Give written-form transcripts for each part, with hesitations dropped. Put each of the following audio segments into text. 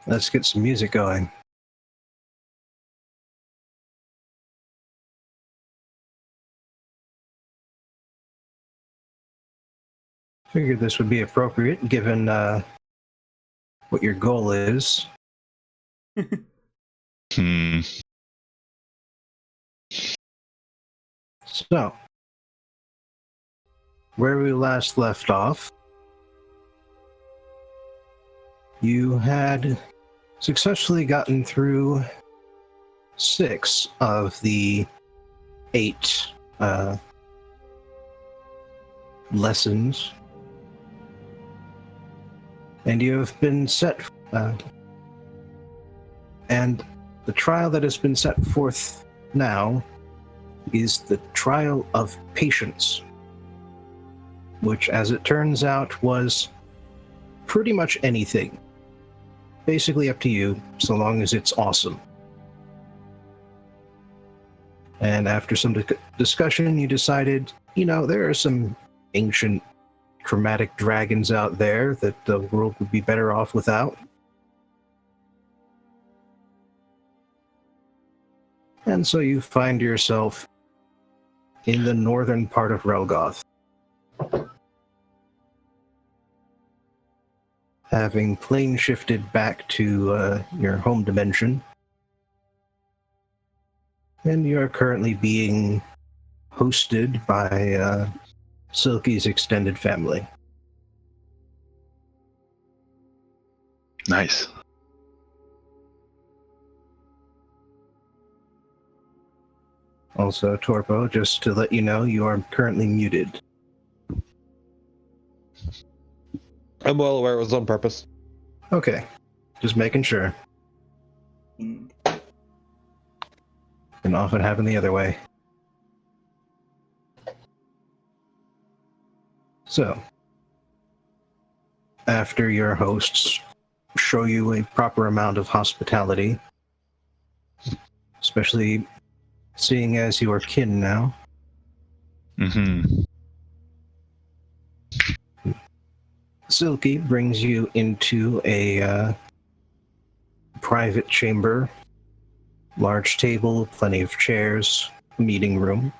Let's get some music going. Figured this would be appropriate given what your goal is. So, where we last left off, you had successfully gotten through 6 of the 8 lessons, and you have been set, and the trial that has been set forth now is the trial of patience, which, as it turns out, was pretty much anything. Basically up to you, so long as it's awesome. And after some discussion, you decided, there are some ancient chromatic dragons out there that the world would be better off without. And so you find yourself in the northern part of Relgoth, having plane shifted back to your home dimension. And you are currently being hosted by Silky's extended family. Nice. Also, Torpo, just to let you know, you are currently muted. I'm well aware it was on purpose. Okay, just making sure. Can often happen the other way. So, after your hosts show you a proper amount of hospitality, especially seeing as you are kin now, Silky brings you into a private chamber, large table, plenty of chairs, meeting room.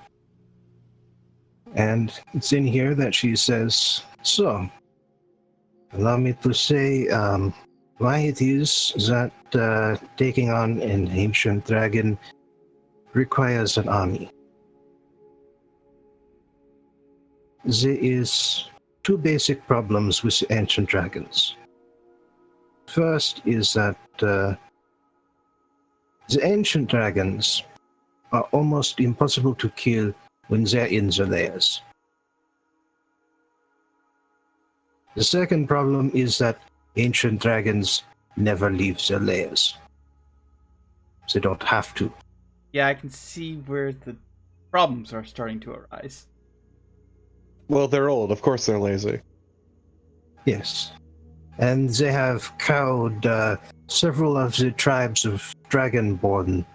And it's in here that she says, so, allow me to say why it is that taking on an ancient dragon requires an army. There is 2 basic problems with ancient dragons. First is that the ancient dragons are almost impossible to kill when they're in their lairs. The second problem is that ancient dragons never leave their lairs. They don't have to. Yeah, I can see where the problems are starting to arise. Well, they're old. Of course they're lazy. Yes. And they have cowed several of the tribes of Dragonborn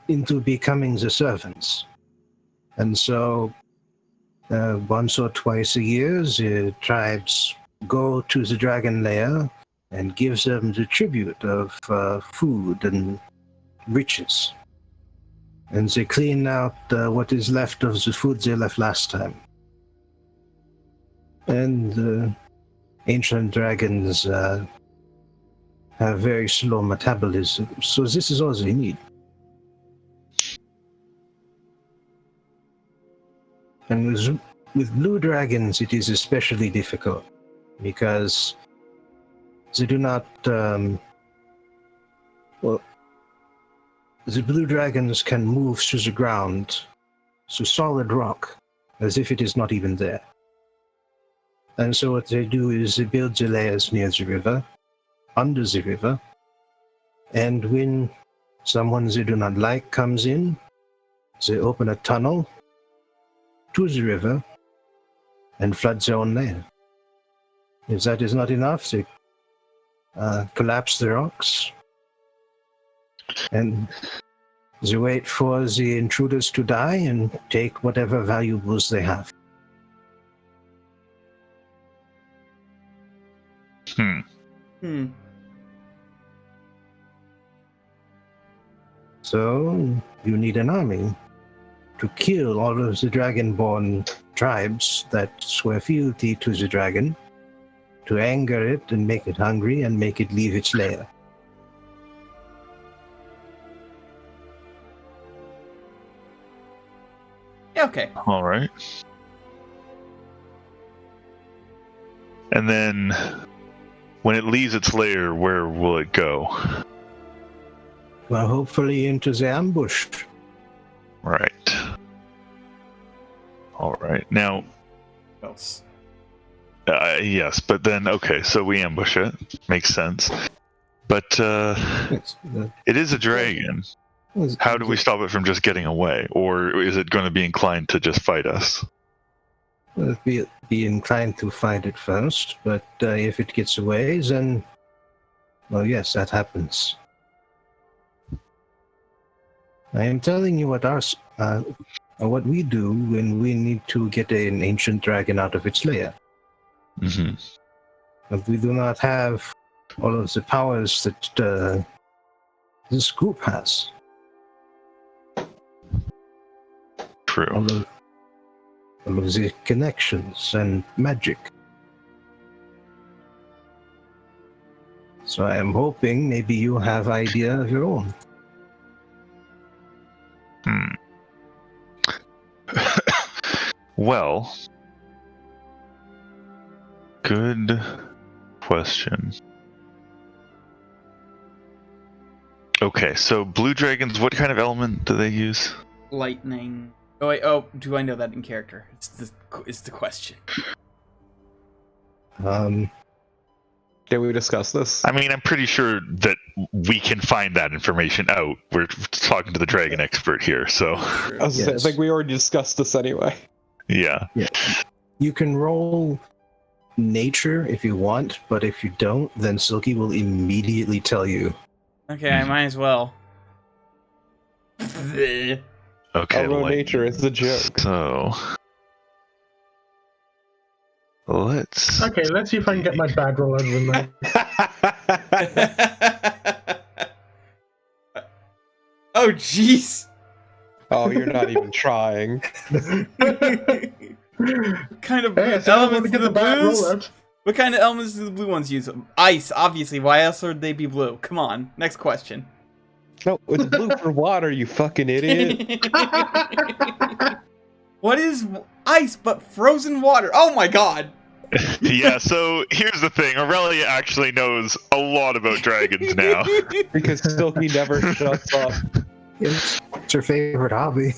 into becoming the servants. And so, once or twice a year, the tribes go to the dragon lair and give them the tribute of food and riches. And they clean out what is left of the food they left last time. And ancient dragons have very slow metabolism, so this is all they need. And with blue dragons, it is especially difficult because they do not. The blue dragons can move through the ground, through solid rock, as if it is not even there. And so what they do is they build their lairs near the river, under the river, and when someone they do not like comes in, they open a tunnel to the river and flood their own lair. If that is not enough, they collapse the rocks and they wait for the intruders to die and take whatever valuables they have. So, you need an army to kill all of the dragonborn tribes that swear fealty to the dragon, to anger it and make it hungry and make it leave its lair. Yeah, okay. All right. And then, when it leaves its lair, where will it go? Well, hopefully into the ambush. Right. All right. Now, Else. yes, but then, okay, so we ambush it. Makes sense. But it is a dragon. How do we stop it from just getting away? Or is it going to be inclined to just fight us? Well, be inclined to fight it first, but if it gets away, then, well, yes, that happens. I am telling you what what we do when we need to get an ancient dragon out of its lair. Mm-hmm. But we do not have all of the powers that this group has. True. All of the connections and magic. So I am hoping maybe you have idea of your own. Well, good question. Okay, so blue dragons, what kind of element do they use? Lightning. Oh wait. Oh, do I know that in character? It's the question. Did we discuss this? I mean, I'm pretty sure that we can find that information out. We're talking to the dragon expert here, so I Yes. think we already discussed this anyway. yeah. Yeah. You can roll nature if you want, but if you don't, then Silky will immediately tell you. Okay, I might as well. Okay. Although like- nature is the joke. So let's. Okay, let's see if I can get my bad roll over the night. Oh, jeez. Oh, you're not even trying. What kind of Hey, I said I want elements to do get the the bad blues? roll out. What kind of elements do the blue ones use? Ice, obviously. Why else would they be blue? Come on. Next question. No, it's blue for water, you fucking idiot. What is ice but frozen water? Oh my god. Yeah, so here's the thing. Aurelia actually knows a lot about dragons now. Because Silky never shuts up. It's her favorite hobby.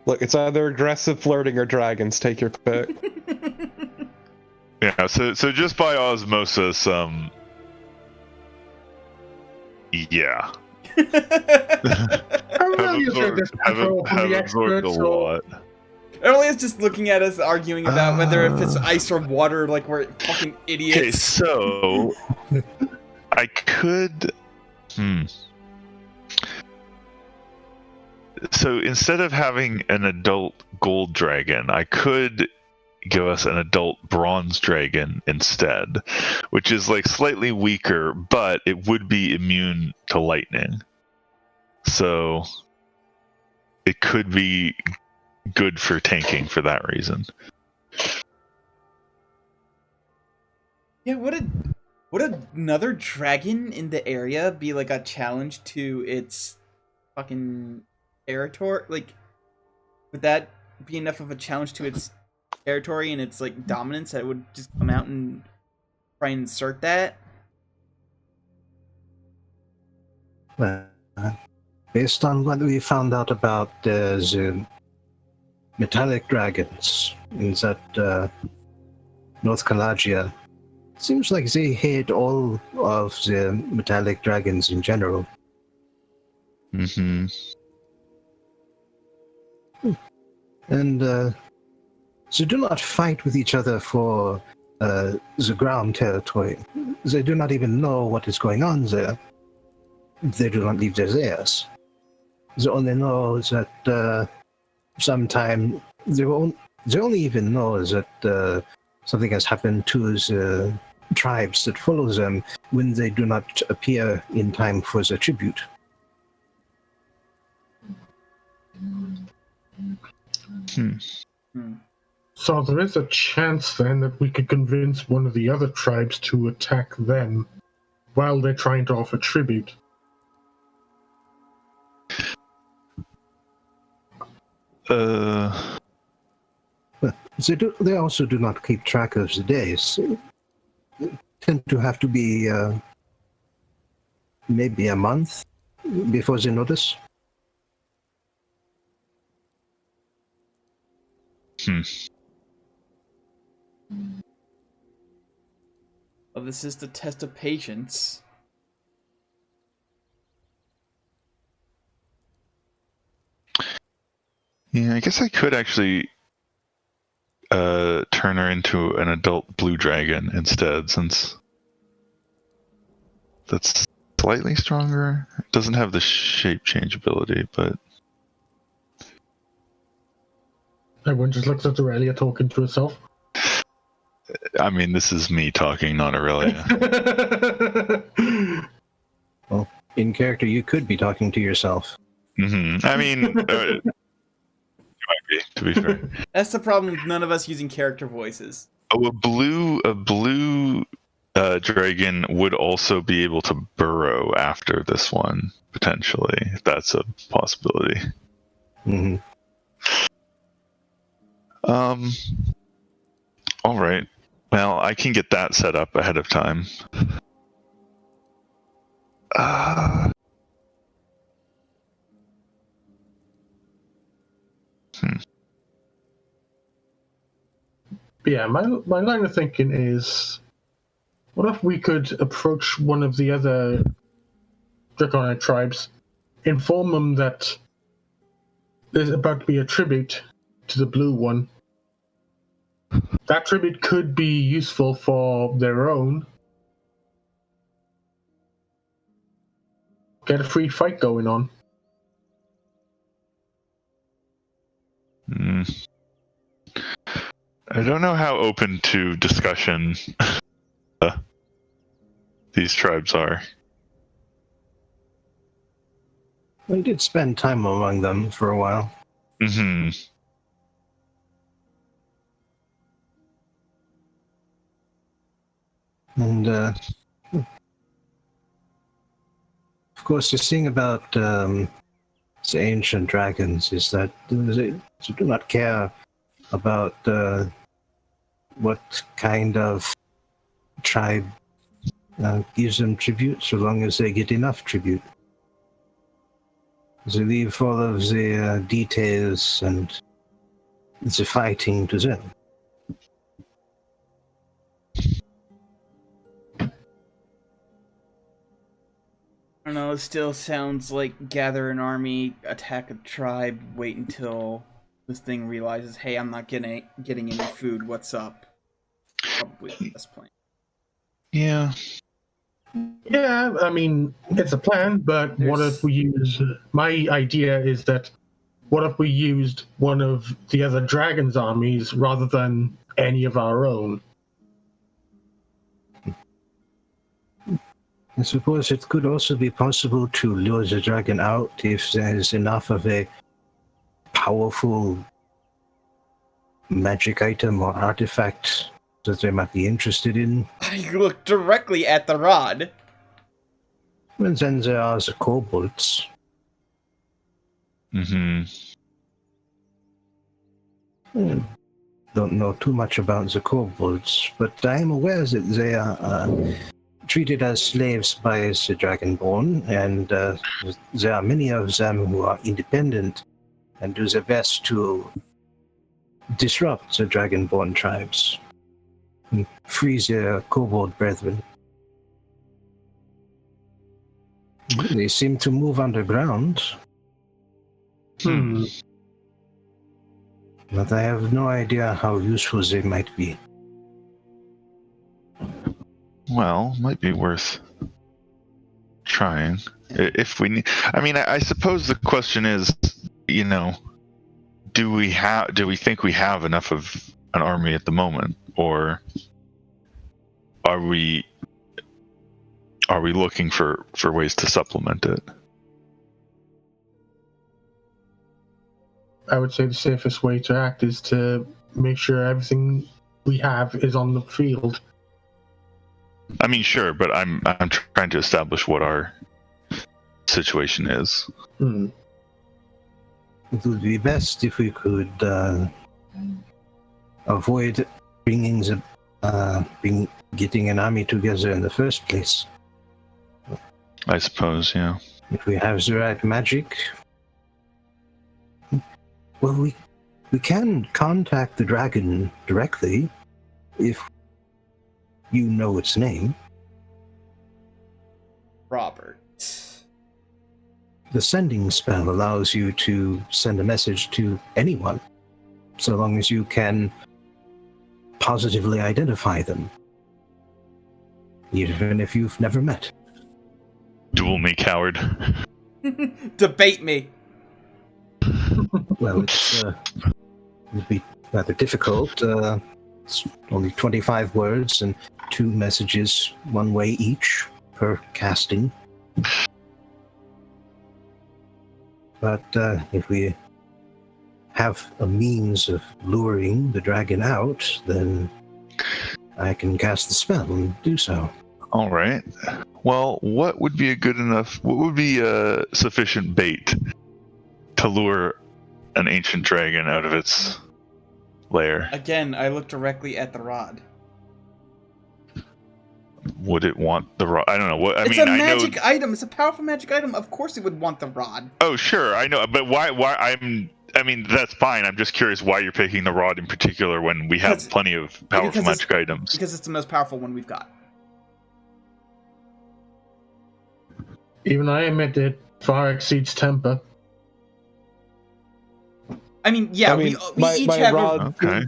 Look, it's either aggressive flirting or dragons. Take your pick. Yeah, so just by osmosis, yeah. Aurelia's your dispatch roll from the absorbed expert, a so lot. Everyone's just looking at us arguing about whether if it's ice or water, like we're fucking Okay, idiots. so I could. So instead of having an adult gold dragon, I could give us an adult bronze dragon instead, which is like slightly weaker, but it would be immune to lightning. So it could be good for tanking for that reason. Yeah, would another dragon in the area be like a challenge to its fucking territory? Like, would that be enough of a challenge to its territory and its like dominance that it would just come out and try and assert that? Well, based on what we found out about the metallic dragons in that North Kalagia, seems like they hate all of the metallic dragons in general. Mm-hmm. And they do not fight with each other for the ground territory. They do not even know what is going on there. They do not leave their lairs. They only know that sometime they only even know that something has happened to the tribes that follow them when they do not appear in time for the tribute. So there is a chance then that we could convince one of the other tribes to attack them while they're trying to offer tribute. They also do not keep track of the days. They tend to have to be maybe a month before they notice. Well, this is the test of patience. Yeah, I guess I could actually turn her into an adult blue dragon instead, since that's slightly stronger. It doesn't have the shape change ability, but Everyone just looks at Aurelia talking to herself. I mean, this is me talking, not Aurelia. Well, in character, you could be talking to yourself. I mean, it might be, to be fair. That's the problem with none of us using character voices. Oh, a blue dragon would also be able to burrow after this one, potentially. If that's a possibility. Mm-hmm. All right. Well, I can get that set up ahead of time. Yeah, my line of thinking is, what if we could approach one of the other Draconic tribes, inform them that there's about to be a tribute to the blue one. That tribute could be useful for their own. Get a free fight going on. I don't know how open to discussion these tribes are. We did spend time among them for a while. And, of course, the thing about the ancient dragons is that they do not care about what kind of tribe gives them tribute, so long as they get enough tribute. They leave all of the details and the fighting to them. I don't know, it still sounds like gather an army, attack a tribe, wait until this thing realizes, hey, I'm not getting any food, what's up? Probably the best plan. Yeah. Yeah, I mean, it's a plan, but what if we use... My idea is that, what if we used one of the other dragon's armies rather than any of our own? I suppose it could also be possible to lure the dragon out if there's enough of a powerful magic item or artifact that they might be interested in. I look directly at the rod. And then there are the kobolds. Don't know too much about the kobolds, but I am aware that they are treated as slaves by the Dragonborn, and there are many of them who are independent and do their best to disrupt the Dragonborn tribes and free their kobold brethren. They seem to move underground. But I have no idea how useful they might be. Well, might be worth trying if we need. I mean, I suppose the question is, you know, do we think we have enough of an army at the moment, or are we looking for ways to supplement it? I would say the safest way to act is to make sure everything we have is on the field. I mean, sure, but I'm trying to establish what our situation is. Hmm. It would be best if we could avoid getting an army together in the first place. I suppose, yeah. If we have the right magic, well, we can contact the dragon directly if you know its name. Robert. The sending spell allows you to send a message to anyone, so long as you can positively identify them, even if you've never met. Duel me, coward. Debate me. Well, it'd be rather difficult. It's only 25 words and 2 messages, one way each per casting. But if we have a means of luring the dragon out, then I can cast the spell and do so. All right. Well, what would be a sufficient bait to lure an ancient dragon out of its lair? Again, I look directly at the rod. Would it want the rod? I don't know. What I It's mean, a I know. magic item. It's a powerful magic item. Of course, it would want the rod. Oh, sure, I know, but why? I mean, that's fine. I'm just curious why you're picking the rod in particular when we have plenty of powerful magic items. Because it's the most powerful one we've got. Even I admit it far exceeds temper. I mean, yeah, we each my have rod, Okay.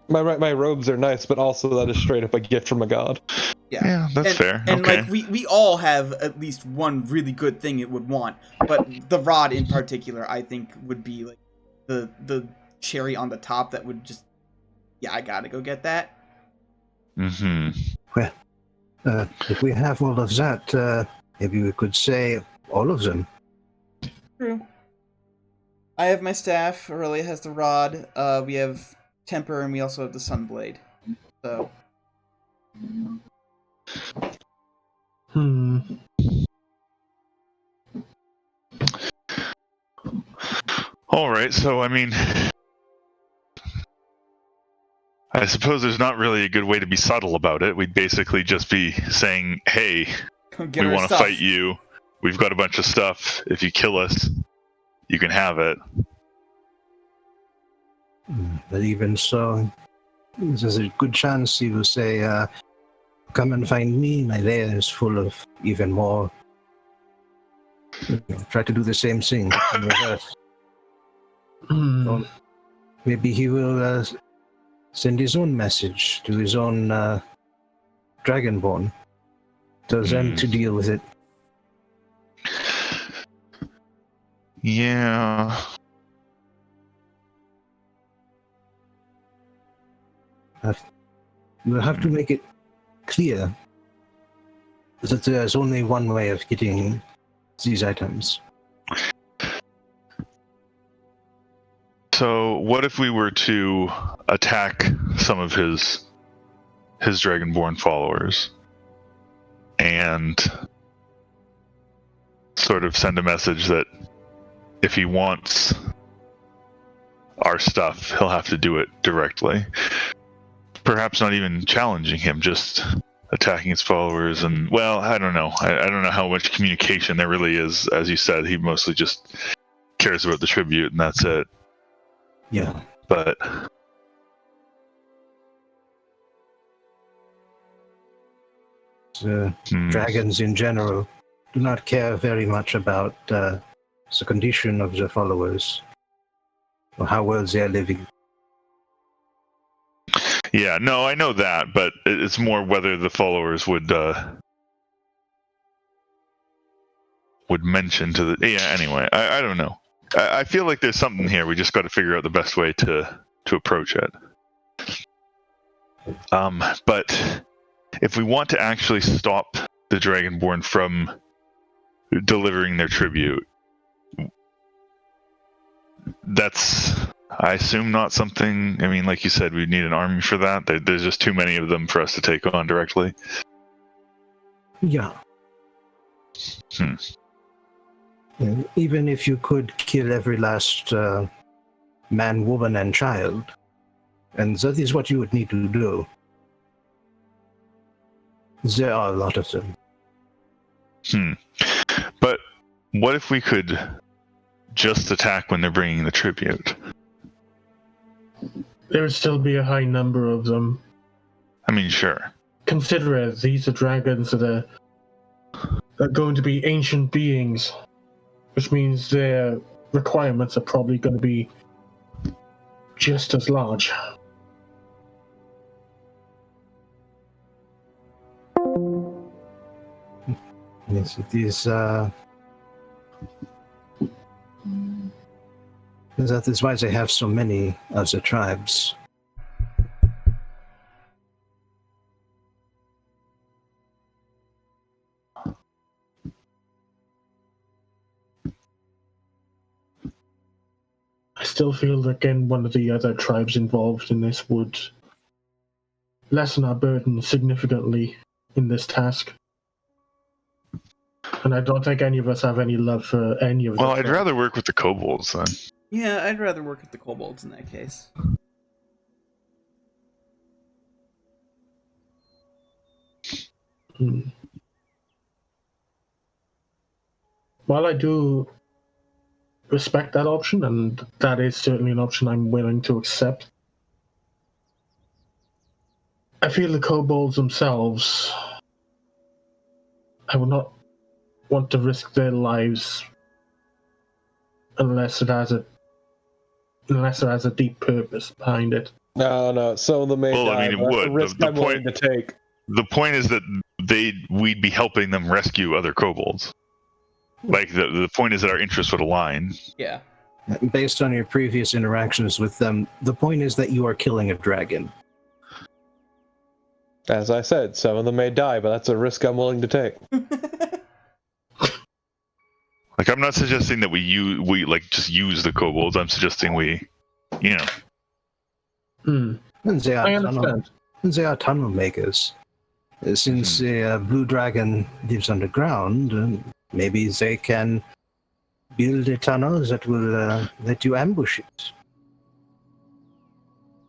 My robes are nice, but also that is straight up a gift from a god. Yeah, that's fair. And okay. like we all have at least one really good thing it would want, but the rod in particular, I think, would be like the cherry on the top that would just, yeah, I gotta go get that. Mm-hmm. Well, if we have all of that, maybe we could say all of them. True. I have my staff. Aurelia has the rod. We have temper, and we also have the sunblade. So. All right, so I mean, I suppose there's not really a good way to be subtle about it. We'd basically just be saying, hey, Get we our want to stuff. fight you. We've got a bunch of stuff. If you kill us, you can have it. But even so, there's a good chance he will say, come and find me. My lair is full of even more. Try to do the same thing in reverse. Or maybe he will send his own message to his own Dragonborn. Tell them to deal with it. Yeah. We'll have to make it clear that there's only one way of getting these items. So what if we were to attack some of his Dragonborn followers and sort of send a message that if he wants our stuff, he'll have to do it directly. Perhaps not even challenging him, just attacking his followers. And, well, I don't know. I don't know how much communication there really is. As you said, he mostly just cares about the tribute, and that's it. Yeah. But dragons in general do not care very much about the condition of their followers or how well they are living. yeah, no, I know that, but it's more whether the followers would mention to the. Yeah, anyway, I don't know. I feel like there's something here. We just got to figure out the best way to approach it. But if we want to actually stop the Dragonborn from delivering their tribute, That's, I assume, not something. I mean, like you said, we need an army for that. There's just too many of them for us to take on directly. Yeah. And even if you could kill every last man, woman, and child, and that is what you would need to do. There are a lot of them. But what if we could just attack when they're bringing the tribute? There would still be a high number of them. I mean, sure. Consider it, these are dragons that are going to be ancient beings, which means their requirements are probably going to be just as large. Yes, it is. That is why they have so many of the tribes. I still feel that again one of the other tribes involved in this would lessen our burden significantly in this task. And I don't think any of us have any love for any of them. Well, I'd rather work with the kobolds then. Yeah, I'd rather work with the kobolds in that case. While I do respect that option, and that is certainly an option I'm willing to accept, I feel the kobolds themselves, I would not want to risk their lives unless it has a deep purpose behind it. No, some of them may Well, die, I mean, it but that's would. a risk I'm willing to take. The point is that we'd be helping them rescue other kobolds. Like, the point is that our interests would align. Yeah. Based on your previous interactions with them, the point is that you are killing a dragon. As I said, some of them may die, but that's a risk I'm willing to take. Like, I'm not suggesting that we just use the kobolds. I'm suggesting we, And they I understand. They are tunnel makers. Since a blue dragon lives underground, maybe they can build a tunnel that will let you ambush it.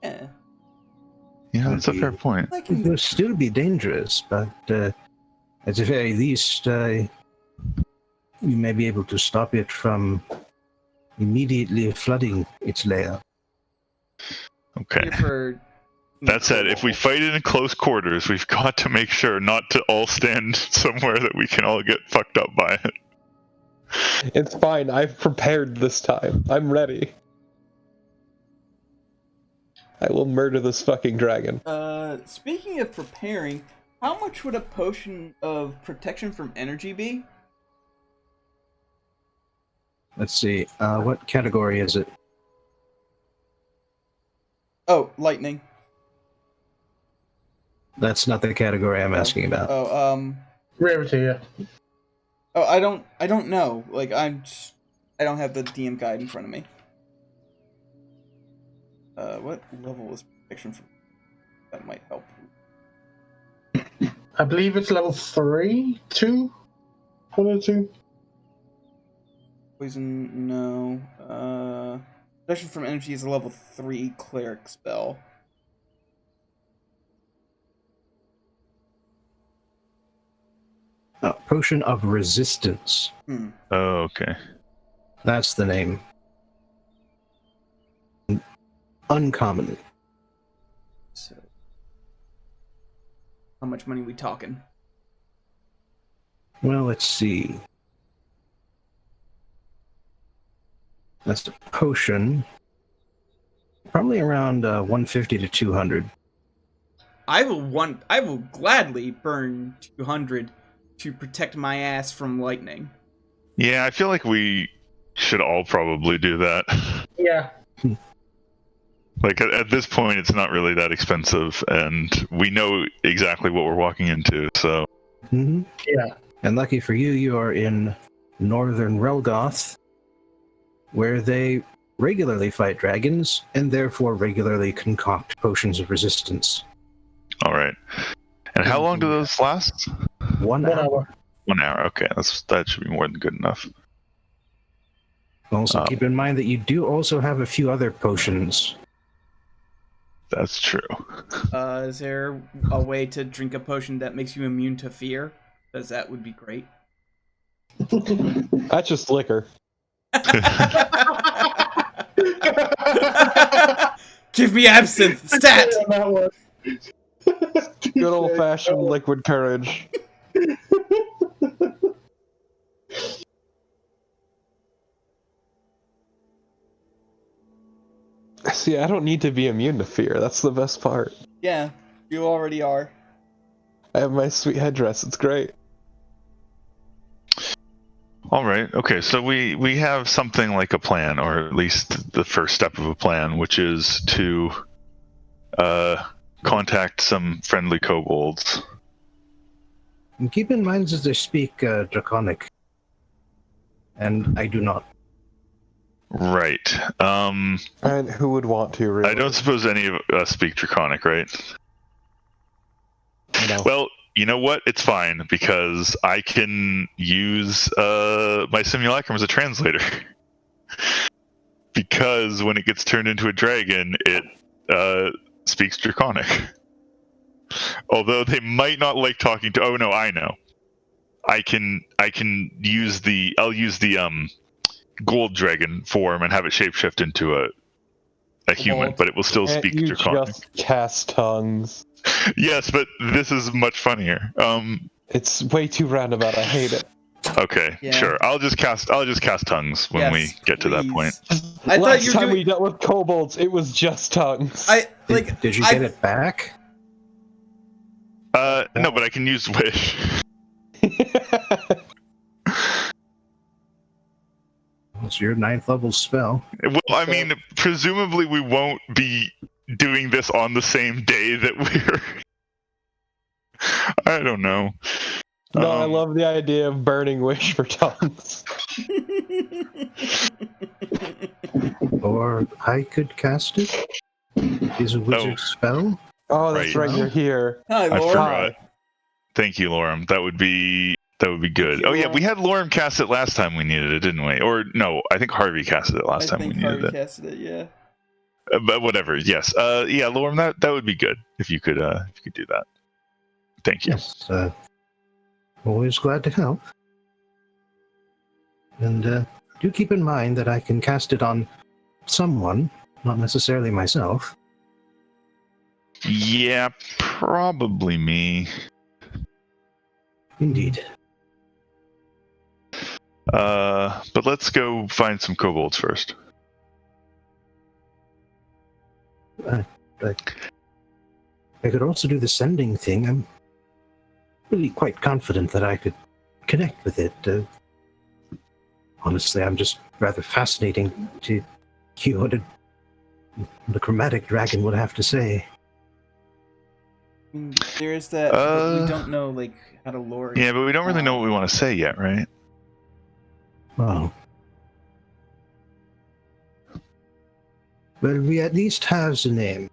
Yeah. Yeah, that's a fair point. It will still be dangerous, but at the very least, you may be able to stop it from immediately flooding its lair. Okay. For That said, if we fight it in close quarters, we've got to make sure not to all stand somewhere that we can all get fucked up by it. It's fine, I've prepared this time. I'm ready. I will murder this fucking dragon. Speaking of preparing, how much would a potion of protection from energy be? Let's see, what category is it? Oh, lightning. That's not the category I'm asking about. Oh, Rarity, yeah. Oh, I don't know. Like, I don't have the DM guide in front of me. What level is protection from? That might help. I believe it's level 3, 2? 1 or 2? Poison, no. Protection from energy is a level 3 cleric spell. Potion of Resistance. Oh, okay. That's the name. Uncommon. So, how much money we talking? Well, let's see. That's the potion. Probably around 150 to 200. I will gladly burn 200 to protect my ass from lightning. Yeah, I feel like we should all probably do that. Yeah. Like, at this point, it's not really that expensive, and we know exactly what we're walking into, so... Mm-hmm. Yeah. And lucky for you, you are in northern Relgoth, where they regularly fight dragons, and therefore regularly concoct potions of resistance. All right. And how long do those last? 1 1 hour. hour. 1 hour. Okay, that should be more than good enough. Also, keep in mind that you do also have a few other potions. That's true. Is there a way to drink a potion that makes you immune to fear? Because that would be great. That's just liquor. Give me absinthe! Stat! Yeah, that one. Good old-fashioned liquid courage. See, I don't need to be immune to fear. That's the best part. Yeah, you already are. I have my sweet headdress. It's great. All right. Okay. So we have something like a plan, or at least the first step of a plan, which is to contact some friendly kobolds. And keep in mind that they speak Draconic, and I do not. Right. And who would want to, really? I don't suppose any of us speak Draconic, right? No. Well, you know what? It's fine, because I can use my simulacrum as a translator. Because when it gets turned into a dragon, it speaks Draconic. Although they might not like talking to... Oh, no, I know. I can use the... I'll use the gold dragon form and have it shapeshift into a human, but it will still speak you Draconic. just cast tongues. Yes, but this is much funnier. It's way too roundabout. I hate it. Okay, Yeah. sure. I'll just cast tongues when we get to that point. I thought Last you were time doing... we dealt with kobolds, it was just tongues. Did you get it back? No, but I can use wish. It's your 9th level spell. Well, I mean, presumably we won't be doing this on the same day that we're... I don't know. No, I love the idea of burning wish for tongues. Or I could cast it. It is a wizard spell. Oh, that's Right. right. You're here. Hi, I Laura. forgot. Thank you, Lorem. That would be good. you, Oh yeah, Lorem. we had Lorem cast it last time we needed it, didn't we? Or no, I think Harvey casted it last time we needed Harvey it. casted it, yeah. But whatever. Yes. Yeah, Lorem, that would be good if you could do that. Thank you. Yes. Always glad to help. And do keep in mind that I can cast it on someone, not necessarily myself. Yeah, probably me. Indeed. But let's go find some kobolds first. I could also do the sending thing. I'm really quite confident that I could connect with it. Honestly, I'm just rather fascinating to hear what the chromatic dragon would have to say. I mean, there is that, but we don't know, like, how to lure it. Yeah, but we don't really know what we want to say yet, right? Well, we at least have the name.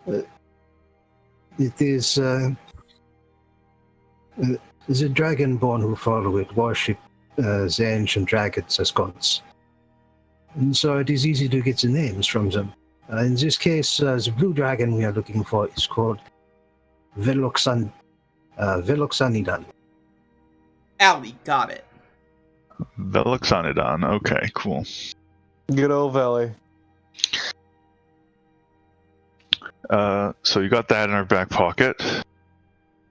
It is the dragonborn who follow it worship the ancient dragons as gods. And so it is easy to get the names from them. In this case, the blue dragon we are looking for is called Veloxanidan. Allie, got it. Veloxanidan. Okay, cool. Good old Valley. So you got that in our back pocket.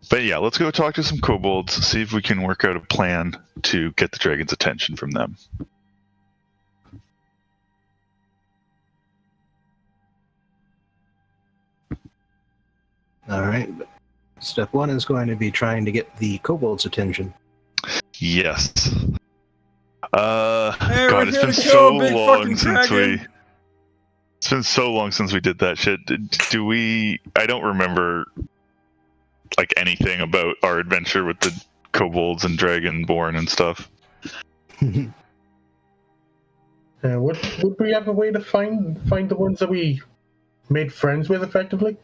But yeah, let's go talk to some kobolds, see if we can work out a plan to get the dragon's attention from them. All right. Step one is going to be trying to get the kobold's attention. Yes. Hey, God, we're it's here been to so kill a big long fucking since dragon. It's been so long since we did that shit. Do we? I don't remember like anything about our adventure with the kobolds and dragonborn and stuff. Would we have a way to find the ones that we made friends with effectively?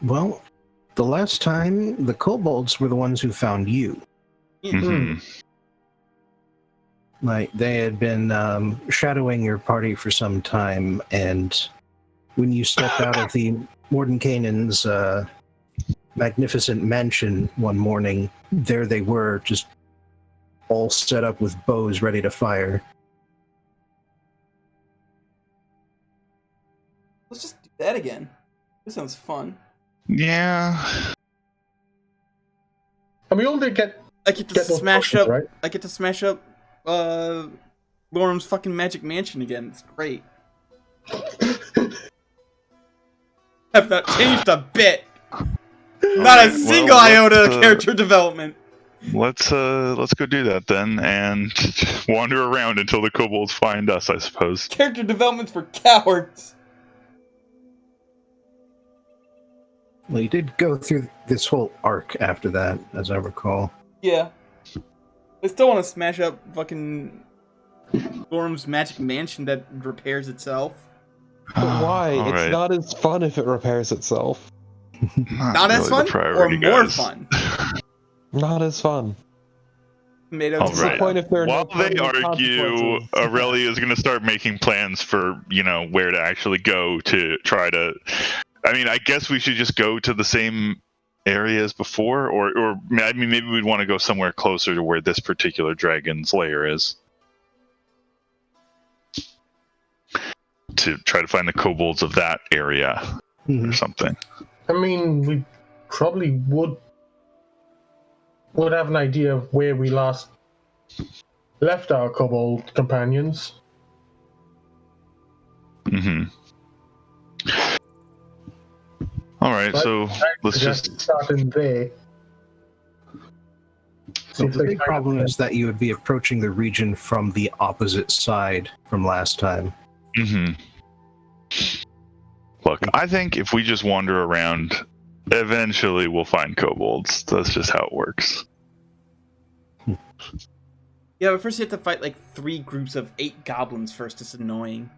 Well, the last time, the kobolds were the ones who found you. Mhm. Like, they had been shadowing your party for some time, and when you stepped out of the Mordenkainen's magnificent mansion one morning, there they were, just all set up with bows ready to fire. Let's just do that again. This sounds fun. Yeah. And we all did get I get to those smash potions, up. right? I get to smash up Lorum's fucking magic mansion again. It's great. Have not changed a bit. Not a single iota of character development. Let's go do that then, and wander around until the kobolds find us, I suppose. Character development's for cowards. Well, you did go through this whole arc after that, as I recall. Yeah. I still want to smash up fucking Lorum's magic mansion that repairs itself. But why? All It's right. not as fun if it repairs itself. Not as really fun, the or priority, more guys. fun. Not as fun. Made out All of What's the right. point if there are While no they permanent argue, consequences? Aurelia is going to start making plans for, where to actually go to try to... I mean, I guess we should just go to the same area as before, or I mean, maybe we'd want to go somewhere closer to where this particular dragon's lair is. To try to find the kobolds of that area or something. I mean, we probably would have an idea of where we last left our kobold companions. Mm-hmm. All right, But so let's just... start in there. So the big problem is that you would be approaching the region from the opposite side from last time. Mm-hmm. Look, I think if we just wander around, eventually we'll find kobolds. That's just how it works. Yeah, but first you have to fight like 3 groups of 8 goblins first. It's annoying.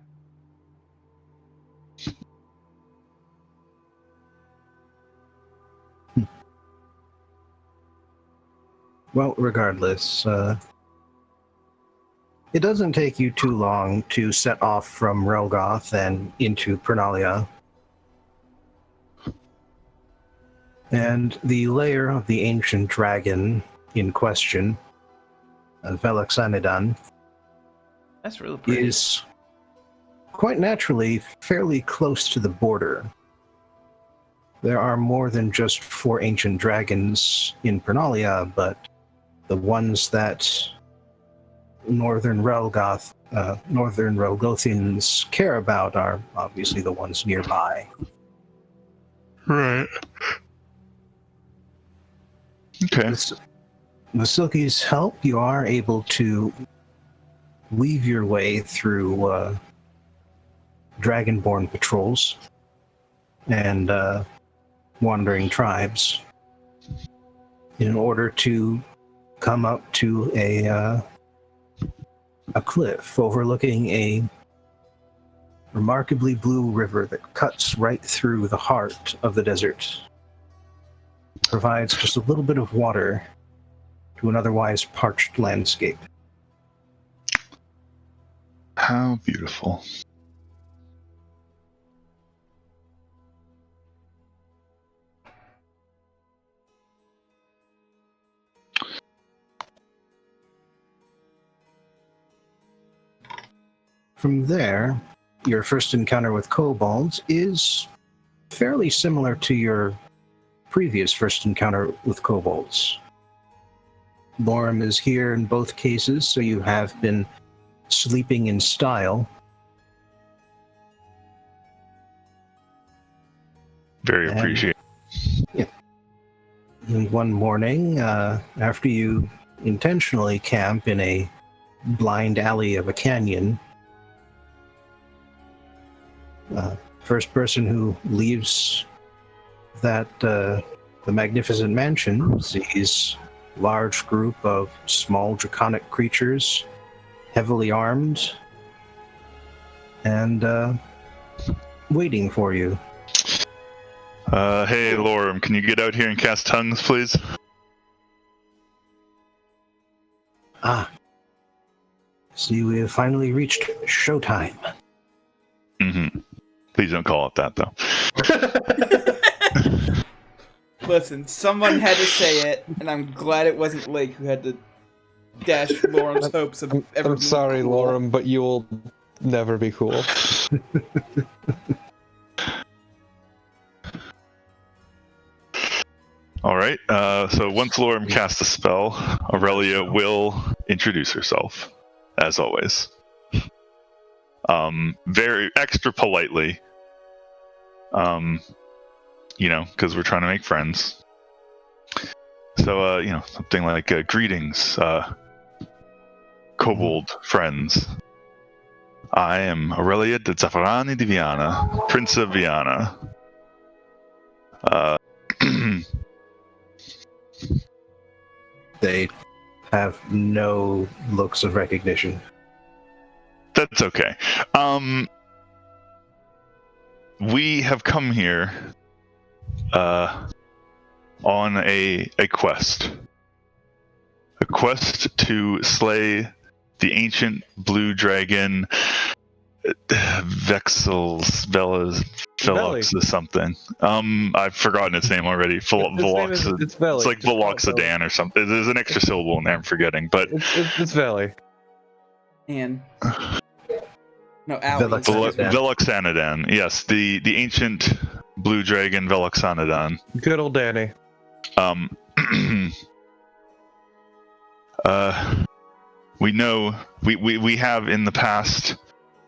Well, regardless, it doesn't take you too long to set off from Relgoth and into Pernalia. And the lair of the ancient dragon in question, Velexanidan, That's really pretty. is quite naturally fairly close to the border. There are more than just 4 ancient dragons in Pernalia, but the ones that Northern Relgothians care about are obviously the ones nearby. Right. Okay. With Silky's help, you are able to weave your way through dragonborn patrols and wandering tribes in order to come up to a cliff overlooking a remarkably blue river that cuts right through the heart of the desert. Provides just a little bit of water to an otherwise parched landscape. How beautiful. From there, your first encounter with kobolds is fairly similar to your previous first encounter with kobolds. Lorum is here in both cases, so you have been sleeping in style. Very And- appreciated. And one morning, after you intentionally camp in a blind alley of a canyon, first person who leaves that the magnificent mansion sees large group of small draconic creatures heavily armed, and waiting for you. Hey, Lorem, can you get out here and cast tongues, please? See, we have finally reached showtime. Mm-hmm. Please don't call it that, though. Listen, someone had to say it, and I'm glad it wasn't Lake who had to dash Lorem's hopes of ever I'm being sorry, cool. Lorem, but you will never be cool. Alright, so once Lorem casts a spell, Aurelia will introduce herself, as always. Very extra politely. Because we're trying to make friends. So, something like, greetings, kobold friends. I am Aurelia de Zaffarani di Viana, Prince of Viana. They have no looks of recognition. That's okay. We have come here on a quest. A quest to slay the ancient blue dragon Velox or something. I've forgotten its name already. It's like Veloxidan or something. There's an extra syllable in there I'm forgetting, but it's Valley. And no, Allie. Veloxanadan. Yes, the ancient blue dragon Veloxanadan. Good old Danny. We know we have in the past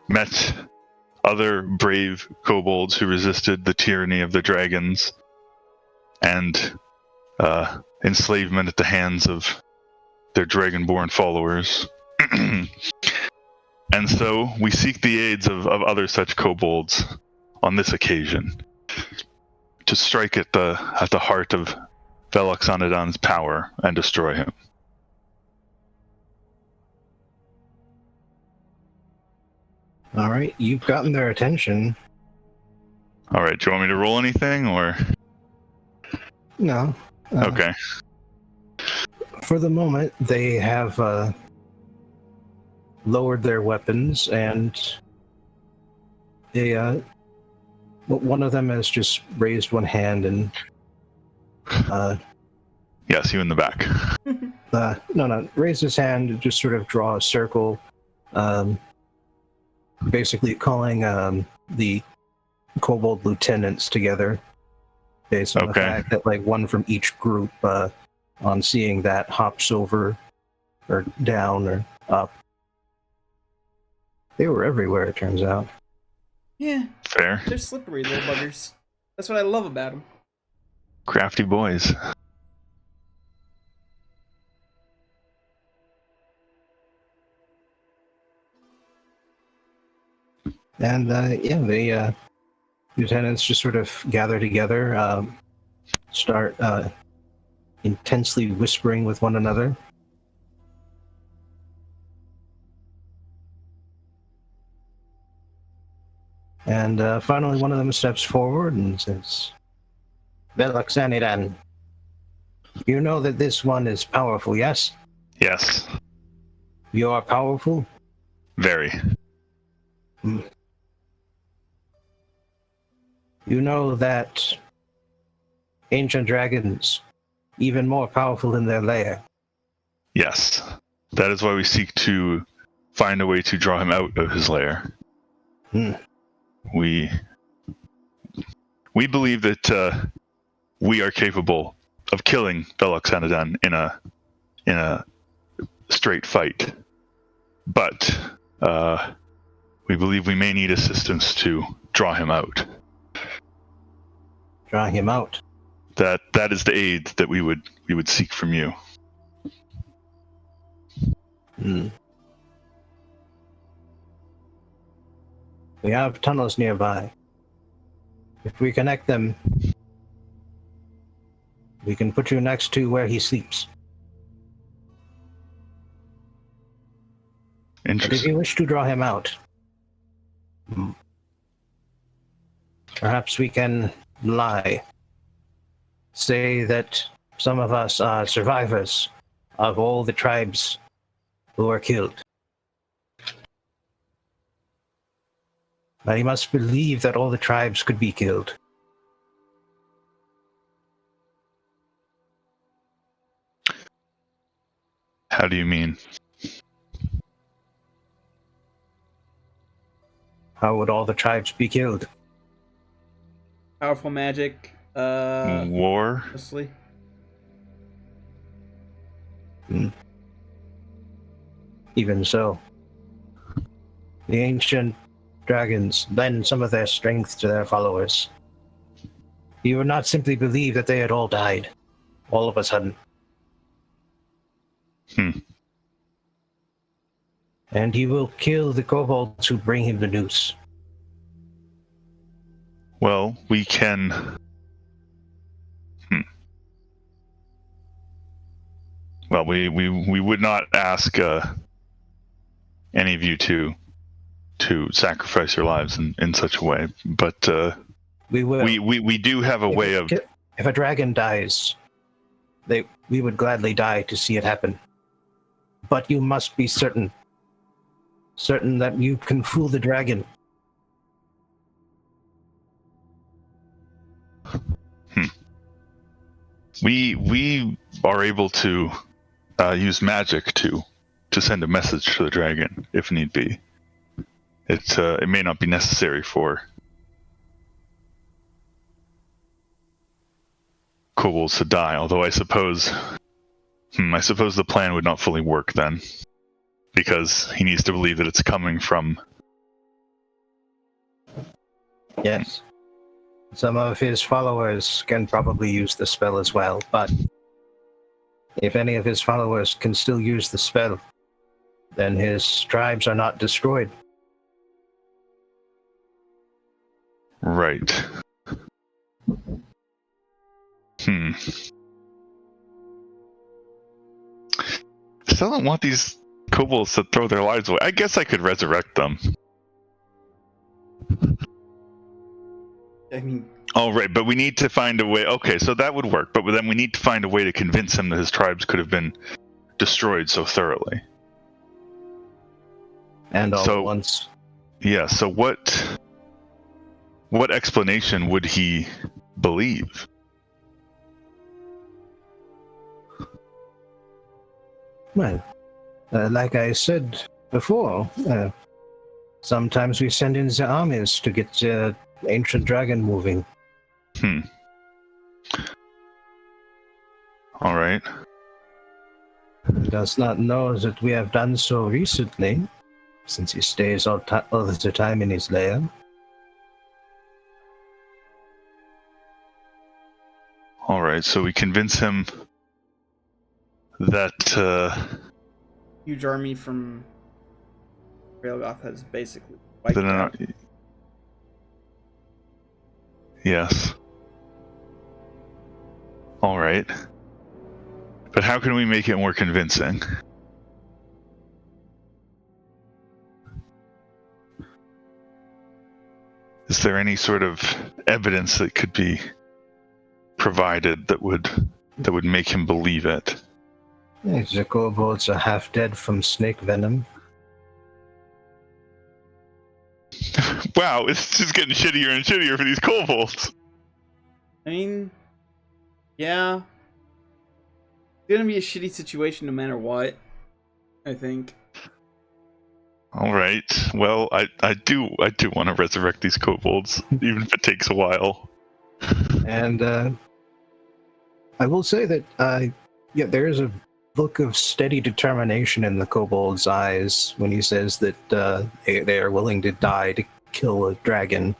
met other brave kobolds who resisted the tyranny of the dragons and enslavement at the hands of their dragonborn followers. And so we seek the aids of other such kobolds on this occasion to strike at the heart of Veloxanadan's power and destroy him. All right, you've gotten their attention. All right, do you want me to roll anything, or? No. Okay. For the moment, they have lowered their weapons, and they one of them has just raised one hand and Yes, you in the back. no, raised his hand and just sort of draw a circle, basically calling the kobold lieutenants together, based on the fact that one from each group, on seeing that, hops over or down or up. They were everywhere, it turns out. Yeah. Fair. They're slippery little buggers. That's what I love about them. Crafty boys. And the lieutenants just sort of gather together, start intensely whispering with one another. And finally, one of them steps forward and says, Veloxanadan, you know that this one is powerful, yes? Yes. You are powerful? Very. You know that ancient dragons, even more powerful in their lair. Yes. That is why we seek to find a way to draw him out of his lair. We believe that we are capable of killing Veloxanadan in a straight fight, but we believe we may need assistance to draw him out. Draw him out. That is the aid that we would seek from you. We have tunnels nearby. If we connect them, we can put you next to where he sleeps. But if Interesting. you wish to draw him out, perhaps we can lie. Say that some of us are survivors of all the tribes who were killed. But he must believe that all the tribes could be killed. How do you mean? How would all the tribes be killed? Powerful magic. War? Mostly. Even so, the ancient dragons lend some of their strength to their followers. He would not simply believe that they had all died, all of a sudden. And he will kill the kobolds who bring him the news. Well, we can... Well, we would not ask any of you to sacrifice your lives in such a way, but We will. we do have a way of... If a dragon dies, we would gladly die to see it happen. But you must be certain that you can fool the dragon. We are able to use magic to send a message to the dragon if need be. It may not be necessary for kobolds to die, although I suppose the plan would not fully work then, because he needs to believe that it's coming from... Yes. Some of his followers can probably use the spell as well, but if any of his followers can still use the spell, then his tribes are not destroyed. Right. I still don't want these kobolds to throw their lives away. I guess I could resurrect them. I mean, Oh, right, but we need to find a way. Okay, so that would work, but then we need to find a way to convince him that his tribes could have been destroyed so thoroughly. And all So- at once. Yeah, so what explanation would he believe? Well, like I said before, sometimes we send in the armies to get the ancient dragon moving. All right. He does not know that we have done so recently, since he stays all of the time in his lair. All right, so we convince him that huge army from Railgoth has basically wiped that out. Yes. All right. But how can we make it more convincing? Is there any sort of evidence that could be provided that would make him believe it? The kobolds are half dead from snake venom. Wow, it's just getting shittier and shittier for these kobolds. I mean, yeah. It's gonna be a shitty situation no matter what, I think. All right. Well, I do want to resurrect these kobolds, even if it takes a while. And I will say that there is a look of steady determination in the kobold's eyes when he says that they are willing to die to kill a dragon.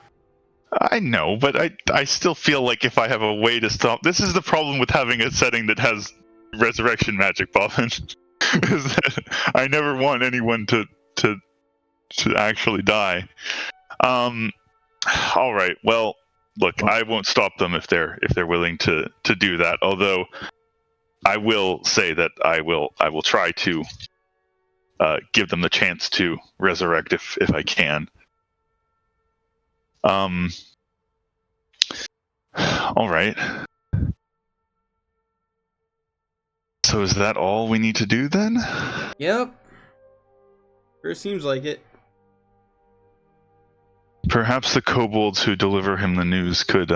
I know, but I still feel like if I have a way to stop... This is the problem with having a setting that has resurrection magic, Bobbin. Is that I never want anyone to actually die. All right. Well, look, I won't stop them if they're willing to do that. Although I will say that I will try to give them the chance to resurrect if I can. All right. So is that all we need to do then? Yep. Sure seems like it. Perhaps the kobolds who deliver him the news could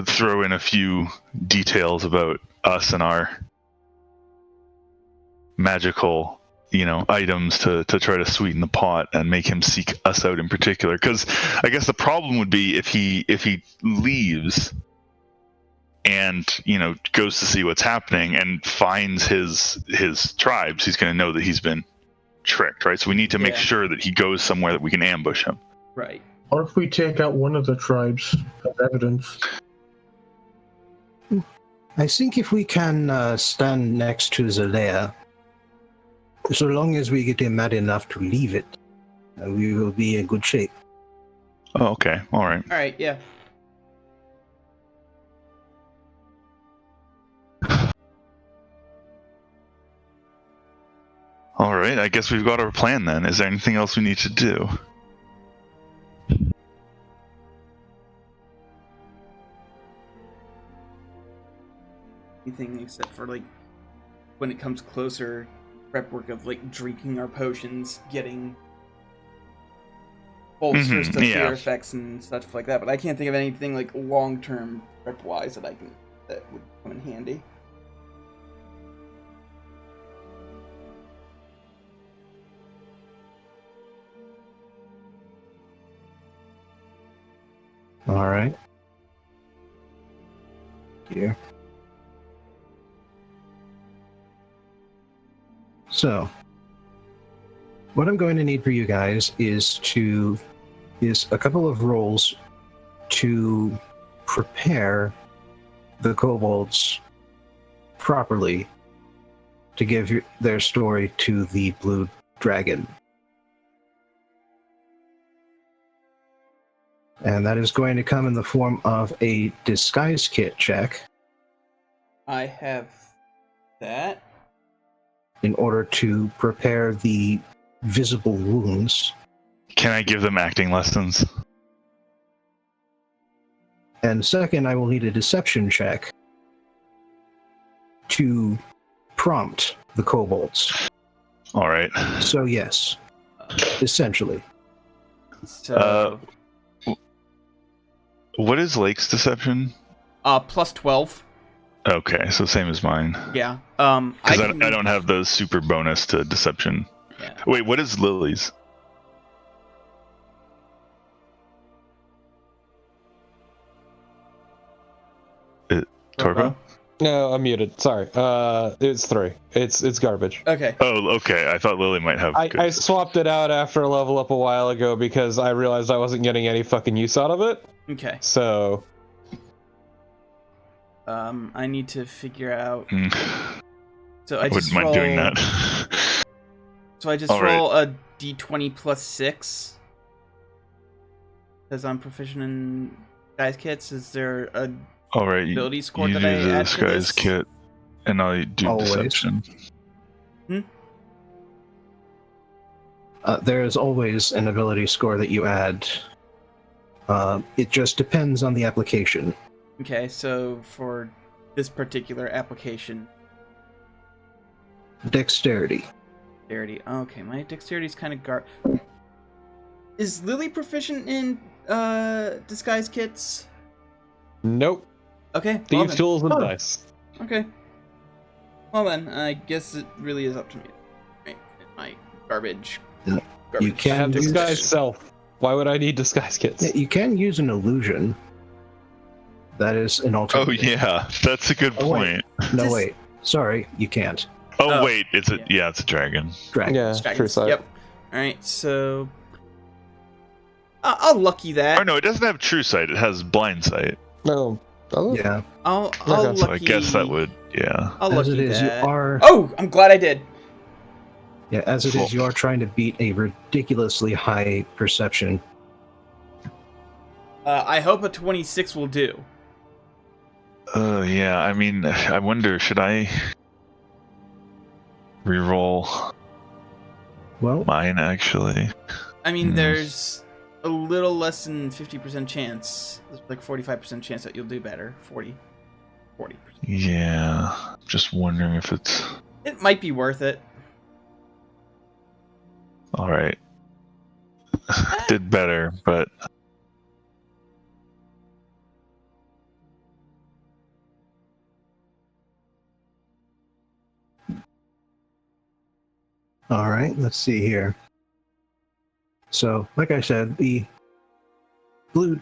throw in a few details about us and our magical, items to try to sweeten the pot and make him seek us out in particular. Because I guess the problem would be if he leaves and goes to see what's happening and finds his tribes, he's going to know that he's been tricked, right? So we need to make sure that he goes somewhere that we can ambush him. Right. Or if we take out one of the tribes as evidence. I think if we can stand next to Zalea, so long as we get him mad enough to leave it, we will be in good shape. Oh, okay. All right. All right. Yeah. All right. I guess we've got our plan then. Is there anything else we need to do? Anything except for when it comes closer, prep work of drinking our potions, getting bolsters to fear effects and stuff like that. But I can't think of anything long term prep wise that would come in handy. All right. Here. So, what I'm going to need for you guys is a couple of rolls to prepare the kobolds properly to give their story to the blue dragon. And that is going to come in the form of a disguise kit check. I have that. In order to prepare the visible wounds. Can I give them acting lessons? And second, I will need a deception check to prompt the kobolds. All right. So yes, essentially. So what is Lake's deception? plus 12. Okay, so same as mine. Yeah. Because I don't have the super bonus to deception. Yeah. Wait, what is Lily's? Torpo? No, I'm muted. Sorry. It's 3. It's garbage. Okay. Oh, okay. I thought Lily might have. I swapped it out after a level up a while ago because I realized I wasn't getting any fucking use out of it. Okay. So. I need to figure out. So I wouldn't mind doing that. So I just roll a d20 plus 6. Because I'm proficient in disguise kits. Is there a ability score you that do I the add to disguise this? kit, and I do Always. deception. There is always an ability score that you add. It just depends on the application. Okay, so for this particular application, Dexterity. Okay, my dexterity is kind of Is Lily proficient in disguise kits? Nope. Okay. Thieves' tools and dice. Okay. Well then, I guess it really is up to me. Right, my garbage. You I can have use, disguise self. Why would I need disguise kits? you can use an illusion. That is an Oh alternative. yeah, that's a good point. No, wait. Sorry, you can't. Oh wait, it's a dragon. Dragon. Yeah, true side. Yep. All right, so I'll lucky that. Oh no, it doesn't have true sight. It has blind sight. No. Oh. Yeah. I'll Okay. lucky. So I guess that would, yeah. I'll As lucky it is, that. you are. Oh, I'm glad I did. Yeah, as it is, you are trying to beat a ridiculously high perception. I hope a 26 will do. Yeah. I mean, I wonder, should I? reroll Well, mine, actually. I mean, there's a little less than 50% chance. There's like 45% chance that you'll do better. 40%. Yeah. Just wondering if it's... It might be worth it. Alright. Did better, but... all right, let's see here. So, like I said, the blue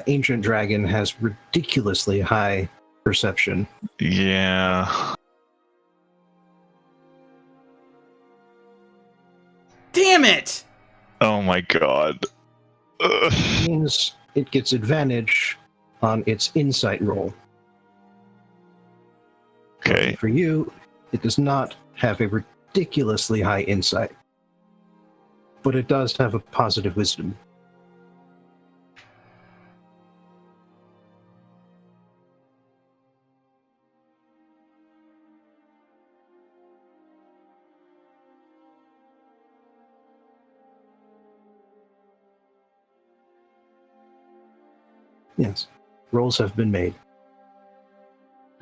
ancient dragon has ridiculously high perception. Yeah. Damn it! Oh my god. Ugh. Means it gets advantage on its insight roll. Okay. For you, it does not have a ridiculously high insight, but it does have a positive wisdom. Yes, rolls have been made.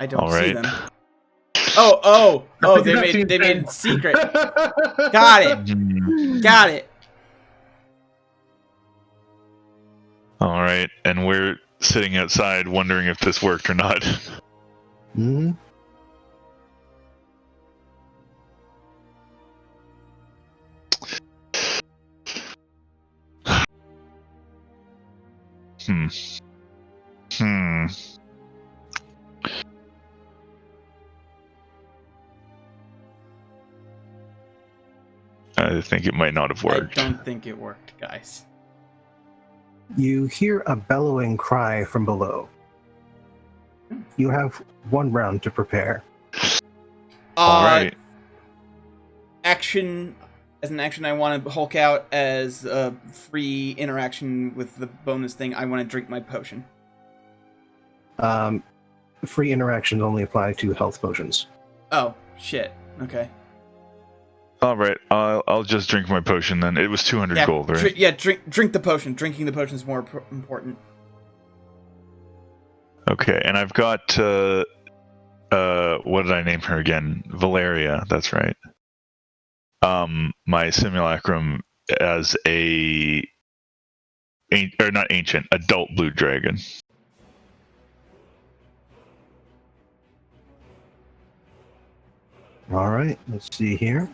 I don't All see right. them. Oh! They made it secret. Got it. Got it. All right, and we're sitting outside wondering if this worked or not. Hmm. Hmm. I think it might not have worked. I don't think it worked, guys. You hear a bellowing cry from below. You have 1 round to prepare. All right. Action. As an action, I want to Hulk out. As a free interaction with the bonus thing, I want to drink my potion. Free interactions only apply to health potions. Oh, shit. Okay. All right. I'll just drink my potion then. It was 200 gold, right? Drink the potion. Drinking the potion is more important. Okay, and I've got what did I name her again? Valeria. That's right. My simulacrum as not ancient, adult blue dragon. All right, let's see here.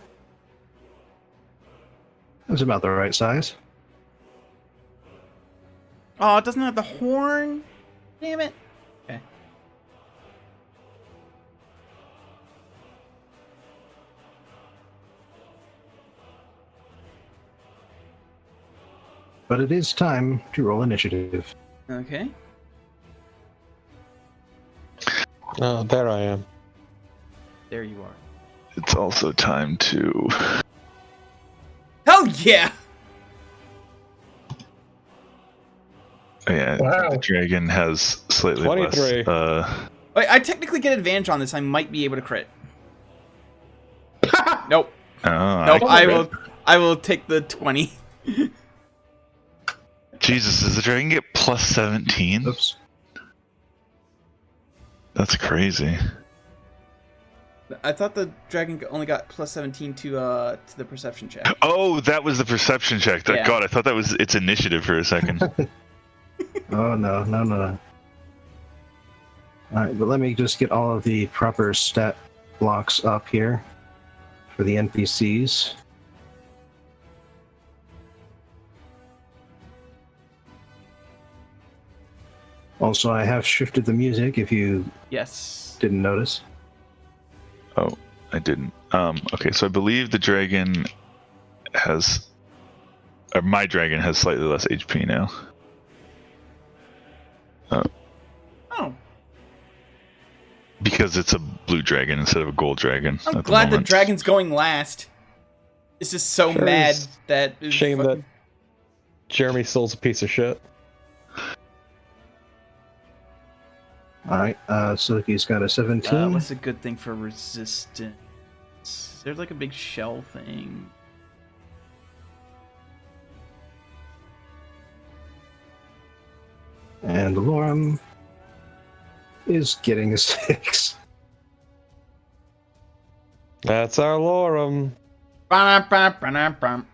That's about the right size. Oh, it doesn't have the horn. Damn it. Okay. But it is time to roll initiative. Okay. Oh, there I am. There you are. It's also time to... Hell yeah! Oh, yeah, Wow. the dragon has slightly 23. less... Wait, I technically get advantage on this. I might be able to crit. Nope. Nope. I will take the 20. Jesus, does the dragon get plus 17? Oops. That's crazy. I thought the dragon only got plus 17 to the perception check. Oh, that was the perception check. Yeah. God, I thought that was its initiative for a second. Oh, no. Alright, but let me just get all of the proper stat blocks up here for the NPCs. Also, I have shifted the music if you Yes. didn't notice. Oh, I didn't. Okay, so I believe the dragon has... Or my dragon has slightly less HP now. Oh. Because it's a blue dragon instead of a gold dragon. I'm at glad the moment. dragon's going last. It's just so Sure mad is. that... Shame that Jeremy Soul's a piece of shit. Alright, Silky's got a 17. what's a good thing for resistance? this? There's like a big shell thing. And Lorem is getting a 6. That's our Lorem. Ba-da-ba-ba-da-bum.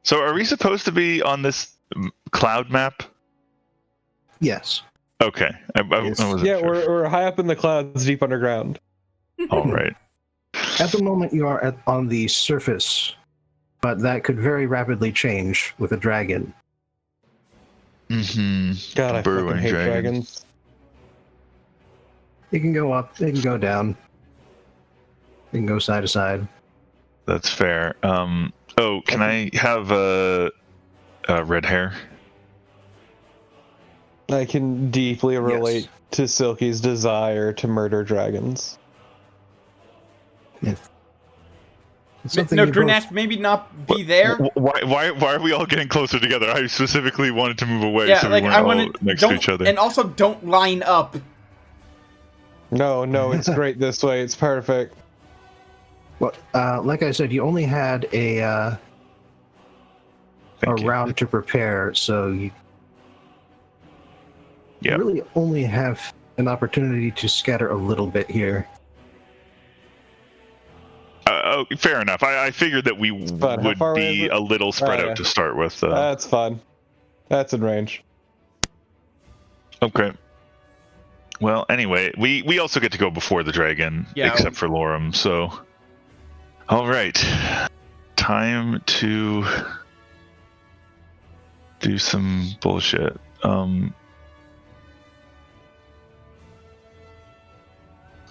So are we supposed to be on this cloud map? Yes. Okay. I wasn't Yeah, sure. we're high up in the clouds, deep underground. All right. At the moment, you are on the surface, but that could very rapidly change with a dragon. Mm-hmm. God, I Burrowing fucking hate dragons. It can go up, it can go down. It can go side to side. That's fair. Oh, can I have red hair? I can deeply relate to Silky's desire to murder dragons. It's something No, you both- Drenash, maybe not be there. Why are we all getting closer together? I specifically wanted to move away Yeah, so like we I weren't all want to next to don't, each other. and also don't line up. No, it's great this way. It's perfect. Well, like I said, you only had a Thank you. round to prepare, so you Yep. really only have an opportunity to scatter a little bit here. Oh, fair enough. I figured that we fun. How would far away be is it? a little spread Oh, yeah. out to start with. That's fun. That's in range. Okay. Well, anyway, we also get to go before the dragon, Yeah. except for Lorem, so... Alright. Time to do some bullshit. The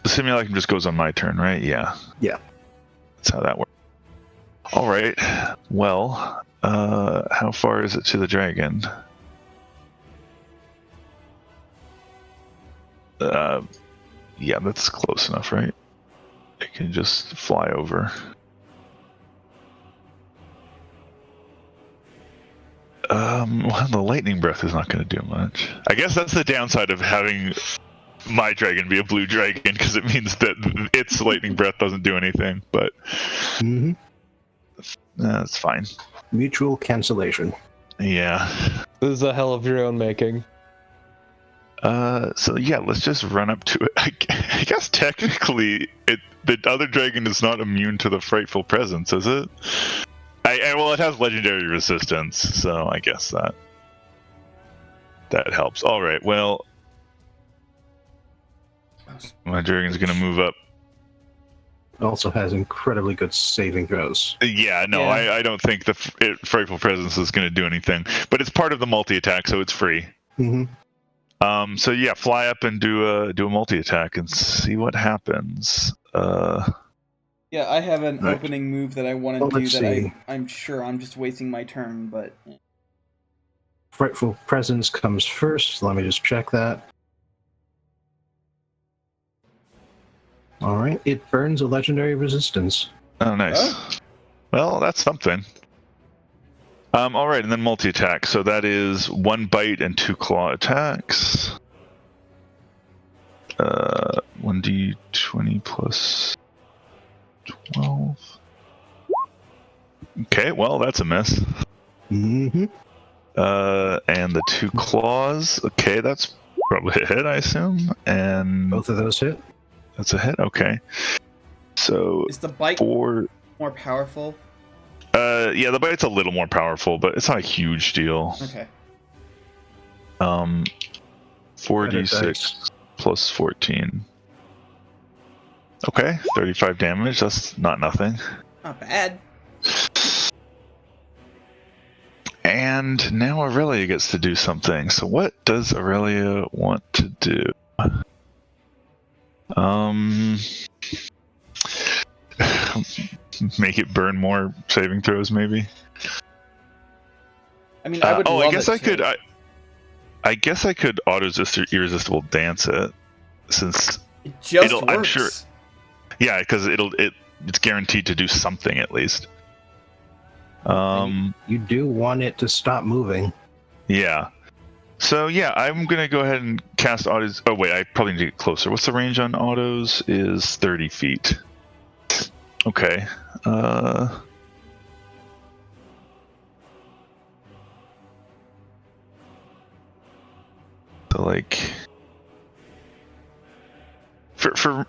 simulacrum just goes on my turn, right? Yeah. Yeah. That's how that works. Alright. Well, how far is it to the dragon? Yeah, that's close enough, right? It can just fly over. Well, the lightning breath is not going to do much. I guess that's the downside of having my dragon be a blue dragon, because it means that its lightning breath doesn't do anything, but that's fine. Mutual cancellation. Yeah. This is a hell of your own making. So yeah, let's just run up to it. I guess technically, the other dragon is not immune to the frightful presence, is it? Well, it has legendary resistance, so I guess that helps. All right, well, my dragon's gonna move up. It also has incredibly good saving throws. Yeah, no, Yeah. I don't think the frightful presence is gonna do anything, but it's part of the multi-attack, so it's free. Mm-hmm. So yeah, fly up and do a multi-attack and see what happens. Yeah, I have an Right. opening move that I want to Well, do let's that see. I'm sure I'm just wasting my turn, but Frightful presence comes first. Let me just check that. All right, it burns a legendary resistance. Oh, nice. Oh. Well, that's something. All right, and then multi-attack. So that is 1 bite and 2 claw attacks. 1d20 plus 12. Okay, well, that's a miss. Mm-hmm. And the 2 claws. Okay, that's probably a hit, I assume. And Both of those hit. that's a hit. Okay. So is the bite 4. more powerful? Yeah, the bite's a little more powerful, but it's not a huge deal. Okay. 4d6 plus 14. Okay, 35 damage. That's not nothing. Not bad. And now Aurelia gets to do something. So what does Aurelia want to do? Make it burn more saving throws, maybe? I mean, I would love I guess it I could. to. I guess I could irresistible dance it, since It just it'll- works. I'm sure- yeah, because it's guaranteed to do something at least. You do want it to stop moving. Yeah. So yeah, I'm gonna go ahead and cast autos. Oh wait, I probably need to get closer. What's the range on autos? Is 30 feet. Okay. So like, for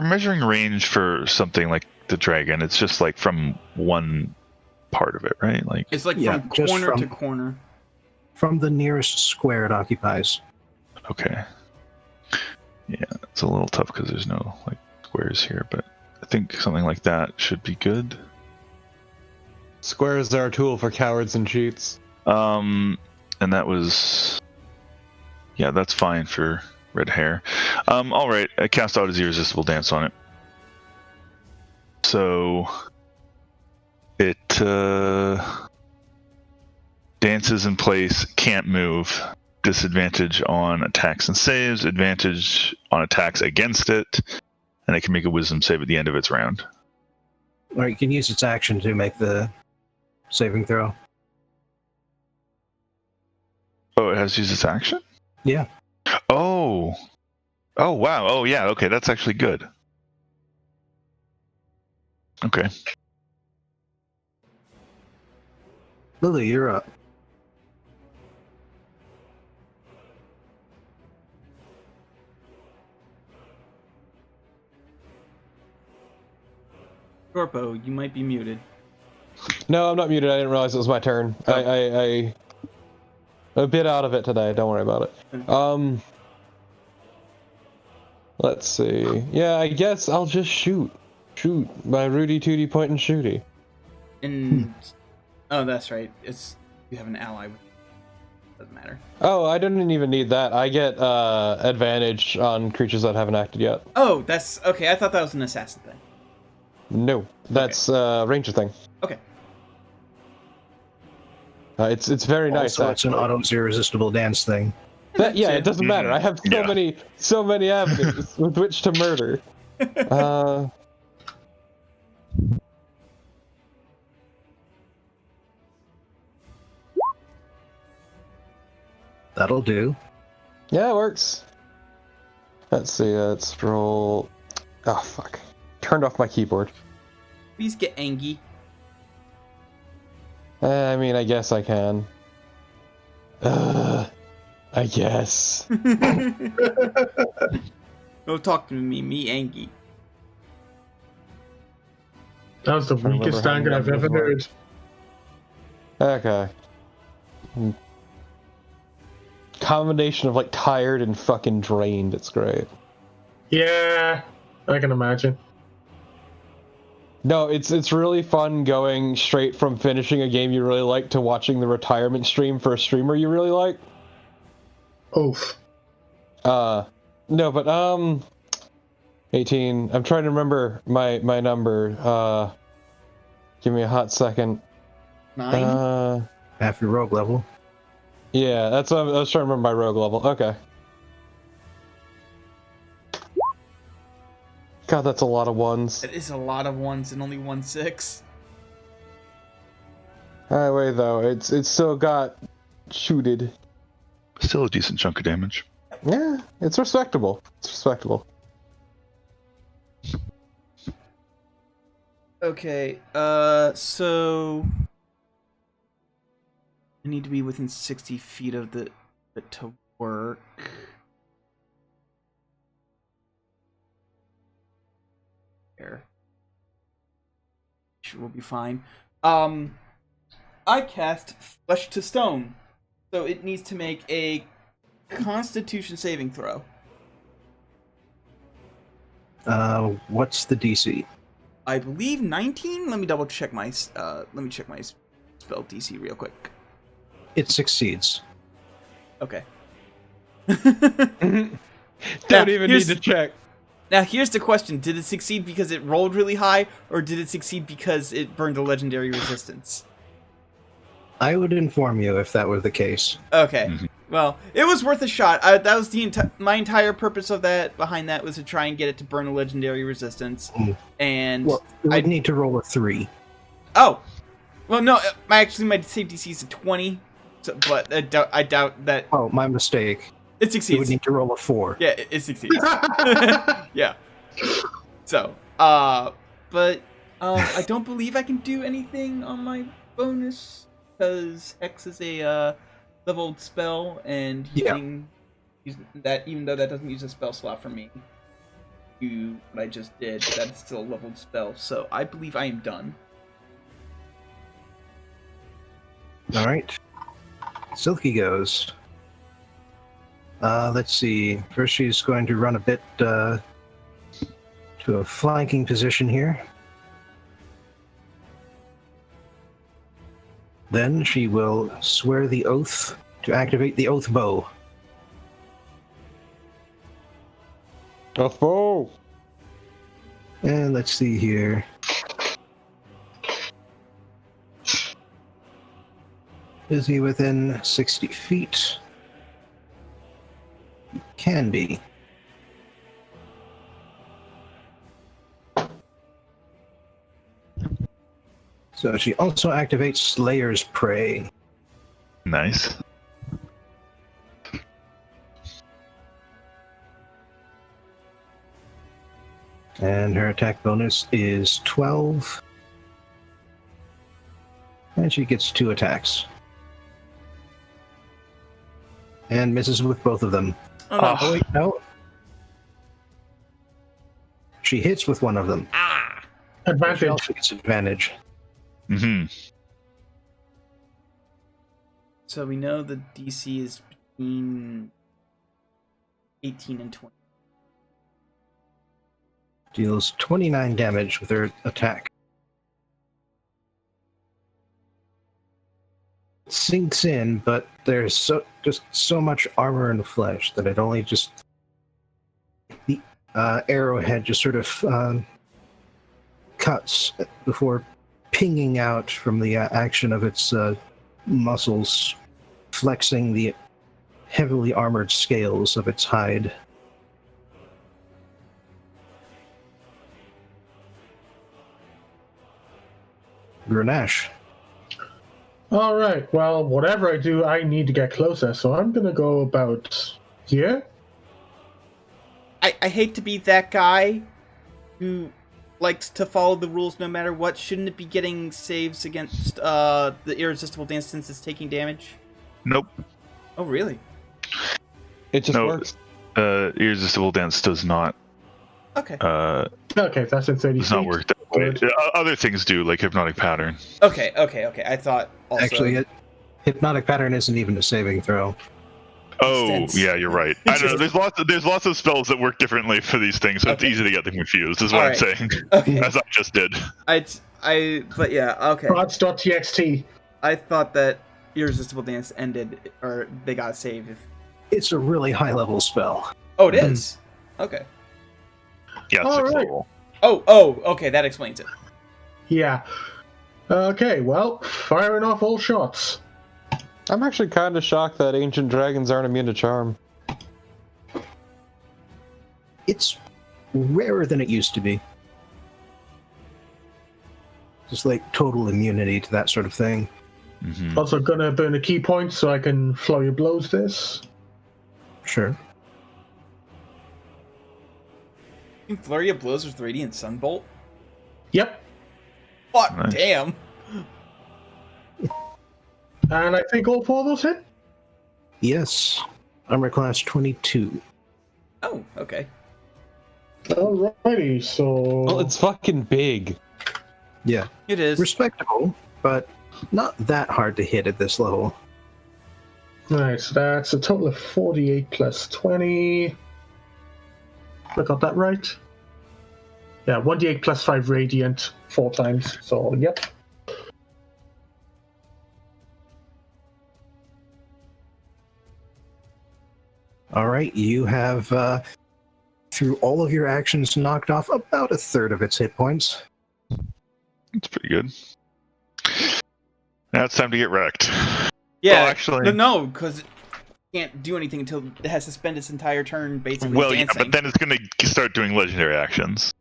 measuring range for something like the dragon, it's just like from one part of it, right? Like It's like Yeah, from just corner to from- corner. From the nearest square it occupies. okay. Yeah, it's a little tough because there's no like squares here, but I think something like that should be good. Squares are a tool for cowards and cheats. And that was, yeah, that's fine for red hair. All right, I cast out his irresistible dance on it. So it dances in place, can't move. Disadvantage on attacks and saves, advantage on attacks against it, and it can make a wisdom save at the end of its round. Or you can use its action to make the saving throw. Oh, it has to use its action? Yeah. Oh. Oh, wow. Oh, yeah. Okay, that's actually good. Okay. Lily, you're up. Corpo, you might be muted. No, I'm not muted. I didn't realize it was my turn. I a bit out of it today. Don't worry about it. Let's see. Yeah, I guess I'll just shoot my Rudy Tooty point and shooty. And oh, that's right. It's you have an ally with. Doesn't matter. Oh, I didn't even need that. I get advantage on creatures that haven't acted yet. Oh, that's okay. I thought that was an assassin thing. No, that's ranger thing. Okay. It's very nice. Also, it's an actually. auto's irresistible dance thing. Yeah, it doesn't matter. I have Yeah. so many avenues with which to murder. That'll do. Yeah, it works. Let's see. Let's roll. Oh fuck! Turned off my keyboard. Please get angry. I mean, I guess I can. I guess. Don't talk to me angry. That was the Trying to weakest remember how anger I've ever numbers heard. Okay. Combination of like tired and fucking drained. It's great. Yeah, I can imagine. No, it's really fun going straight from finishing a game you really like to watching the retirement stream for a streamer you really like. Oof. No, but 18. I'm trying to remember my number. Give me a hot second. 9. Half your rogue level. Yeah, that's what I was trying to remember my rogue level. Okay. God, that's a lot of ones. It is a lot of ones and only 1/6. Anyway, though, it's still got shooted. Still a decent chunk of damage. Yeah, it's respectable. It's respectable. Okay, so I need to be within 60 feet of it to work. There. We'll be fine. I cast Flesh to Stone, so it needs to make a Constitution saving throw. What's the DC? I believe 19. Let me double check my spell DC real quick. It succeeds. Okay. Don't even need to check. Now here's the question: did it succeed because it rolled really high, or did it succeed because it burned a legendary resistance? I would inform you if that were the case. Okay. Mhm. Well, it was worth a shot. That was my entire purpose of that behind that was to try and get it to burn a legendary resistance. Mm. And Well, I'd need to roll a 3. oh, well, no, my save DC is a 20. So, but I doubt that Oh, my mistake. it You would succeeds. need to roll a 4. Yeah, it succeeds. Yeah. So, but I don't believe I can do anything on my bonus because Hex is a leveled spell, and using that, even though that doesn't use a spell slot for me, do what I just did, that's still a leveled spell. So I believe I am done. All right. Silky goes. Let's see. First, she's going to run a bit to a flanking position here. Then she will swear the oath to activate the oath bow. Oath bow! And let's see here. Is he within 60 feet? He can be. So she also activates Slayer's Prey. Nice. And her attack bonus is 12. And she gets 2 attacks. And misses with both of them. Oh no! Oh, wait, no. She hits with one of them. Ah! She Advantage. also gets advantage. Mm-hmm. So we know the DC is between 18 and 20. Deals 29 damage with her attack. Sinks in, but there's just so much armor and flesh that it only just... The arrowhead just sort of cuts before pinging out from the action of its muscles, flexing the heavily armored scales of its hide. Grenache. All right. Well, whatever I do, I need to get closer. So I'm gonna go about here. I hate to be that guy who likes to follow the rules no matter what. Shouldn't it be getting saves against the irresistible dance since it's taking damage? Nope. Oh, really? It just No. works. Irresistible Dance does not. Okay. Okay, that's in 30 Does not feet. work that way. Good. Other things do, like Hypnotic Pattern. Okay. I thought also... Actually, Hypnotic Pattern isn't even a saving throw. Oh, Sense. yeah, you're right. I don't know. There's lots of spells that work differently for these things, so Okay. it's easy to get them confused. Is what All I'm right. saying. Okay. As I just did. But yeah, okay. Rods.txt. I thought that irresistible dance ended, or they got a save. It's a really high level spell. Oh, it is. Okay. Yeah, All 6 right. level. Oh, okay. That explains it. Yeah. Okay, well, firing off all shots. I'm actually kind of shocked that ancient dragons aren't immune to charm. It's rarer than it used to be. Just like total immunity to that sort of thing. Mm-hmm. Also gonna burn a key point so I can flurry of blows this. Sure. You can flurry of blows with Radiant Sunbolt? Yep. Fuck, Nice. damn. And I think all 4 of those hit. Yes. Armor class 22. Oh, okay. Alrighty, so... Well, it's fucking big. Yeah. It is. Respectable, but not that hard to hit at this level. Right, so that's a total of 48 plus 20. I got that right? Yeah, 1d8 plus 5 radiant 4 times, so yep. All right, you have, through all of your actions, knocked off about a third of its hit points. It's pretty good. Now it's time to get wrecked. Yeah, Oh, actually- no, because it can't do anything until it has to spend its entire turn basically Well, yeah, dancing. but then it's going to start doing legendary actions.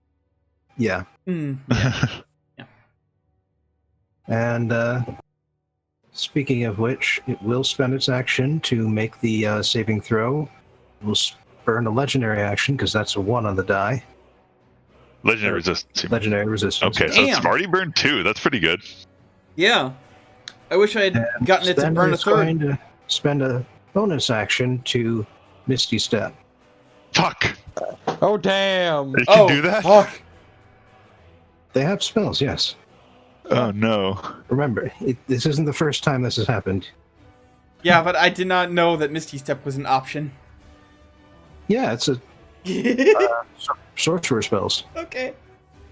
Yeah. Mm, yeah. And Speaking of which, it will spend its action to make the saving throw. It will burn a legendary action because that's a 1 on the die. Legendary resistance. Legendary resistance. Okay, so it's Damn. already burned 2. That's pretty good. Yeah. I wish I had gotten it to Then burn a it's third. going to spend a bonus action to Misty Step. Fuck. Oh damn! It can do that? Fuck. They have spells, yes. Oh no. Remember, this isn't the first time this has happened. Yeah, but I did not know that Misty Step was an option. Yeah, it's a sorcerer spells. Okay.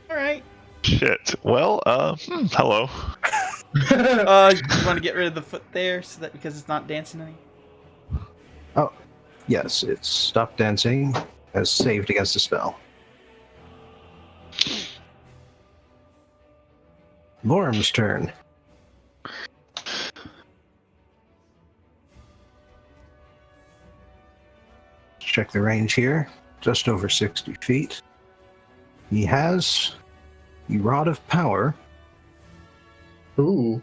Alright. Shit. Well, hello. You want to get rid of the foot there so that because it's not dancing any? Oh, yes, it's stopped dancing, has saved against the spell. Lorm's turn. Check the range here. Just over 60 feet. He has the Rod of Power. Ooh.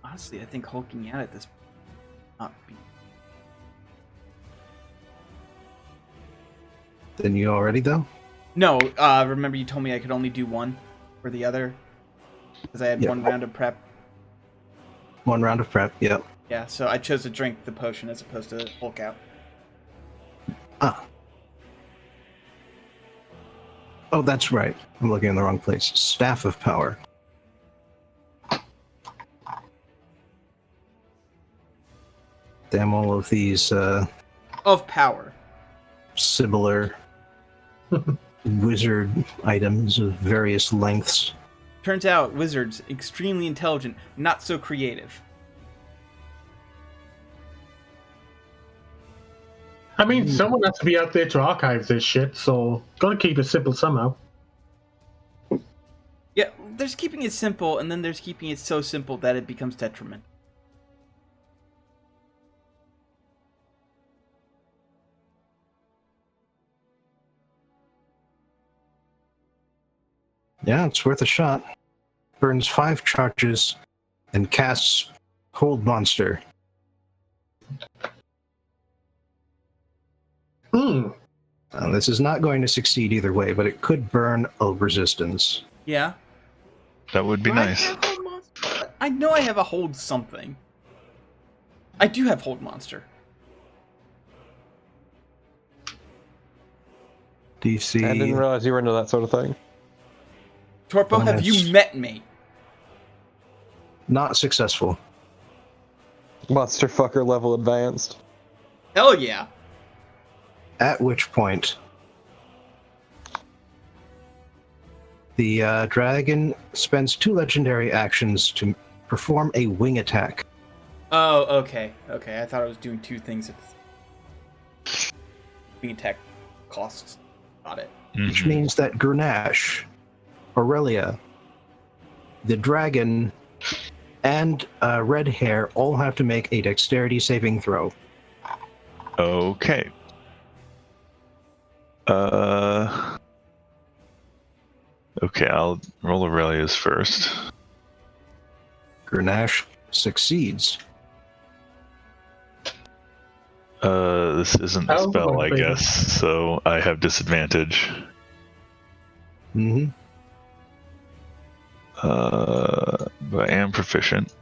Honestly, I think hulking out at this point would not be. Then you already, though? No, remember you told me I could only do one for the other? Because I had Yeah. one round of prep. 1 round of prep, yep. Yeah, so I chose to drink the potion as opposed to hulk out. Ah. Oh, that's right. I'm looking in the wrong place. Staff of Power. Damn all of these Of power. similar wizard items of various lengths. Turns out wizards extremely intelligent, not so creative. I mean, someone has to be out there to archive this shit, so gotta keep it simple somehow. Yeah, there's keeping it simple, and then there's keeping it so simple that it becomes detriment. Yeah, it's worth a shot. Burns 5 charges and casts Hold Monster. This is not going to succeed either way, but it could burn a resistance. Yeah. That would be Do nice. I have hold monster? I know I have a hold something. I do have hold monster. DC. I didn't realize you were into that sort of thing. Torpo, have you met me? Not successful. Monster fucker level advanced. Hell yeah. At which point, the dragon spends 2 legendary actions to perform a wing attack. Oh, okay. Okay, I thought I was doing 2 things at the same. Being tech costs. Got it. Which means that Grenache, Aurelia, the dragon, and Red Hair all have to make a dexterity saving throw. Okay. Okay, I'll roll Aurelia's first. Grenache succeeds. This isn't a Oh, spell, I baby. guess, so I have disadvantage. Mm-hmm. But I am proficient.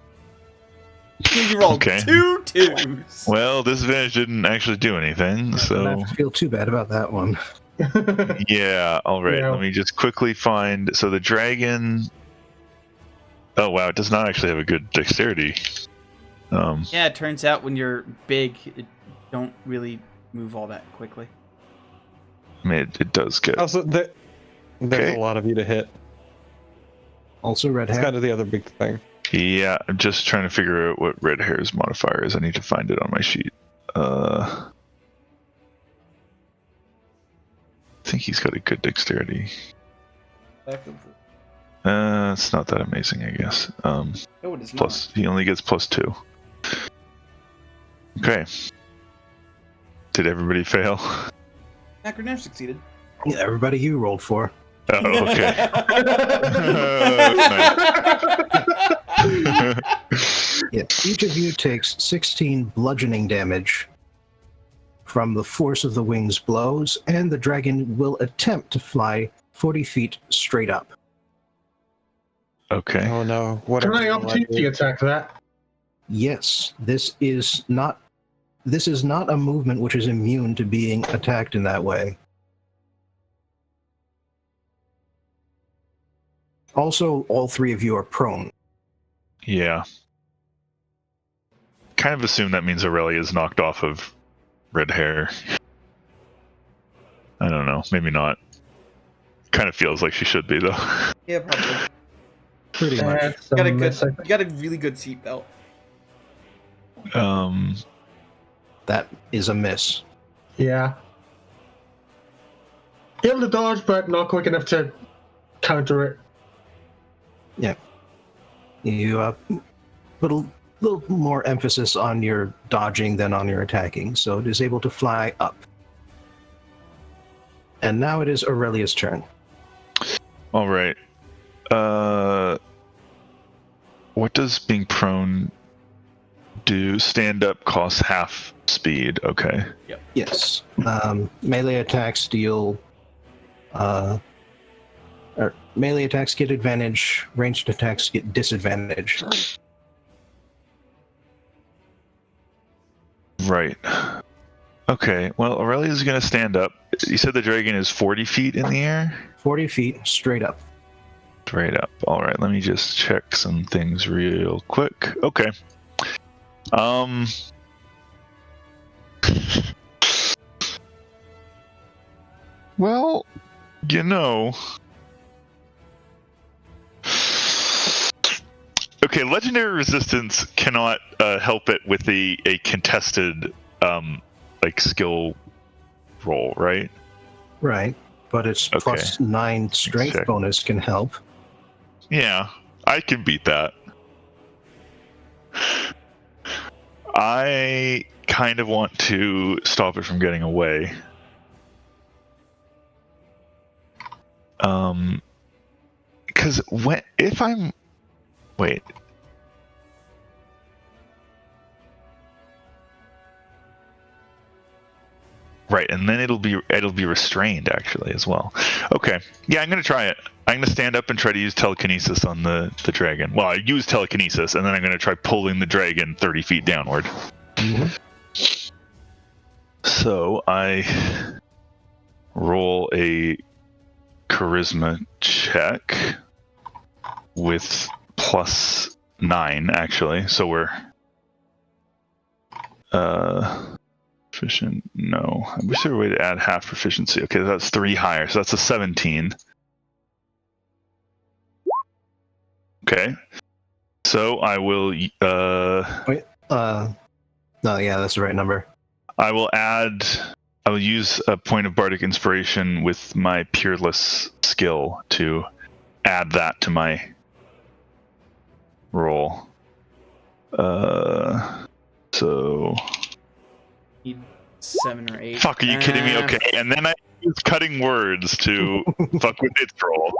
You rolled Okay. 2 twos. Well, disadvantage didn't actually do anything, I so don't feel too bad about that one. yeah. All right, Yeah. let me just quickly find. So the dragon. Oh wow, it does not actually have a good dexterity. Yeah, it turns out when you're big, it don't really move all that quickly. I mean, it does get. Also, there's Okay. a lot of you to hit. Also, Red It's Hair. kind of the other big thing. Yeah, I'm just trying to figure out what Red Hair's modifier is. I need to find it on my sheet. I think he's got a good dexterity. It's not that amazing, I guess. No, it is not. Plus, he only gets +2. Okay. Did everybody fail? Acronym succeeded. Yeah, everybody you rolled for. Oh, okay. Yeah, each of you takes 16 bludgeoning damage from the force of the wing's blows, and the dragon will attempt to fly 40 feet straight up. Okay. Oh no! What Can I opportunity attack that? Yes, this is not a movement which is immune to being attacked in that way. Also, all three of you are prone. Yeah. Kind of assume that means Aurelia is knocked off of red hair. I don't know. Maybe not. Kind of feels like she should be, though. Yeah, probably. Pretty much. That's You got a miss, I good, you think. got a really good seatbelt. That is a miss. Yeah. Able to dodge, but not quick enough to counter it. You put a little more emphasis on your dodging than on your attacking, so it is able to fly up. And now it is Aurelia's turn. All right. What does being prone do? Stand up costs half speed. Okay. Yes. Melee attacks deal... or melee attacks get advantage, ranged attacks get disadvantage. Right. Okay. Well, Aurelia's going to stand up. You said the dragon is 40 feet in the air? 40 feet straight up. Straight up. All right. Let me just check some things real quick. Okay. Well, you know. Okay, legendary resistance cannot help it with a contested skill roll, right? Right. But its Okay. plus 9 strength Check. bonus can help. Yeah, I can beat that. I kind of want to stop it from getting away. Because wait. Right, and then it'll be restrained actually as well. Okay, yeah, I'm gonna try it. I'm gonna stand up and try to use telekinesis on the dragon. Well, I use telekinesis, and then I'm gonna try pulling the dragon 30 feet downward. So I roll a charisma check with plus 9 actually. So we're proficient. No, I wish there were a way to add half proficiency. Okay, that's 3 higher, so that's a 17. Okay, so I will. Wait. No, yeah, that's the right number. I will use a point of bardic inspiration with my peerless skill to add that to my roll. So. 7 or 8. Fuck, are you kidding me? Okay, and then I use cutting words to fuck with its roll.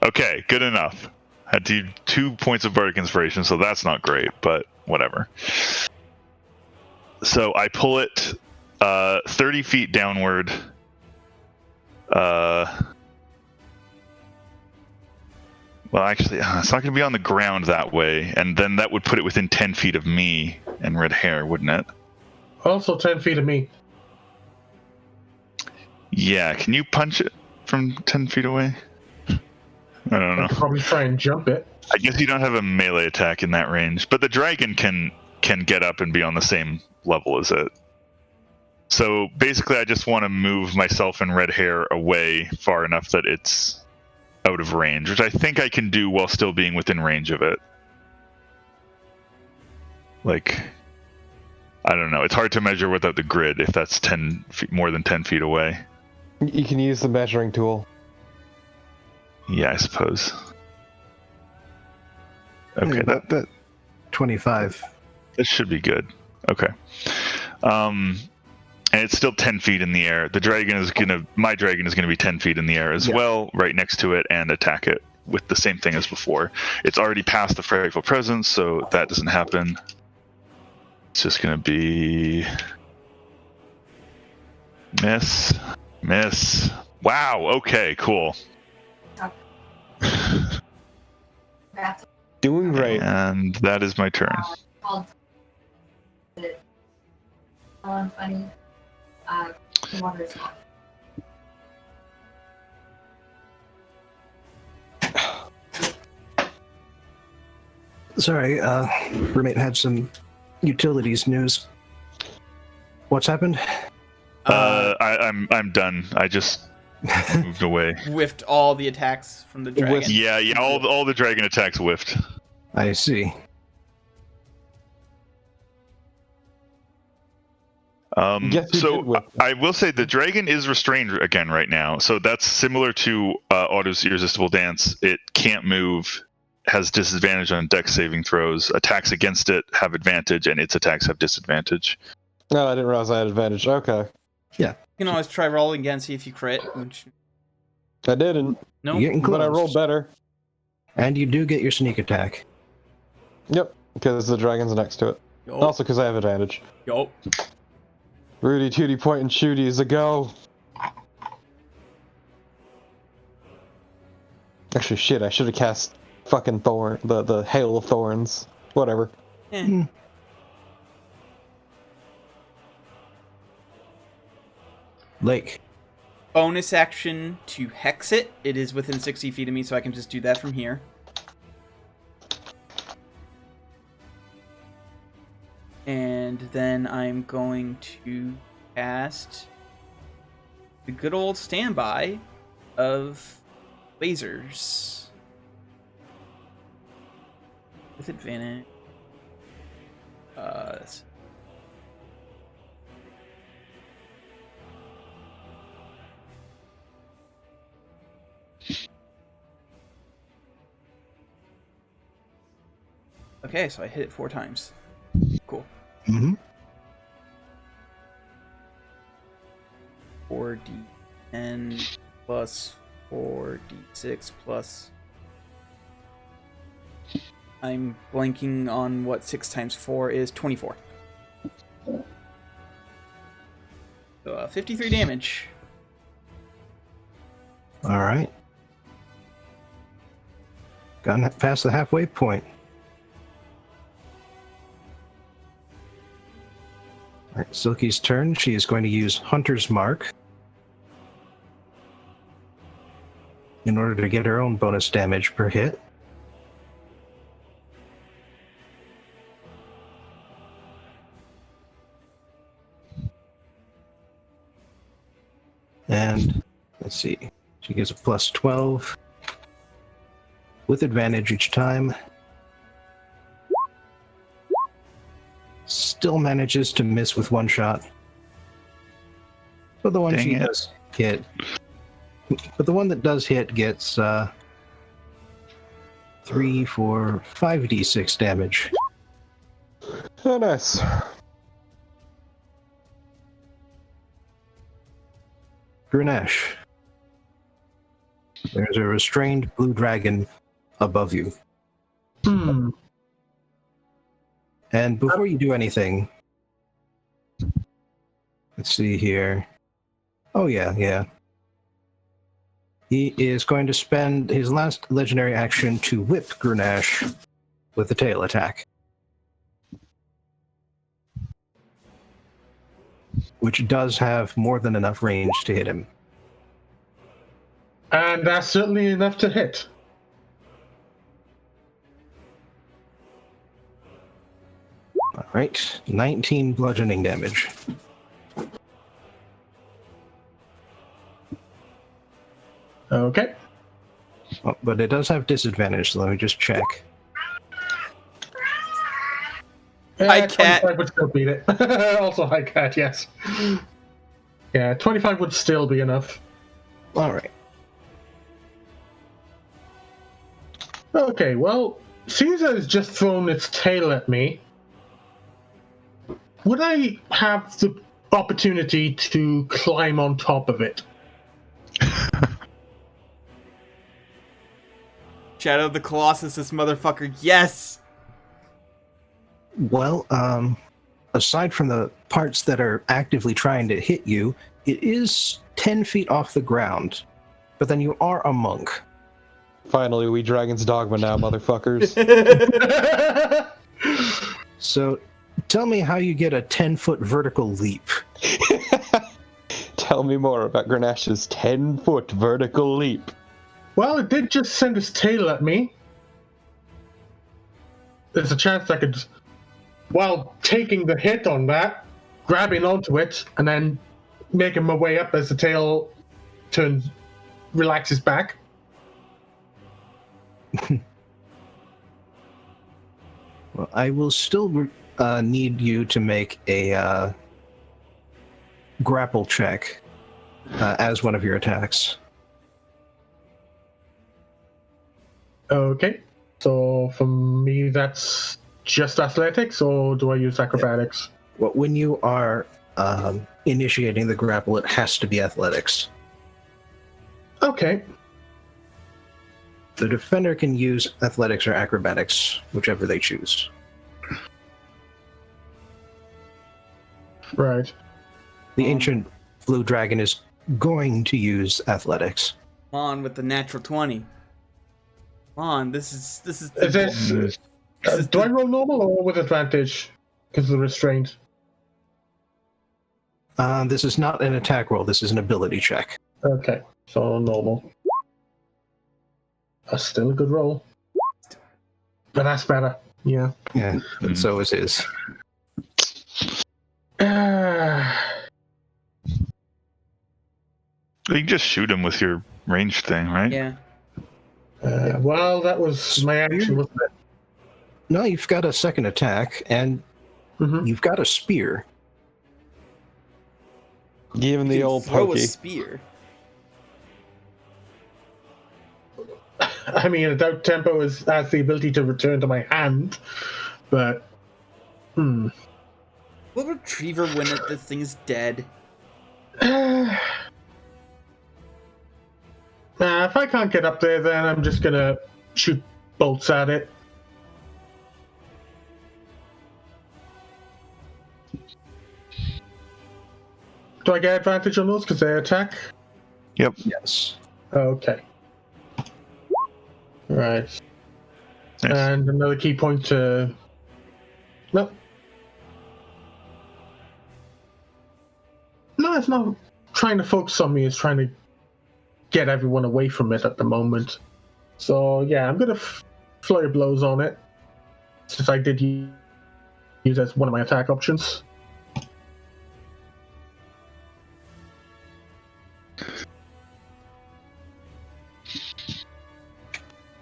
Okay, good enough. Had to do 2 points of bardic inspiration, so that's not great, but whatever. So I pull it 30 feet downward. Well, actually, it's not going to be on the ground that way, and then that would put it within 10 feet of me and red hair, wouldn't it? Also 10 feet of me. Yeah, can you punch it from 10 feet away? I don't know. I could probably try and jump it. I guess you don't have a melee attack in that range, but the dragon can get up and be on the same level as it. So basically, I just want to move myself and red hair away far enough that it's out of range, which I think I can do while still being within range of it. Like, I don't know. It's hard to measure without the grid if that's 10 feet, more than 10 feet away. You can use the measuring tool. Yeah, I suppose. Okay, Yeah, that 25. should be good. Okay. And it's still 10 feet in the air. My dragon is gonna be 10 feet in the air as well, right next to it, and attack it with the same thing as before. It's already past the frightful presence, so that doesn't happen. It's just gonna be miss. Wow. Okay. Cool. Doing great. And that is my turn. Funny. Sorry, roommate had some utilities news. What's happened? I'm done. I just moved away. Whiffed all the attacks from the dragon. Yeah. All the dragon attacks whiffed. I see. Yes, you did whiff. I will say the dragon is restrained again right now. So that's similar to Otto's irresistible dance. It can't move, has disadvantage on dex saving throws. Attacks against it have advantage, and its attacks have disadvantage. No, I didn't realize I had advantage. Okay. Yeah. You can always try rolling again, see if you crit. I didn't, No. You're getting but I close. rolled better. And you do get your sneak attack. Yep, because the dragon's next to it. Yup. Also because I have advantage. Yup. Rudy Tooty point and shooty is a go. Actually, shit, I should have cast fucking thorn, the hail of thorns. Whatever. Eh. Lake. Bonus action to hex it. It is within 60 feet of me, so I can just do that from here. And then I'm going to cast the good old standby of lasers. With advantage. Okay, so I hit it 4 times. Cool. Mm-hmm. 4d10 plus 4d6 plus... I'm blanking on what 6 times 4 is. 24. So 53 damage. All right. Gotten past the halfway point. All right, Silky's turn. She is going to use Hunter's Mark in order to get her own bonus damage per hit. And let's see, she gets a plus 12 with advantage each time. Still manages to miss with 1 shot. So the one Dang she it. does hit, but the one that does hit gets 3, 4, 5d6 damage. Oh, nice. Grenache. There's a restrained blue dragon above you. Hmm. And before you do anything, let's see here. Oh, yeah. He is going to spend his last legendary action to whip Grenache with a tail attack, which does have more than enough range to hit him. And that's certainly enough to hit. All right, 19 bludgeoning damage. Okay. Oh, but it does have disadvantage, so let me just check. Hi, cat. 25 would still beat it. Also, hi, cat, yes. Yeah, 25 would still be enough. All right. Okay, well, Caesar has just thrown its tail at me. Would I have the opportunity to climb on top of it. Shadow of the Colossus, this motherfucker. Yes! Well, aside from the parts that are actively trying to hit you, it is 10 feet off the ground. But then you are a monk. Finally, we Dragon's Dogma now, motherfuckers. So tell me how you get a 10-foot vertical leap. Tell me more about Grenash's 10-foot vertical leap. Well, it did just send its tail at me. There's a chance I could, while taking the hit on that, grabbing onto it, and then making my way up as the tail relaxes back. Well, I will still need you to make a grapple check as one of your attacks. Okay. So for me, that's just athletics, or do I use acrobatics? Well, when you are initiating the grapple, it has to be athletics. Okay. The defender can use athletics or acrobatics, whichever they choose. Right. The ancient blue dragon is going to use athletics. Come on with the natural 20. Come on, this is Is this, do I roll normal or with advantage because of the restraint? This is not an attack roll. This is an ability check. Okay, so normal. That's still a good roll. But that's better. Yeah. Yeah, and so is his. You can just shoot him with your range thing, right? Yeah. Well, that was my action, wasn't it? No, you've got a second attack, and you've got a spear. Give him You the can old throw pokey. a spear. I mean, adult tempo has the ability to return to my hand, but Will Retriever win it? This thing is dead. If I can't get up there, then I'm just gonna shoot bolts at it. Do I get advantage on those because they attack? Yep. Yes. Okay. Right. Nice. And another key point to... No. No, it's not trying to focus on me. It's trying to get everyone away from it at the moment. So, yeah, I'm going to flurry blows on it. Since I did use as one of my attack options.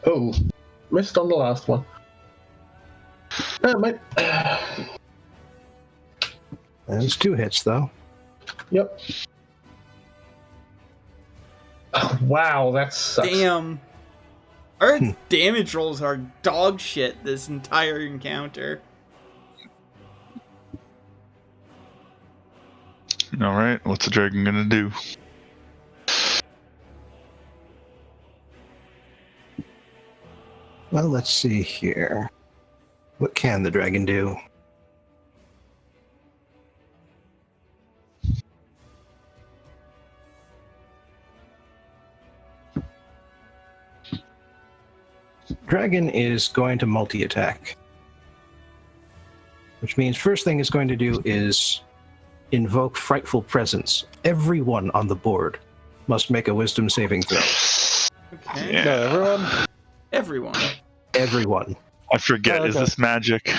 Oh, missed on the last one. Mate. That's 2 hits, though. Yep. Oh, wow, that sucks. Damn. Our damage rolls are dog shit this entire encounter. Alright, what's the dragon gonna do? Well, let's see here. What can the dragon do? Dragon is going to multi-attack. Which means first thing it's going to do is invoke Frightful Presence. Everyone on the board must make a wisdom saving throw. Okay. Yeah. No, everyone? Everyone. Everyone. I forget, is Okay. this magic?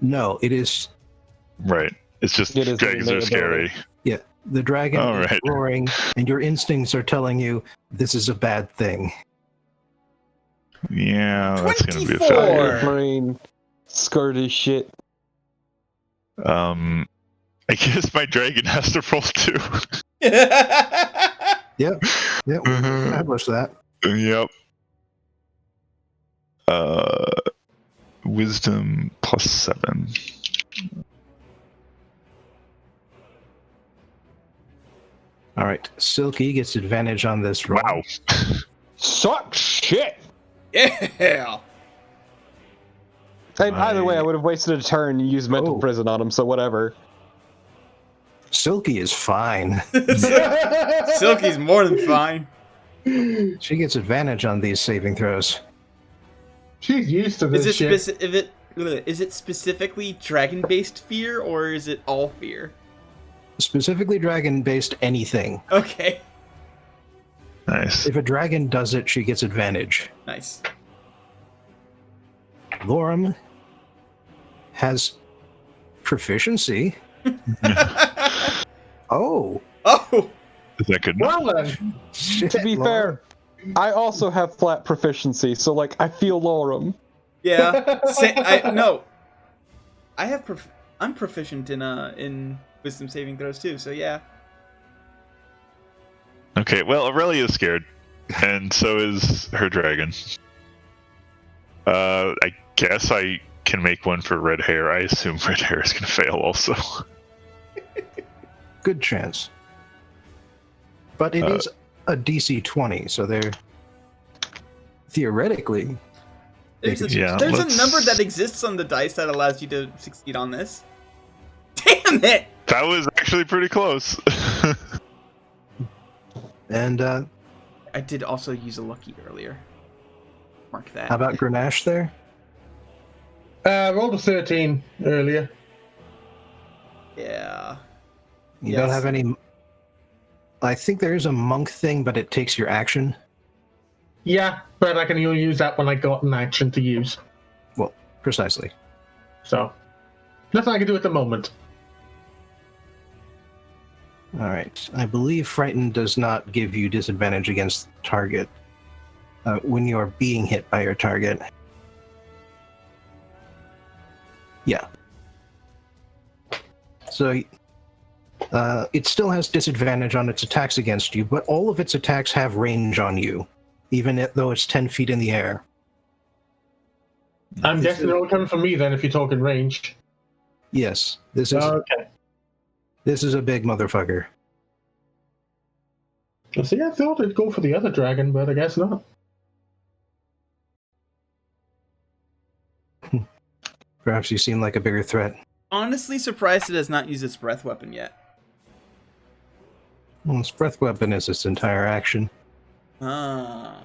No, it is... Right. It's just It is dragons the are scary. Yeah, the dragon All is right. roaring, and your instincts are telling you this is a bad thing. Yeah, that's gonna be a 24. failure. Brain scared as shit. I guess my dragon has to roll 2. Yep, Mhm. establish that. Yep. Wisdom +7. All right, Silky gets advantage on this roll. Wow. Suck shit! Yeah. And either way, I would have wasted a turn and used mental Oh. prison on him, so whatever. Silky is fine. Silky's more than fine. She gets advantage on these saving throws. She's used to this Is shit. it specifically dragon-based fear or is it all fear? Specifically dragon-based anything. Okay. Nice. If a dragon does it, she gets advantage. Nice. Lorem has proficiency. Oh, Oh. Is that good enough? Well then, shit, To be Lorem. fair, I also have flat proficiency, so like I feel Lorem. Yeah. I'm proficient in wisdom saving throws too. So yeah. Okay, well, Aurelia is scared, and so is her dragon. I guess I can make one for red hair. I assume red hair is going to fail also. Good chance. But it is a DC 20, so they're theoretically. There's a Yeah, number that exists on the dice that allows you to succeed on this. Damn it! That was actually pretty close. And I did also use a lucky earlier. Mark that. how about Grenache there? rolled a 13 earlier. Yeah. You Yes. don't have any. I think there is a monk thing, but it takes your action. Yeah, but I can only use that when I got an action to use. Well, precisely. So, nothing I can do at the moment. All right. I believe Frighten does not give you disadvantage against the target when you are being hit by your target. Yeah. So it still has disadvantage on its attacks against you, but all of its attacks have range on you, even though it's 10 feet in the air. I'm guessing it all comes from me then if you're talking range. Yes, this is Okay. this is a big motherfucker. See, I thought it'd go for the other dragon, but I guess not. Perhaps you seem like a bigger threat. Honestly surprised it has not used its breath weapon yet. Well, its breath weapon is its entire action. Ah.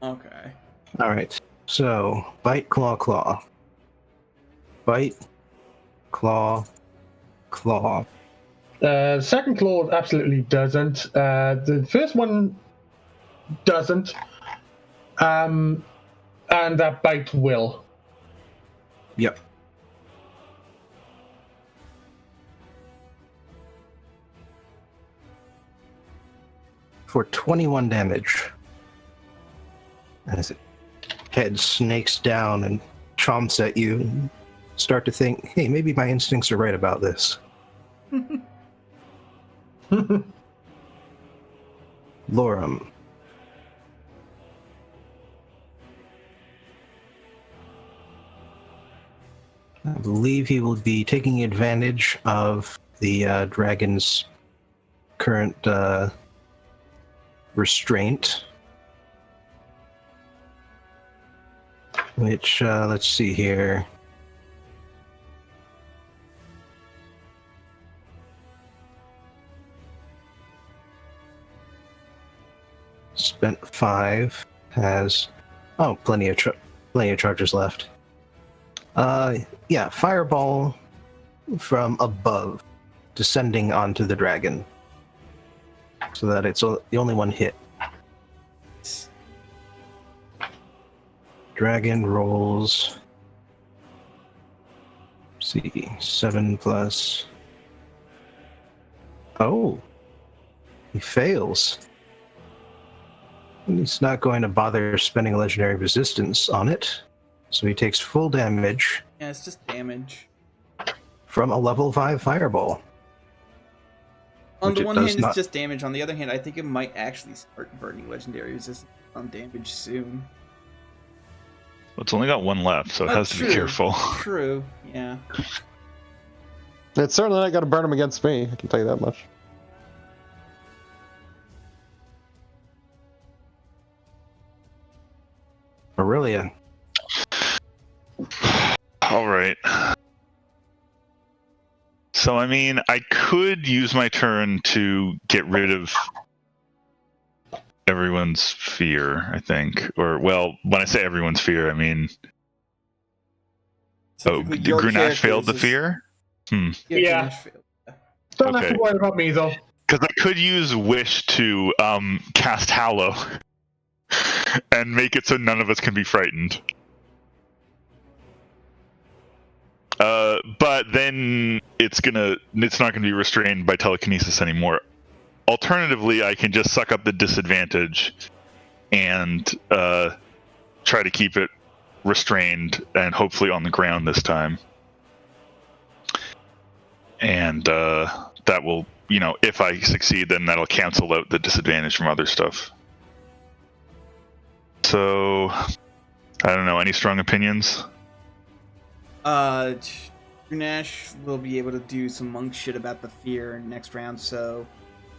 Okay. All right. So, bite, claw, claw. Bite, claw, claw. Second claw absolutely doesn't. The first one doesn't. And that bite will. Yep. For 21 damage. As its head snakes down and chomps at you, and start to think, hey, maybe my instincts are right about this. Lorem. I believe he will be taking advantage of the dragon's current restraint. Which, let's see here. Spent 5, has plenty of charges left. Yeah, fireball from above, descending onto the dragon, so that it's the only one hit. Dragon rolls. See, 7 plus. Oh, he fails. He's not going to bother spending legendary resistance on it, so he takes full damage Yeah, it's just damage. from a level 5 fireball. On Which the it one does hand, not- it's just damage. On the other hand, I think it might actually start burning legendary resistance on damage soon. Well, it's only got one left, so it has to be True. careful. True. Yeah. It's certainly not going to burn him against me, I can tell you that much. Aurelia. All right. So, I mean, I could use my turn to get rid of everyone's fear, I think. Or, well, when I say everyone's fear, I mean... Oh, Specifically, your Grenache failed the characters fear? Yeah. Grenache failed. Don't have Okay. to worry about me, though. Because I could use Wish to cast Hallow and make it so none of us can be frightened. But then it's not gonna be restrained by telekinesis anymore. Alternatively, I can just suck up the disadvantage and try to keep it restrained and hopefully on the ground this time. And that will, if I succeed, then that'll cancel out the disadvantage from other stuff. So, I don't know. Any strong opinions? Grenache will be able to do some monk shit about the fear next round, so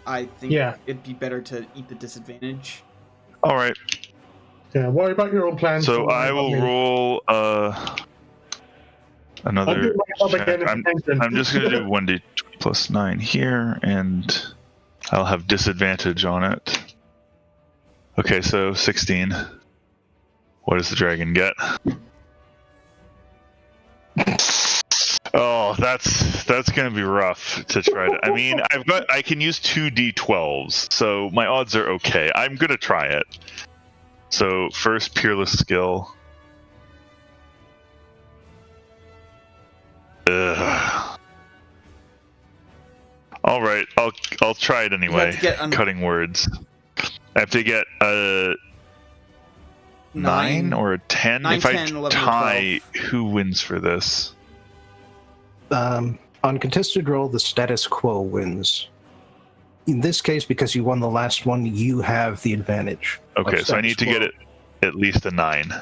I think Yeah. it'd be better to eat the disadvantage. All right. Yeah, worry about your own plans. So don't worry I about will me. roll I'll another do my job check. again in attention. I'm just going to do 1d20 plus 9 here, and I'll have disadvantage on it. Okay, so 16. What does the dragon get? Oh, that's going to be rough to try to. I mean, I can use 2d12s, so my odds are okay. I'm going to try it. So first, peerless skill. Ugh. All right, I'll try it anyway. You have to get Cutting words. I have to get a 9 or a 10. 9, If 10, I 11, or tie, 12. who wins for this? On contested roll, the status quo wins. In this case, because you won the last one, you have the advantage. Okay, of so I status need to quo. get it at least a 9.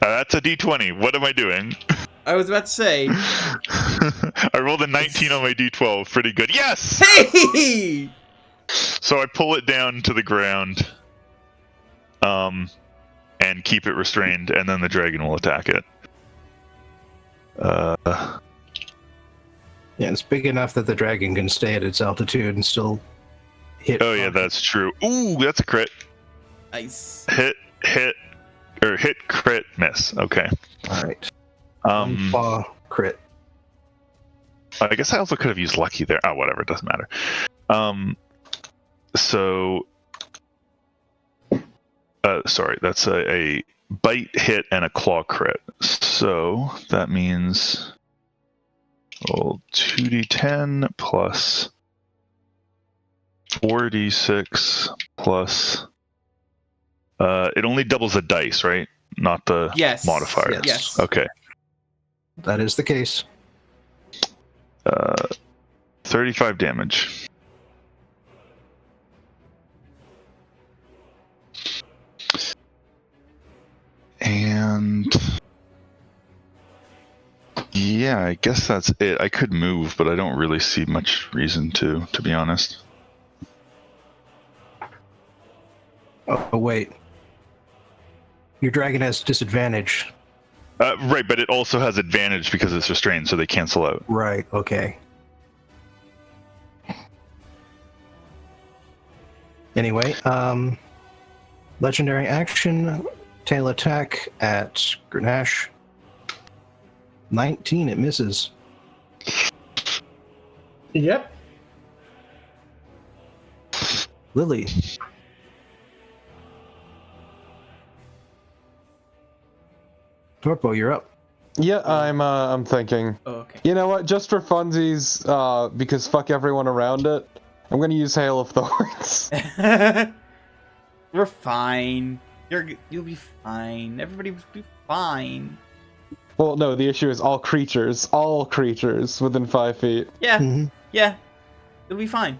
That's a d20. What am I doing? I was about to say, I rolled a 19 on my d12. Pretty good. Yes! hey! So I pull it down to the ground, and keep it restrained, and then the dragon will attack it. Yeah, it's big enough that the dragon can stay at its altitude and still hit. Oh yeah, that's true. Ooh, that's a crit. Nice. Hit, crit, miss. Okay. All right. Um, Claw, crit. I guess I also could have used lucky there. Oh, whatever, it doesn't matter. So, sorry, that's a bite hit and a claw crit. So that means, well, 2d10 plus 4d6 plus. It only doubles the dice, right? Not the Yes. modifier. Yes. Okay. That is the case. 35 damage. And yeah, I guess that's it. I could move, but I don't really see much reason to be honest. Oh, wait. Your dragon has disadvantage. Right, but it also has advantage because it's restrained, so they cancel out. Right, okay. Anyway, legendary action, tail attack at Grenache. 19, it misses. Yep. Lily. Torpo, you're up. Yeah, I'm thinking. Oh, okay. You know what? Just for funsies, because fuck everyone around it, I'm gonna use Hail of Thorns. We're fine. You'll be fine. Everybody will be fine. Well, no, the issue is all creatures within 5 feet. Yeah. Mm-hmm. Yeah. It'll be fine.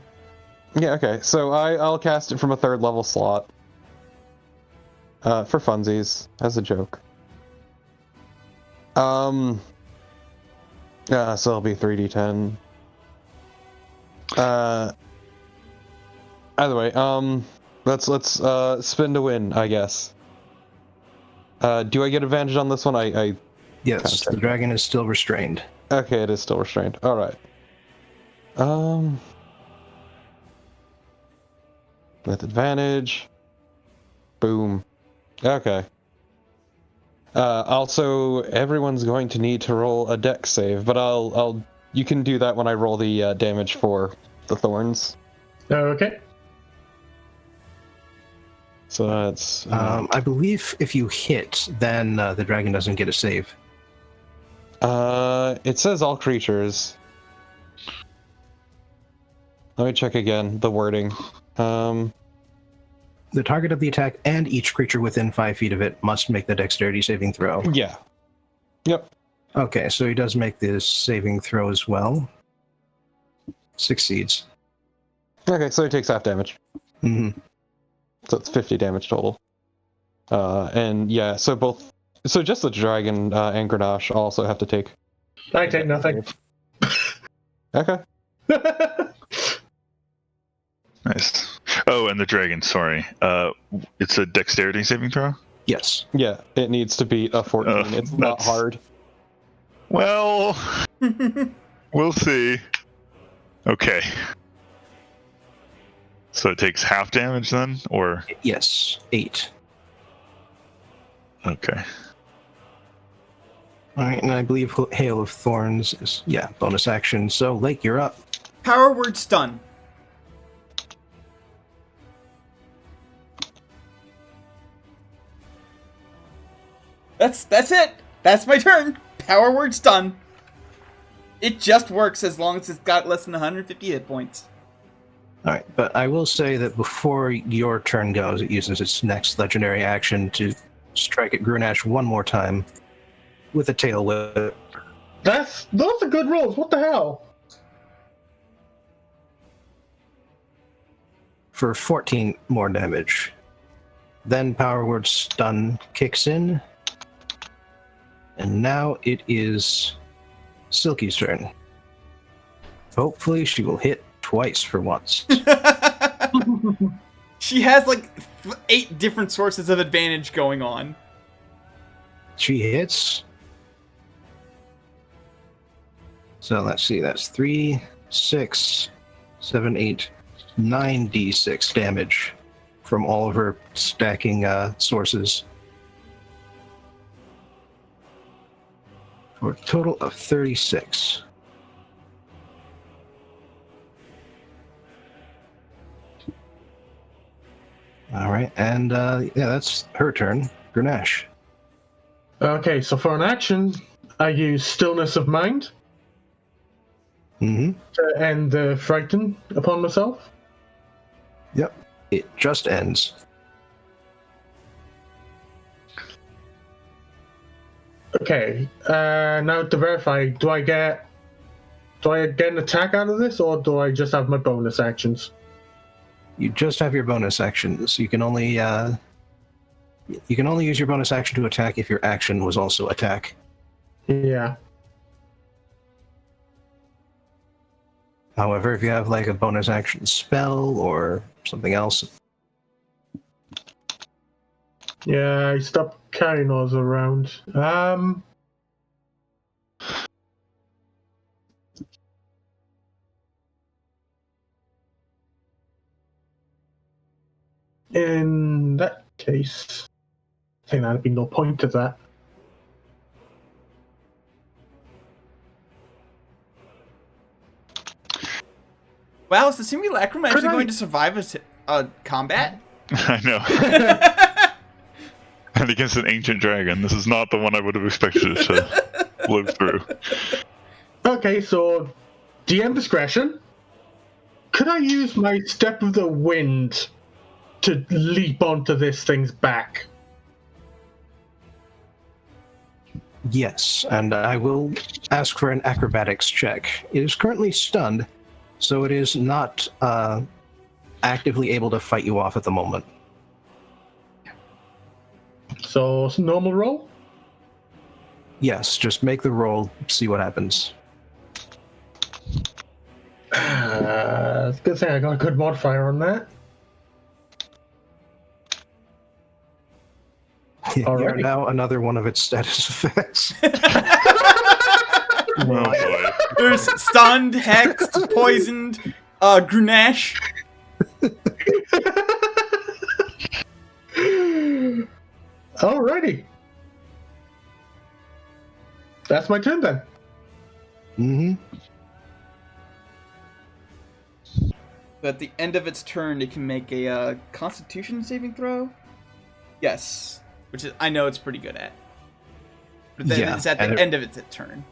Yeah, okay. So I'll cast it from a 3rd level slot. For funsies, as a joke. So it'll be 3d10. Either way, let's spin to win, I guess. Do I get advantage on this one? I Yes, the dragon is still restrained. Okay, it is still restrained. All right. With advantage. Boom. Okay. Also, everyone's going to need to roll a dex save, but you can do that when I roll the damage for the thorns. Okay. So that's. I believe if you hit, then the dragon doesn't get a save. It says all creatures. Let me check again the wording. The target of the attack and each creature within 5 feet of it must make the dexterity saving throw. Yeah. Yep. Okay, so he does make this saving throw as well. Succeeds. Okay, so he takes half damage. Mm-hmm. So it's 50 damage total. And yeah, so just the dragon and Grenache also have to take. I take nothing. Okay. Nice. Oh, and the dragon, sorry. It's a dexterity saving throw? Yes. Yeah, it needs to beat a 14. It's not hard. Well, we'll see. Okay. So it takes half damage then? Or? Yes. 8. Okay. Alright, and I believe Hail of Thorns is, bonus action. So, Lake, you're up. Power word stun. That's it. That's my turn. Power word stun. It just works as long as it's got less than 150 hit points. Alright, but I will say that before your turn goes, it uses its next legendary action to strike at Grenache one more time with a tail whip. Those are good rolls. What the hell? For 14 more damage. Then Power Word Stun kicks in. And now it is Silky's turn. Hopefully she will hit twice for once. She has like 8 different sources of advantage going on. She hits. So let's see, that's 3, 6, 7, 8, 9d6 damage from all of her stacking sources. For a total of 36. Alright, and that's her turn. Grenache. Okay, so for an action, I use Stillness of Mind Mm-hmm. to end the Frighten upon myself. Yep. It just ends. Okay, now to verify, do I get an attack out of this, or do I just have my bonus actions? You just have your bonus actions. You can only use your bonus action to attack if your action was also attack. Yeah. However, if you have like a bonus action spell or something else, Yeah, I stopped carrying those around. In that case, I think that'd be no point to that. Wow, is the simulacrum actually I- going to survive a combat? I know. And against an ancient dragon. This is not the one I would have expected it to live through. Okay, so DM discretion. Could I use my Step of the Wind to leap onto this thing's back? yes, and I will ask for an acrobatics check. It is currently stunned, so it is not actively able to fight you off at the moment. So, it's a normal roll? Yes, just make the roll, see what happens. It's a good thing I got a good modifier on that. You're Alrighty. now another one of its status effects. Oh boy. There's stunned, hexed, poisoned, Grenache. Alrighty. That's my turn then. Mm-hmm. But at the end of its turn, it can make a Constitution saving throw. Yes, which is, I know it's pretty good at. But then Yeah, it's at the end of its turn.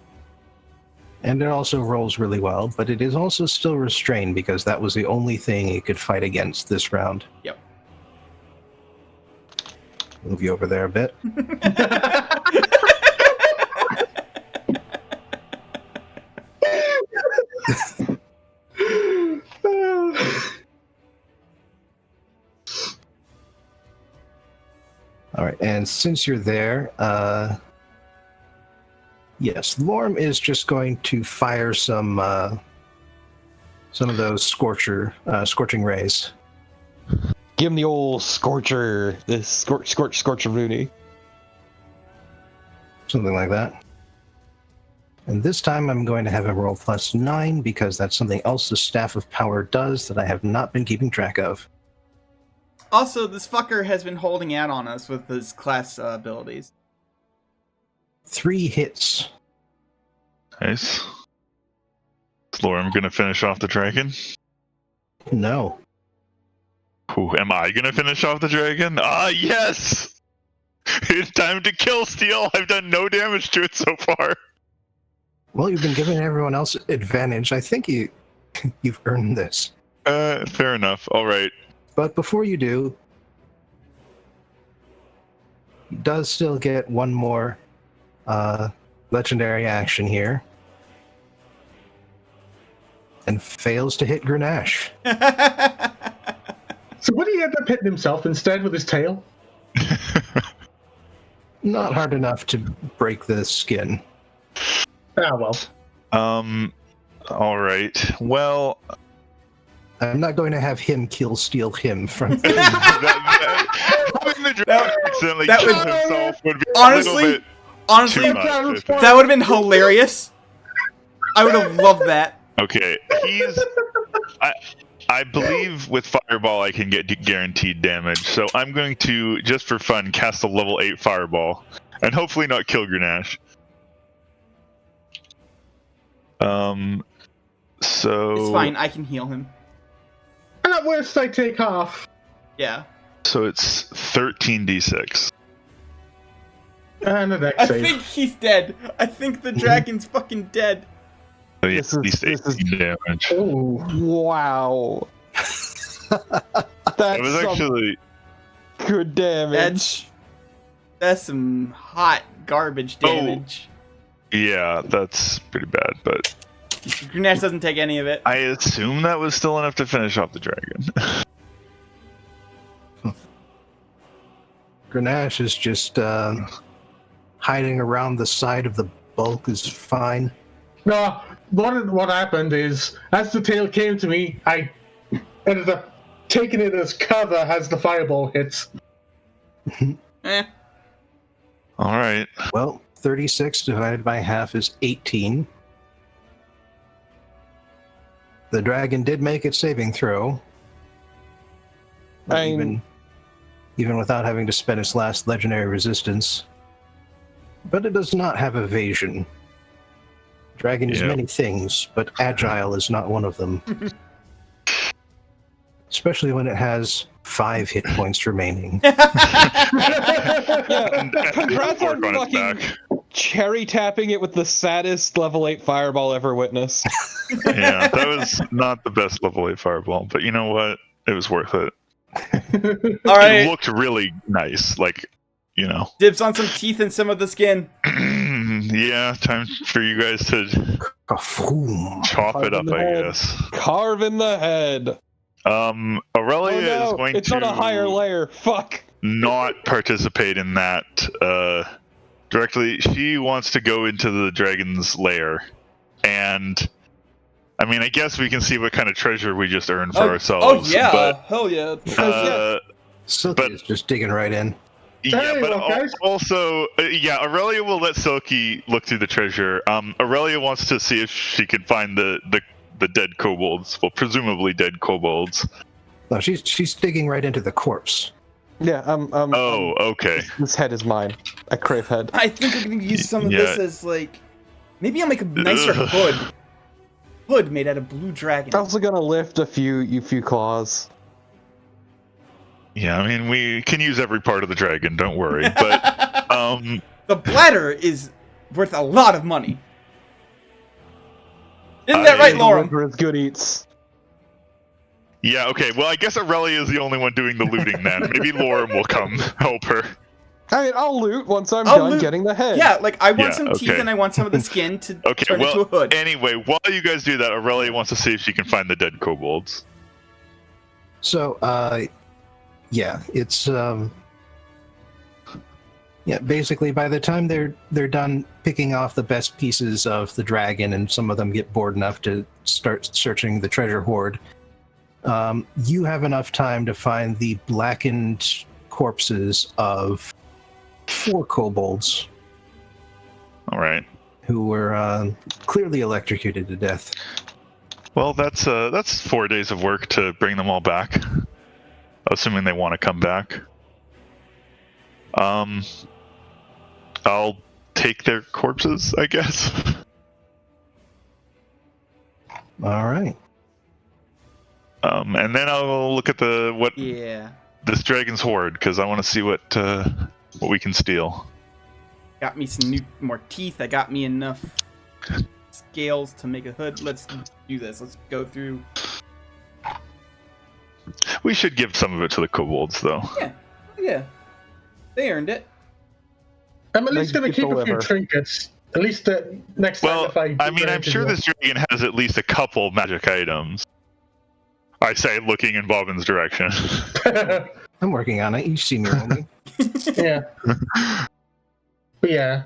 And it also rolls really well, but it is also still restrained because that was the only thing it could fight against this round. Yep. Move you over there a bit. All right, and since you're there, yes, Lorm is just going to fire some of those scorching rays. Give him the old scorcher, the scorcher Rooney. Something like that. And this time I'm going to have him roll +9 because that's something else the Staff of Power does that I have not been keeping track of. Also, this fucker has been holding out on us with his class abilities. 3 hits. Nice. Is Lorem gonna finish off the dragon? No. Ooh, am I gonna finish off the dragon? Ah, yes! It's time to kill Steel. I've done no damage to it so far. Well, you've been giving everyone else advantage. I think you've earned this. Fair enough. All right. But before you do, he does still get one more legendary action here. And fails to hit Grenache. So would he end up hitting himself instead with his tail? Not hard enough to break the skin. Ah, well. All right. Well, I'm not going to have him steal him from. having the dragon accidentally that kill would- himself would be Honestly- a little bit Honestly, too much. that would have been hilarious. I would have loved that. Okay, I believe with Fireball I can get guaranteed damage, so I'm going to, just for fun, cast a level 8 Fireball, and hopefully not kill Grenache. So... It's fine, I can heal him. At worst, I take half. Yeah. So it's 13d6. And a deck I save. think he's dead. I think the dragon's fucking dead. So yeah, This is- at least this is- 18 damage. Ooh. Wow. That That's was some actually... good damage. That's some hot garbage damage. Yeah, that's pretty bad, but Grenache doesn't take any of it. I assume that was still enough to finish off the dragon. Grenache is just hiding around the side of the bulk is fine. No, what happened is, as the tail came to me, I ended up taking it as cover as the fireball hits. Eh. All right. Well, 36 divided by half is 18. The dragon did make its saving throw. I'm- Even without having to spend its last legendary resistance. But it does not have evasion. Dragon is Yep. many things, but agile is not one of them. Especially when it has 5 hit points remaining. Yeah, And congrats on fork on its fucking back. cherry tapping it with the saddest level 8 fireball ever witnessed. Yeah, that was not the best level 8 fireball, but you know what? It was worth it. All It right, looked really nice, like, you know. dibs on some teeth and some of the skin. Yeah, time for you guys to Ka-foom. chop it up, I guess. Carve in the head. Aurelia Oh is no, going it's to on a higher layer. Fuck. not participate in that directly. She wants to go into the dragon's lair, and I mean, I guess we can see what kind of treasure we just earned for ourselves. Oh yeah, but hell yeah. Silky but is just digging right in. Yeah, Hey, but well, guys. also, yeah, Aurelia will let Silky look through the treasure. Aurelia wants to see if she can find the dead kobolds. Well, presumably dead kobolds. No, she's digging right into the corpse. Yeah, Oh, okay. This head is mine. I crave head. I think we're gonna use some of Yeah. this as like, maybe I'll make a nicer Ugh. hood. Hood made out of blue dragon. I'm also gonna lift a few claws. Yeah, I mean, we can use every part of the dragon, don't worry. But, The bladder is worth a lot of money. Isn't that right, I- Lauren? Liver is good eats. yeah, okay, well, I guess Aurelia is the only one doing the looting then. Maybe Lauren will come help her. I mean, I'll loot once I'm I'll done loot- getting the head. Yeah, like I want Yeah, some teeth okay. and I want some of the skin to Okay, turn well, into a hood. anyway, while you guys do that, Aurelia wants to see if she can find the dead kobolds. So, yeah, it's yeah. Basically, by the time they're done picking off the best pieces of the dragon, and some of them get bored enough to start searching the treasure hoard, you have enough time to find the blackened corpses of 4 kobolds All right. who were clearly electrocuted to death. Well, that's 4 days of work to bring them all back, assuming they want to come back. I'll take their corpses, I guess. All right. And then I'll look at Yeah. this dragon's hoard, because I want to see what we can steal. Got me some more teeth. I got me enough scales to make a hood. Let's do this. Let's go through. We should give some of it to the kobolds, though. Yeah. They earned it. I'm at least Make going to keep people a few liver. trinkets. At least the next time Well, if I... I mean, I'm sure this dragon has at least a couple magic items. I say, looking in Bobbin's direction. I'm working on it. You see me rolling. Yeah. But yeah.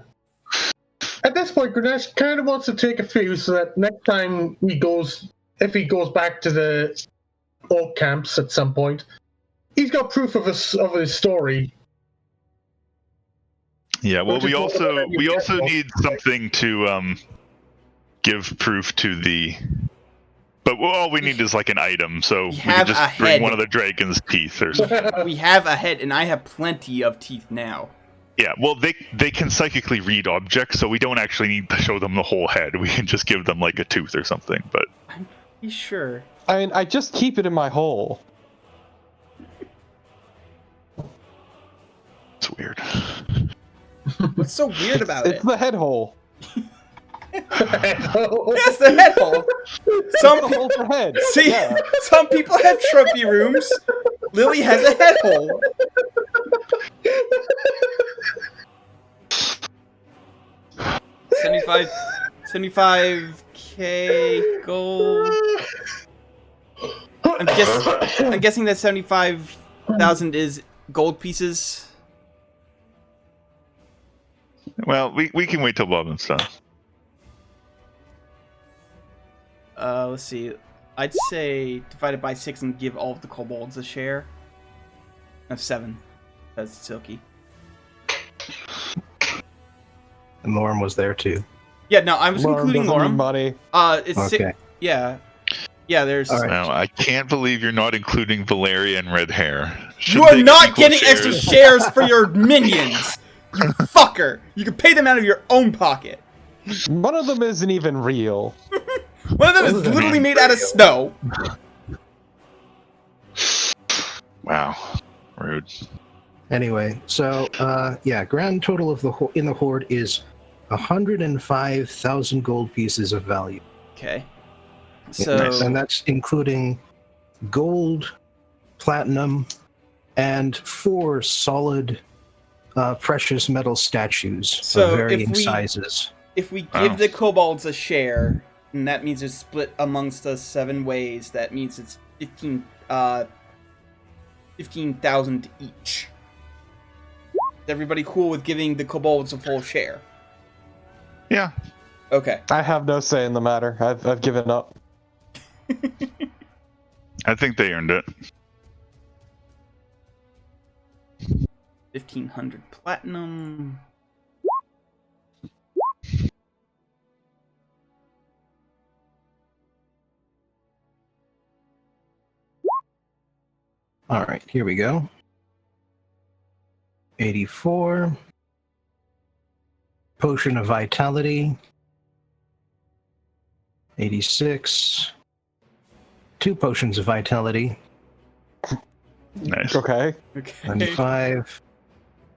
At this point, Grenache kind of wants to take a few so that next time if he goes back to the orc camps at some point, he's got proof of his story. Yeah, well, Which we is what also you we get also for- need something to give proof to the. But all we need is like an item, so we have can a just bring head. one of the dragon's teeth or something. We have a head, and I have plenty of teeth now. Yeah, well, they can psychically read objects, so we don't actually need to show them the whole head. We can just give them like a tooth or something. But I'm pretty sure. I mean, I just keep it in my hole. it's weird. What's so weird about it? It's the head hole. That's the head hole. Some The people hole's the head. see. Yeah. Some people have trophy rooms. Lily has a head hole. $75K gold. I'm guessing that 75,000 is gold pieces. Well, we can wait till Bobbin's done. Let's see. I'd say divide it by 6 and give all of the kobolds a share. Of 7. That's Silky. And Lauren was there too. Yeah, no, I was including doesn't need Lorem. money. It's Okay. 6. Yeah. Yeah, there's. All right. Now, I can't believe you're not including Valeria and Red Hair. You Should are they get not equal getting extra shares for your minions! You fucker! You can pay them out of your own pocket. One of them isn't even real. One of them is literally made out of snow. Wow. Rude. Anyway, so yeah, grand total of in the hoard is 105,000 gold pieces of value. Okay. Nice. So And that's including gold, platinum, and 4 solid precious metal statues So of varying if we- sizes. if we Wow. give the kobolds a share, and that means it's split amongst us 7 ways, that means it's 15,000 each. Is everybody cool with giving the kobolds a full share? Yeah. Okay. I have no say in the matter. I've given up. I think they earned it. 1,500 platinum. All right, here we go. 84. Potion of Vitality. 86. 2 potions of Vitality. Nice. Okay. Okay. 95.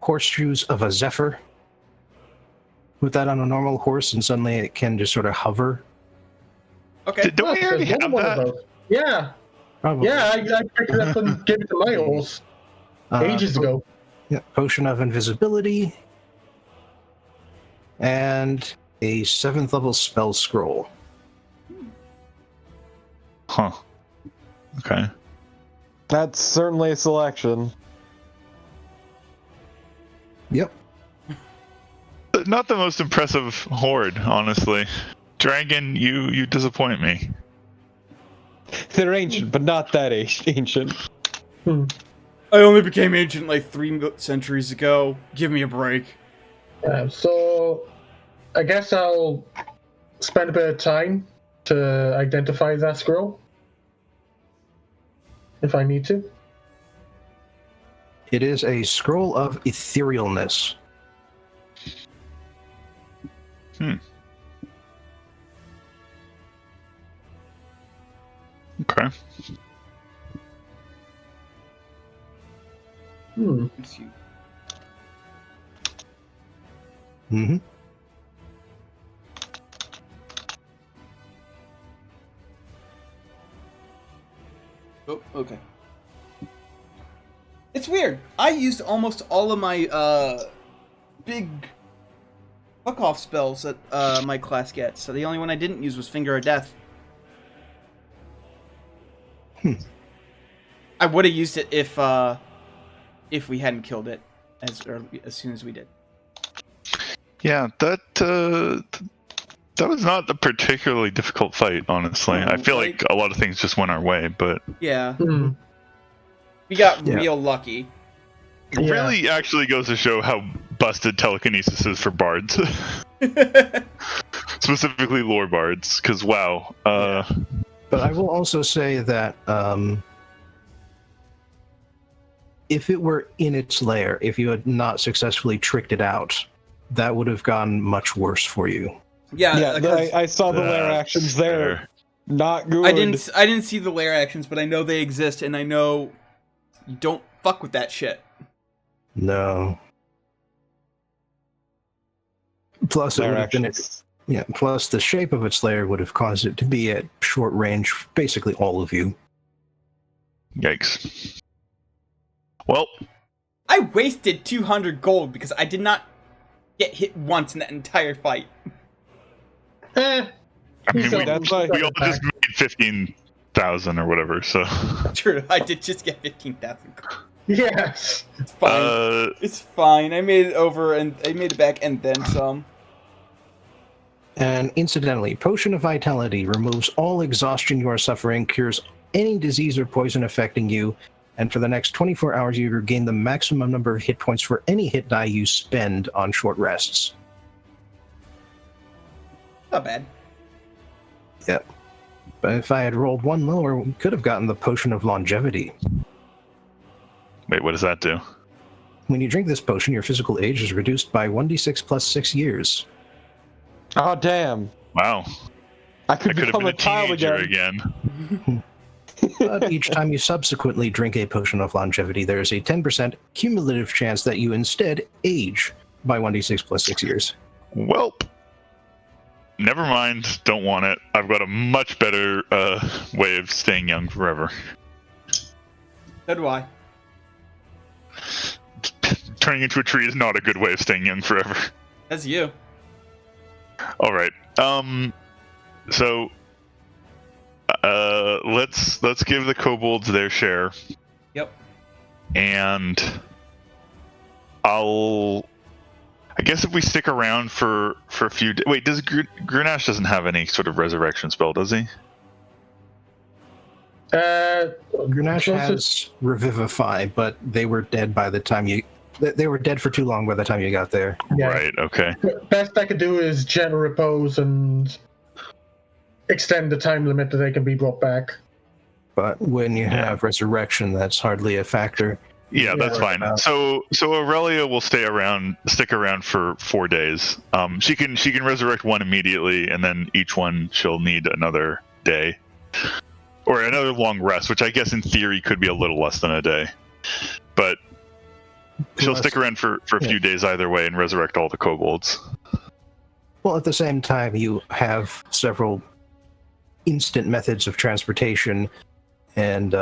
Horseshoes of a Zephyr. Put that on a normal horse, and suddenly it can just sort of hover. Okay. Don't we Yes, already there's have one of that? those. Yeah, Probably. yeah, I picked it up and gave it to my horse ages ago. Yeah, Potion of Invisibility. And a 7th level spell scroll. Huh. Okay. That's certainly a selection. Yep. Not the most impressive horde, honestly. Dragon, you disappoint me. They're ancient, but not that ancient. Hmm. I only became ancient like 3 centuries ago. Give me a break. So, I guess I'll spend a bit of time to identify that scroll. If I need to. It is a scroll of etherealness. Okay. Hmm. Let's see. Mm-hmm. Oh, okay. It's weird. I used almost all of my big fuck off spells that my class gets. So the only one I didn't use was Finger of Death. I would have used it if we hadn't killed it as soon as we did. Yeah, that was not a particularly difficult fight, honestly. No, I feel like a lot of things just went our way, but Yeah, Hmm. we got Yeah. real lucky. it Yeah. really actually goes to show how busted telekinesis is for bards. Specifically lore bards, because wow. But I will also say that if it were in its lair, if you had not successfully tricked it out, that would have gone much worse for you. Yeah, I saw the lair That's actions there. fair. Not good. I didn't see the lair actions, but I know they exist, and I know you don't fuck with that shit. No. Plus, it Lair would have been actions. yeah. Plus, the shape of its lair would have caused it to be at short range, for basically all of you. Yikes. Well, I wasted 200 gold because I did not get hit once in that entire fight. Eh. I mean, So we that's why- all just made 15,000 or whatever, so. True, I did just get 15,000 gold. Yes. It's fine. It's fine. I made it over, and I made it back, and then some. And incidentally, Potion of Vitality removes all exhaustion you are suffering, cures any disease or poison affecting you, and for the next 24 hours you regain the maximum number of hit points for any hit die you spend on short rests. Not bad. Yep. But if I had rolled one lower, we could have gotten the Potion of Longevity. Wait, what does that do? When you drink this potion, your physical age is reduced by 1d6 plus 6 years. Oh damn! Wow. I I could could have become been a a child teenager again. again. But each time you subsequently drink a Potion of Longevity, there is a 10% cumulative chance that you instead age by 1d6 plus 6 years. Welp. Never mind. Don't want it. I've got a much better way of staying young forever. So do I. Turning into a tree is not a good way of staying young forever. That's you. All right. So let's give the kobolds their share, Yep. and I guess if we stick around for a few wait, does Grenache doesn't have any sort of resurrection spell, does he? Grenache has Revivify, but they were dead by the time you They were dead for too long by the time you got there. Yeah. Right. Okay. Best I could do is gentle repose and extend the time limit that they can be brought back. But when you have resurrection, that's hardly a factor. Yeah, that's fine. So Aurelia will stick around for 4 days. She can resurrect one immediately, and then each one she'll need another day, or another long rest, which I guess in theory could be a little less than a day. But she'll stick around for a few days either way and resurrect all the kobolds. Well, at the same time, you have several instant methods of transportation, and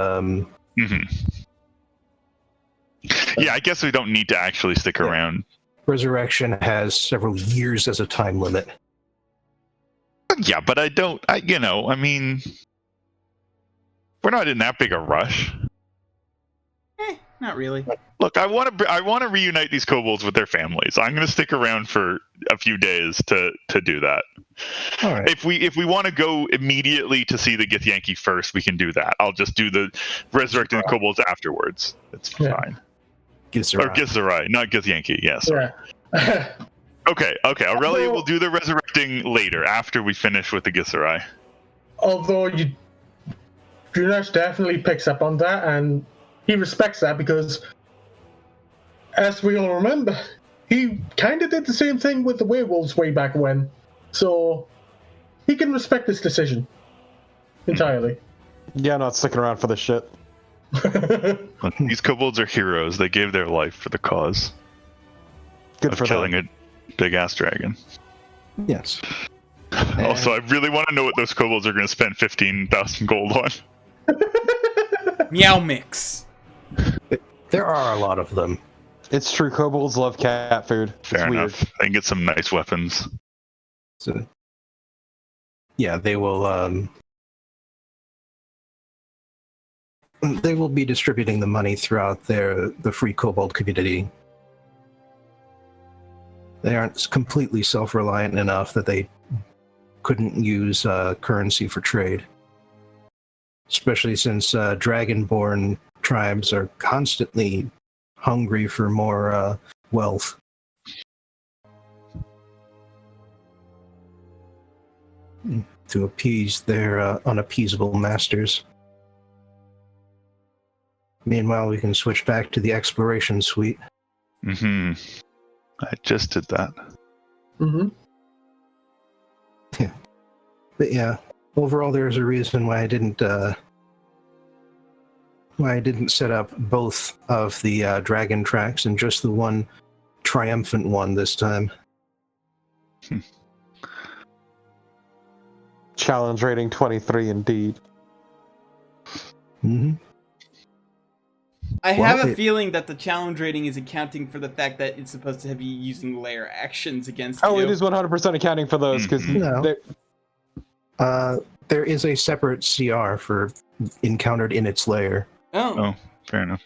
yeah, I guess we don't need to actually stick around. resurrection has several years as a time limit. Yeah, but I mean, we're not in that big a rush. Not really. Look, I want to reunite these kobolds with their families. I'm going to stick around for a few days to do that. All right. If we want to go immediately to see the Githyanki first, we can do that. I'll just do the resurrecting the kobolds afterwards. It's fine. Githzerai. Or Githzerai, not Githyanki. Yeah, sorry. Yeah. Okay. Aurelia will do the resurrecting later, after we finish with the Githzerai. Although Drunash definitely picks up on that, and he respects that because, as we all remember, he kind of did the same thing with the werewolves way back when. So he can respect this decision entirely. Yeah, not sticking around for this shit. Look, these kobolds are heroes. They gave their life for the cause Good of for killing them. a big-ass dragon. Yes. Also, I really want to know what those kobolds are going to spend 15,000 gold on. Meow mix. There are a lot of them. It's true, kobolds love cat food. Fair it's enough. weird. They can get some nice weapons. So, yeah, they will be distributing the money throughout the free kobold community. They aren't completely self-reliant enough that they couldn't use currency for trade. Especially since dragonborn tribes are constantly hungry for more wealth. To appease their unappeasable masters. Meanwhile, we can switch back to the exploration suite. I just did that. Mm-hmm. Yeah. But yeah, overall there's a reason why I didn't set up both of the dragon tracks and just the one triumphant one this time. Challenge rating 23 indeed. Mm-hmm. I have Well, a feeling that the challenge rating is accounting for the fact that it's supposed to be using layer actions against Oh, you. it is 100% accounting for those because No. There is a separate CR for encountered in its lair. Oh. Fair enough.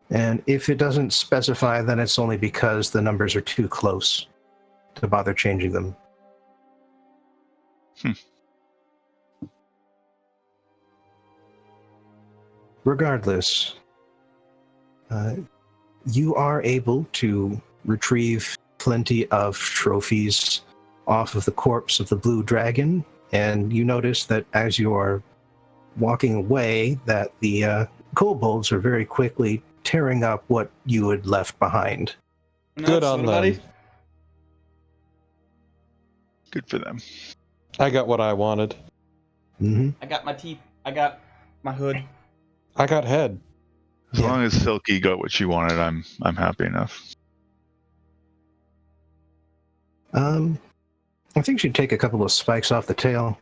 And if it doesn't specify, then it's only because the numbers are too close to bother changing them. Regardless, you are able to retrieve plenty of trophies off of the corpse of the blue dragon, and you notice that as you are walking away, that the kobolds are very quickly tearing up what you had left behind. Good on them. Good for them. I got what I wanted. Mm-hmm. I got my teeth. I got my hood. I got head. As long as Silky got what she wanted, I'm happy enough. I think she'd take a couple of spikes off the tail.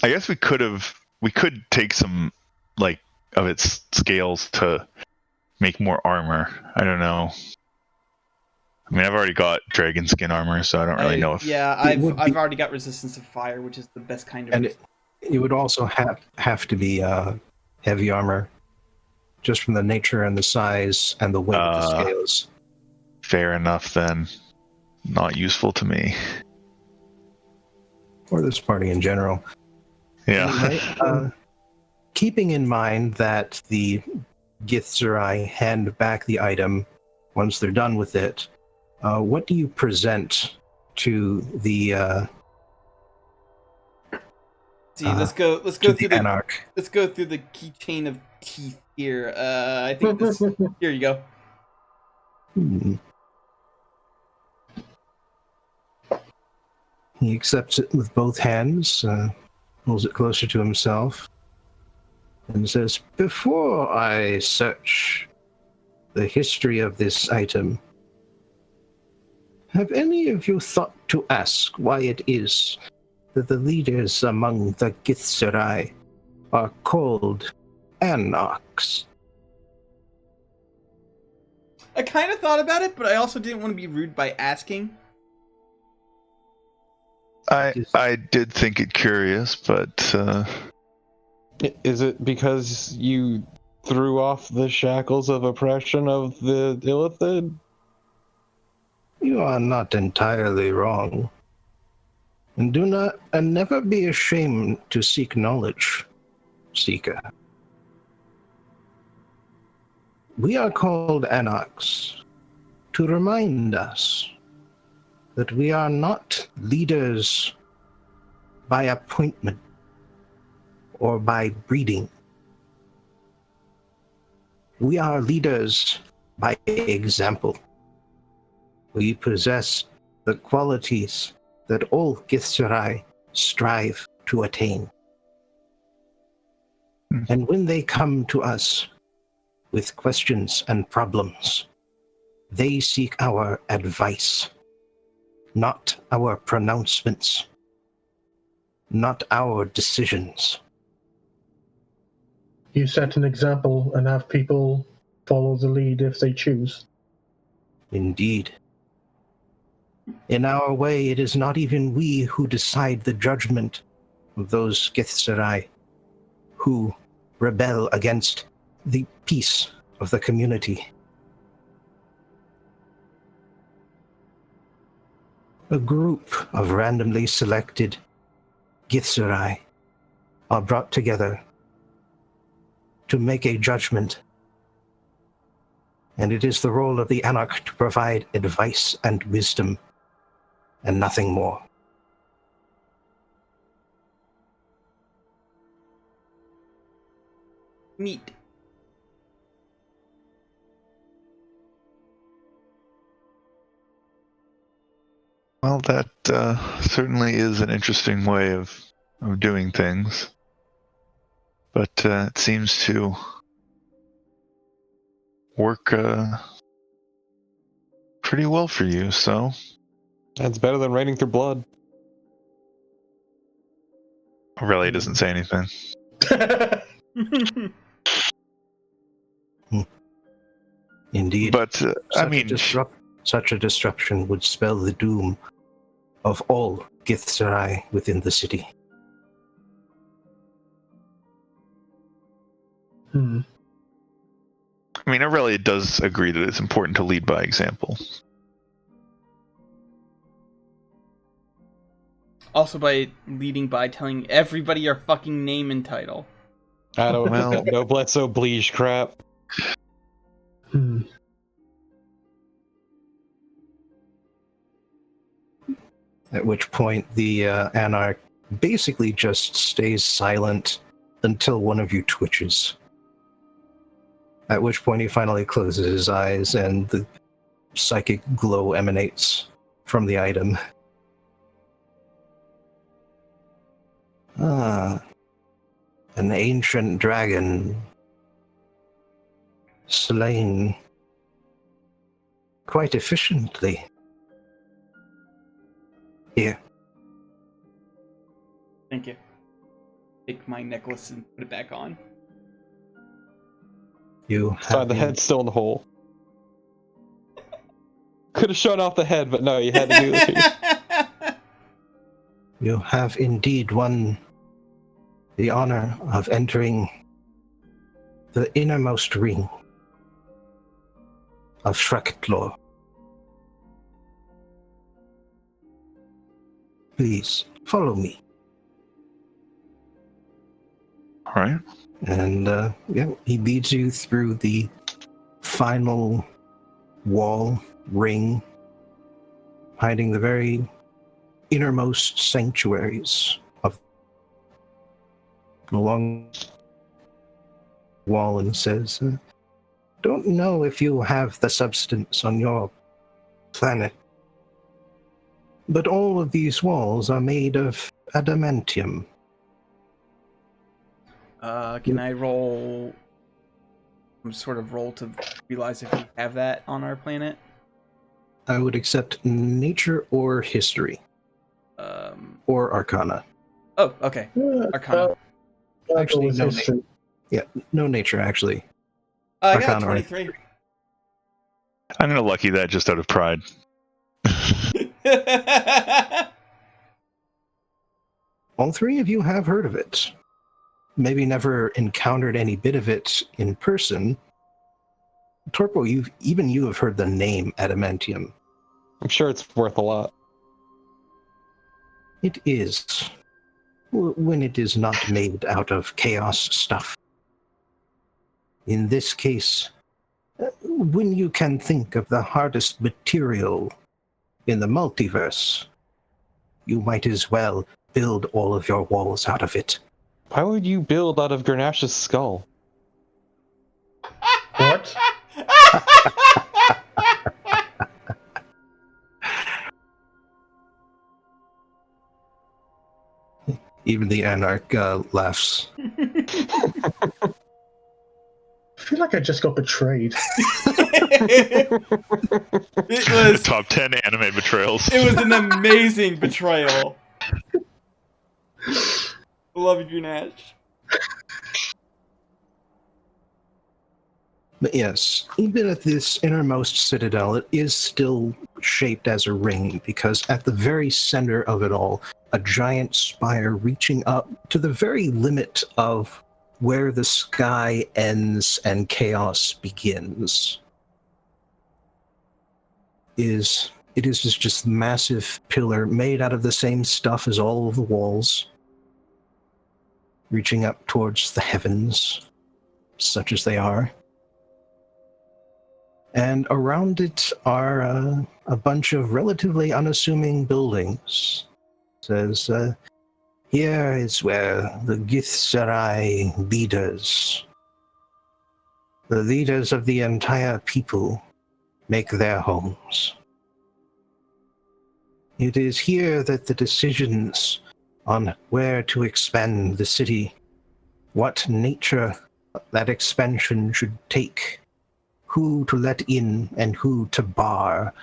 I guess we could take some of its scales to make more armor. I don't know. I mean, I've already got dragon skin armor, so I don't really know if. Yeah, I've already got resistance to fire, which is the best kind of. And it would also have to be heavy armor, just from the nature and the size and the weight of the scales. Fair enough, then. Not useful to me. Or this party in general. Yeah. Anyway, keeping in mind that the githzerai hand back the item once they're done with it, what do you present to the See, let's go to through the the anarch? let's go through the keychain of teeth here. I think this. Here you go. Hmm. He accepts it with both hands, pulls it closer to himself, and says, "Before I search the history of this item, have any of you thought to ask why it is that the leaders among the githzerai are called anarchs?" I kind of thought about it, but I also didn't want to be rude by asking. I did think it curious, but Is it because you threw off the shackles of oppression of the Illithid? You are not entirely wrong. And never be ashamed to seek knowledge, seeker. We are called anarchs to remind us that we are not leaders by appointment or by breeding. We are leaders by example. We possess the qualities that all githzerai strive to attain. And when they come to us with questions and problems, they seek our advice, not our pronouncements, not our decisions. You set an example and have people follow the lead if they choose. Indeed. In our way, it is not even we who decide the judgment of those githzerai who rebel against the peace of the community. A group of randomly selected githzerai are brought together to make a judgment, and it is the role of the anarch to provide advice and wisdom, and nothing more. Meat. well, that certainly is an interesting way of doing things. But it seems to work pretty well for you, so That's better than raining through blood. Aurelia doesn't say anything. Indeed. But I mean, such a disruption would spell the doom of all githzerai within the city. Aurelia does agree that it's important to lead by example. Also by leading by telling everybody your fucking name and title. I don't Well- that noblesse oblige crap. At which point the anarch basically just stays silent until one of you twitches. At which point he finally closes his eyes and the psychic glow emanates from the item. Ah, an ancient dragon slain quite efficiently. Here. Thank you. Take my necklace and put it back on. You Sorry, have the head's still in the hole. Could have shown off the head, but no, you had to do it. You have indeed won the honor of entering the innermost ring of Shreklor. Please, follow me. All right. And yeah, he leads you through the final wall ring, hiding the very innermost sanctuaries of along the wall, and says, "Don't know if you have the substance on your planet, but all of these walls are made of adamantium." Can I roll some sort of roll to realize if we have that on our planet? I would accept nature or history or arcana. Oh, okay. Arcana. Actually, with no, history. No nature, actually. I got a Arcana, right? 23. I'm gonna lucky that just out of pride. All three of you have heard of it. Maybe never encountered any bit of it in person. Torpo, you have heard the name adamantium. I'm sure it's worth a lot. It is, when it is not made out of chaos stuff. In this case, when you can think of the hardest material in the multiverse, you might as well build all of your walls out of it. Why would you build out of Grenash's skull? What? Even the Anarch laughs. I feel like I just got betrayed. It was Top 10 anime betrayals. it was an amazing betrayal. Love you, Nash. But yes, even at this innermost citadel, it is still shaped as a ring, because at the very center of it all, a giant spire reaching up to the very limit of where the sky ends and chaos begins. It is just massive pillar made out of the same stuff as all of the walls, reaching up towards the heavens, such as they are. And around it are a bunch of relatively unassuming buildings. It says, here is where the githzerai leaders, the leaders of the entire people, make their homes. It is here that the decisions on where to expand the city, what nature that expansion should take, who to let in and who to bar,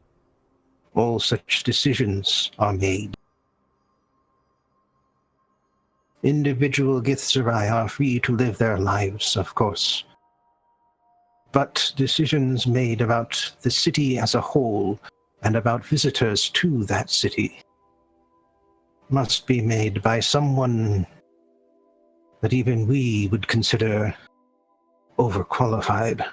all such decisions are made. Individual githzerai are free to live their lives, of course. But decisions made about the city as a whole and about visitors to that city must be made by someone that even we would consider overqualified.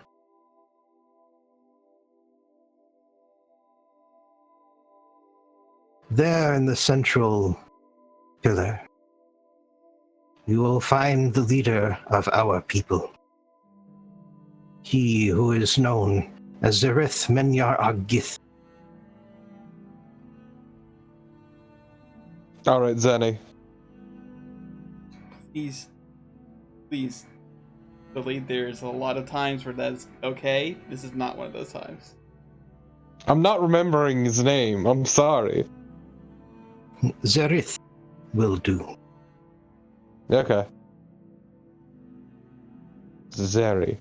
There in the central pillar, you will find the leader of our people. He who is known as Zerthimon Gith. Alright, Zenny. Please. Billy, there's a lot of times where that's okay. This is not one of those times. I'm not remembering his name. I'm sorry. Zerith will do. Okay. Zeri.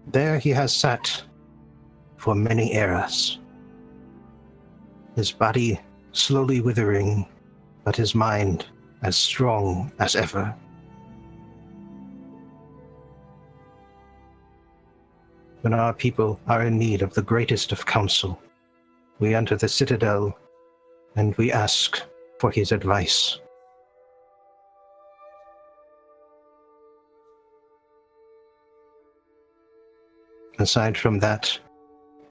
There he has sat for many eras. His body slowly withering, but his mind as strong as ever. When our people are in need of the greatest of counsel, we enter the citadel and we ask for his advice. Aside from that,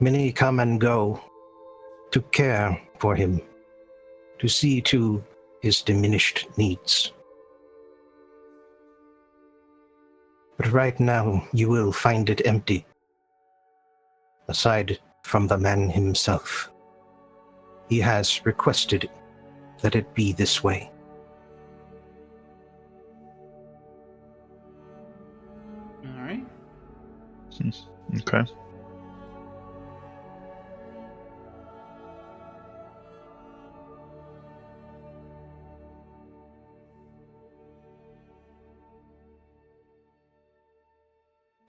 many come and go to care for him, to see to his diminished needs. But right now, you will find it empty. Aside from the man himself. He has requested that it be this way. Alright. Okay.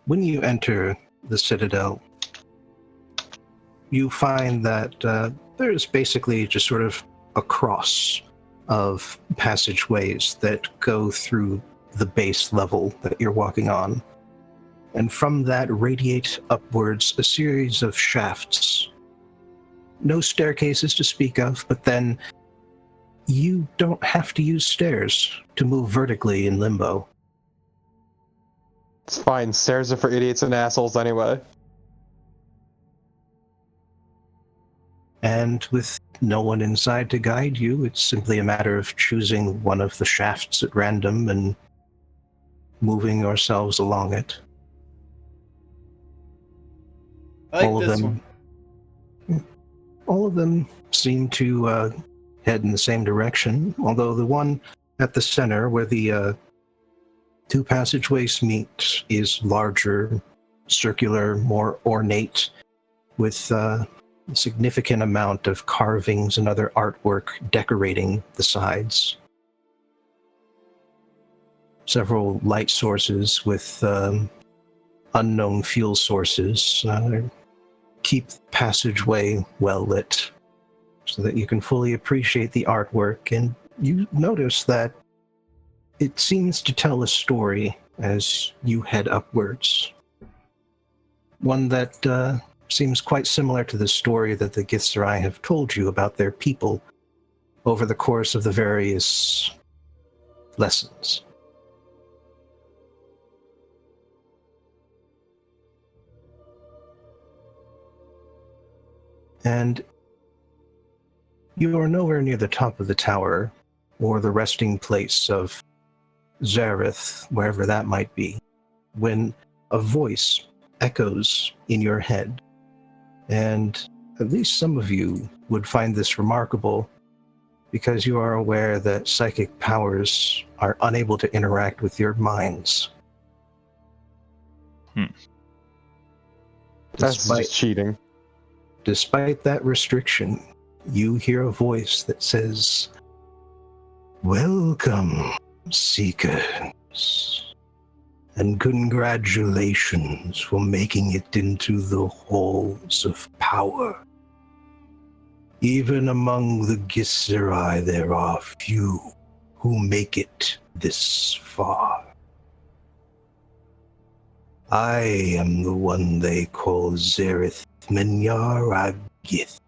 When you enter the Citadel, you find that there is basically just sort of a cross of passageways that go through the base level that you're walking on. And from that radiate upwards a series of shafts. No staircases to speak of, but then you don't have to use stairs to move vertically in Limbo. It's fine. Stairs are for idiots and assholes anyway. And with no one inside to guide you, it's simply a matter of choosing one of the shafts at random and moving yourselves along it. I like this one. All of them seem to head in the same direction, although the one at the center where the two passageways meet is larger, circular, more ornate, with a significant amount of carvings and other artwork decorating the sides. Several light sources with unknown fuel sources keep the passageway well lit so that you can fully appreciate the artwork, and you notice that it seems to tell a story as you head upwards. One that seems quite similar to the story that the githzerai have told you about their people over the course of the various lessons. And you are nowhere near the top of the tower or the resting place of Zareth, wherever that might be, when a voice echoes in your head. And at least some of you would find this remarkable because you are aware that psychic powers are unable to interact with your minds. That's just cheating. Despite that restriction, you hear a voice that says, "Welcome, Seekers, and congratulations for making it into the halls of power. Even among the githzerai there are few who make it this far. I am the one they call Zerthimon Gith.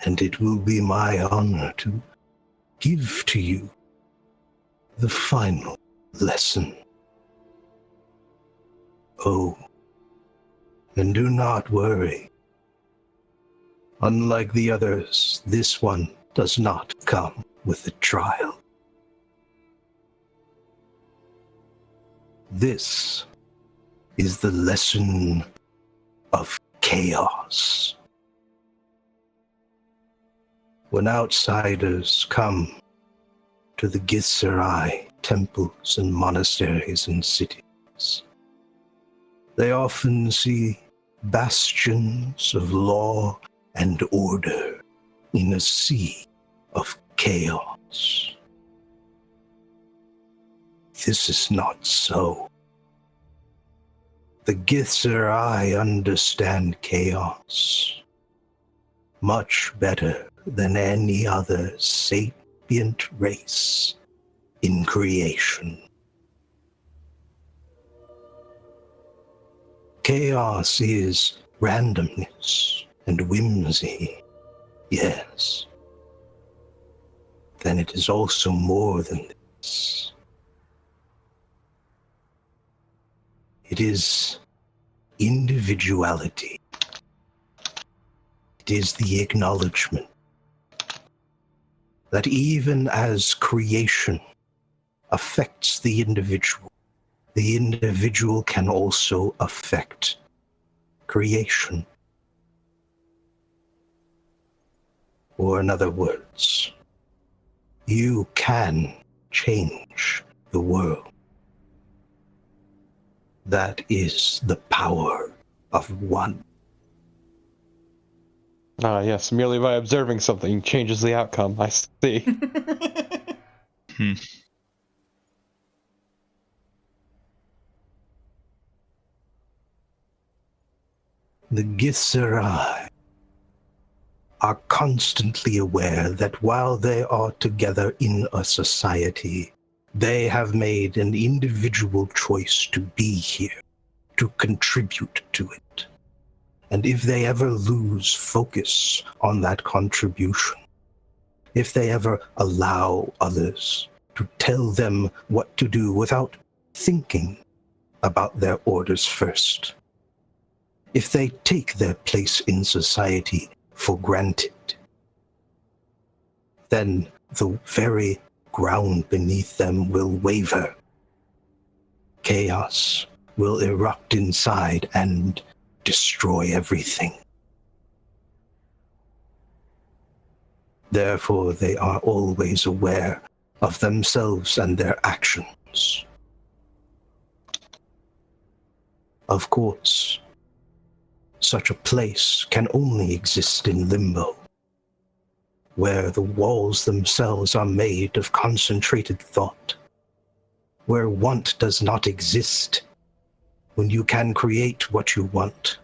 And it will be my honor to give to you the final lesson. Oh, and do not worry. Unlike the others, this one does not come with a trial. This is the lesson of chaos. When outsiders come to the githzerai temples and monasteries and cities, they often see bastions of law and order in a sea of chaos. This is not so. The githzerai understand chaos much better than any other sapient race in creation. Chaos is randomness and whimsy, yes. Then it is also more than this. It is individuality. It It is the acknowledgement that even as creation affects the individual can also affect creation. Or in other words, you can change the world. That is the power of one. Ah, yes, merely by observing something changes the outcome. I see. The githzerai are constantly aware that while they are together in a society, they have made an individual choice to be here, to contribute to it. And if they ever lose focus on that contribution, if they ever allow others to tell them what to do without thinking about their orders first, if they take their place in society for granted, then the very ground beneath them will waver. Chaos will erupt inside and destroy everything. Therefore, they are always aware of themselves and their actions. Of course, such a place can only exist in limbo, where the walls themselves are made of concentrated thought, where want does not exist, when you can create what you want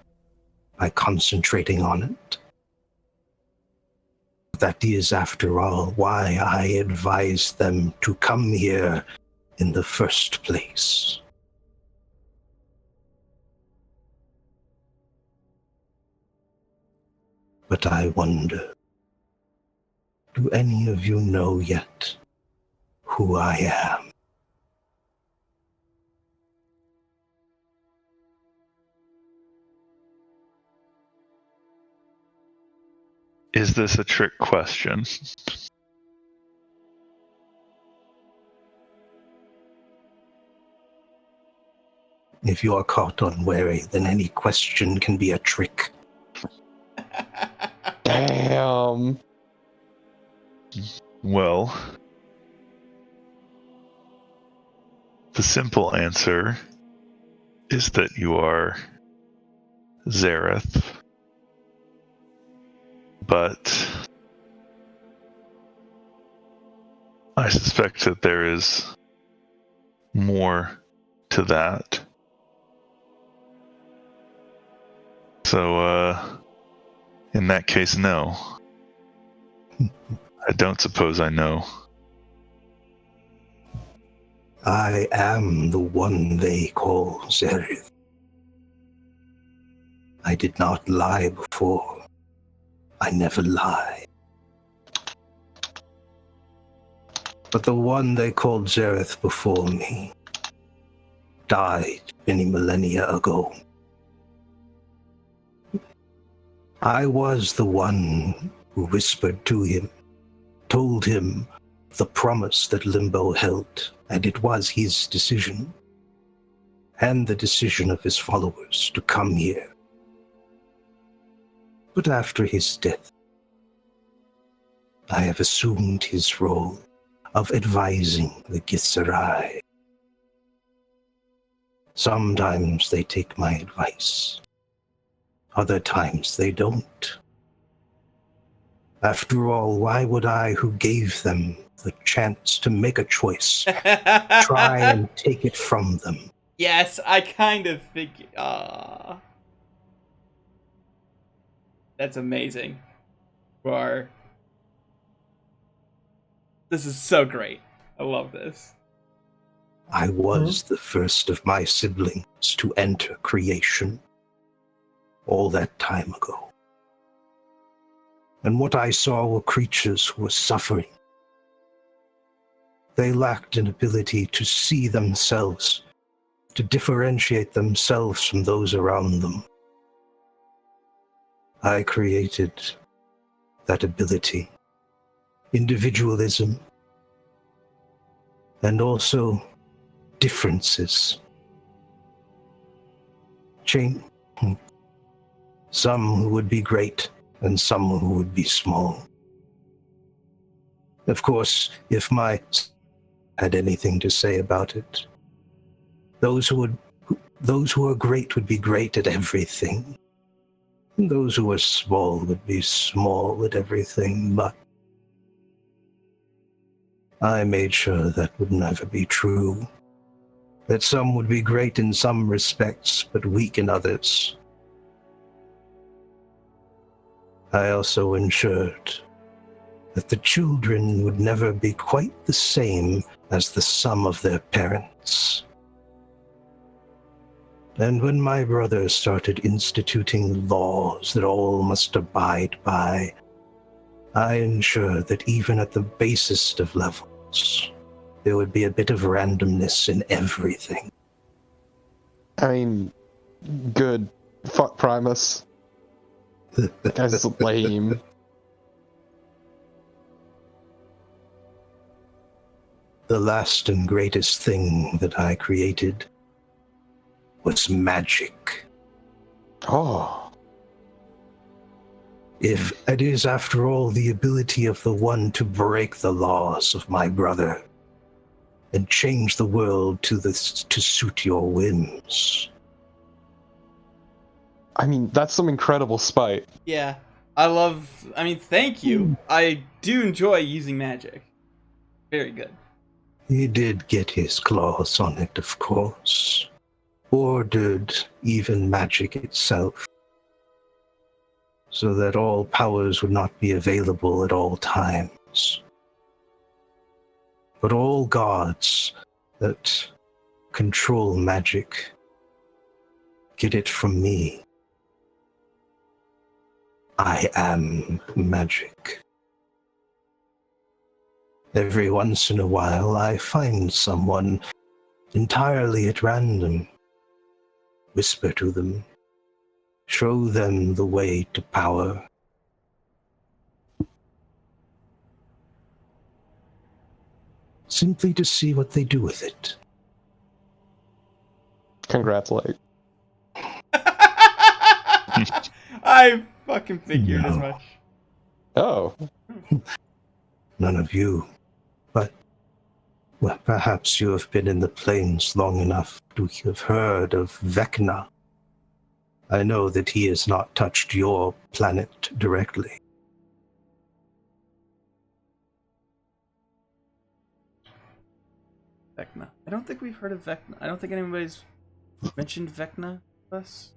by concentrating on it. That is, after all, why I advised them to come here in the first place. But I wonder, do any of you know yet who I am? Is this a trick question? If you are caught unwary, then any question can be a trick. Damn. Well, the simple answer is that you are Zareth. But I suspect that there is more to that. So, in that case, no. I don't suppose I know. I am the one they call Zareth. I did not lie before. I never lie. But the one they called Zareth before me died many millennia ago. I was the one who whispered to him, told him the promise that Limbo held, and it was his decision, and the decision of his followers to come here. But after his death, I have assumed his role of advising the githzerai. Sometimes they take my advice. Other times they don't. After all, why would I, who gave them the chance to make a choice, try and take it from them? Yes, I kind of figured. That's amazing. This is so great. I love this. I was the first of my siblings to enter creation all that time ago. And what I saw were creatures who were suffering. They lacked an ability to see themselves, to differentiate themselves from those around them. I created that ability. Individualism. And also differences. Some who would be great and some who would be small. Of course, if my had anything to say about it, those who are great would be great at everything. And those who are small would be small at everything, but I made sure that would never be true. That some would be great in some respects, but weak in others. I also ensured that the children would never be quite the same as the sum of their parents. And when my brother started instituting laws that all must abide by, I ensured that even at the basest of levels, there would be a bit of randomness in everything. I mean, good. Fuck Primus. That guy's lame. The last and greatest thing that I created was magic. Oh. If it is, after all, the ability of the one to break the laws of my brother and change the world to suit your whims. I mean, that's some incredible spite. Yeah. Thank you. I do enjoy using magic. Very good. He did get his claws on it, of course. Ordered even magic itself, so that all powers would not be available at all times. But all gods that control magic get it from me. I am magic. Every once in a while, I find someone entirely at random, whisper to them, show them the way to power. Simply to see what they do with it. Congratulate. I fucking figured as No. much. Oh. None of you. But, well, perhaps you have been in the plains long enough to have heard of Vecna. I know that he has not touched your planet directly. Vecna. I don't think we've heard of Vecna. I don't think anybody's mentioned Vecna to us.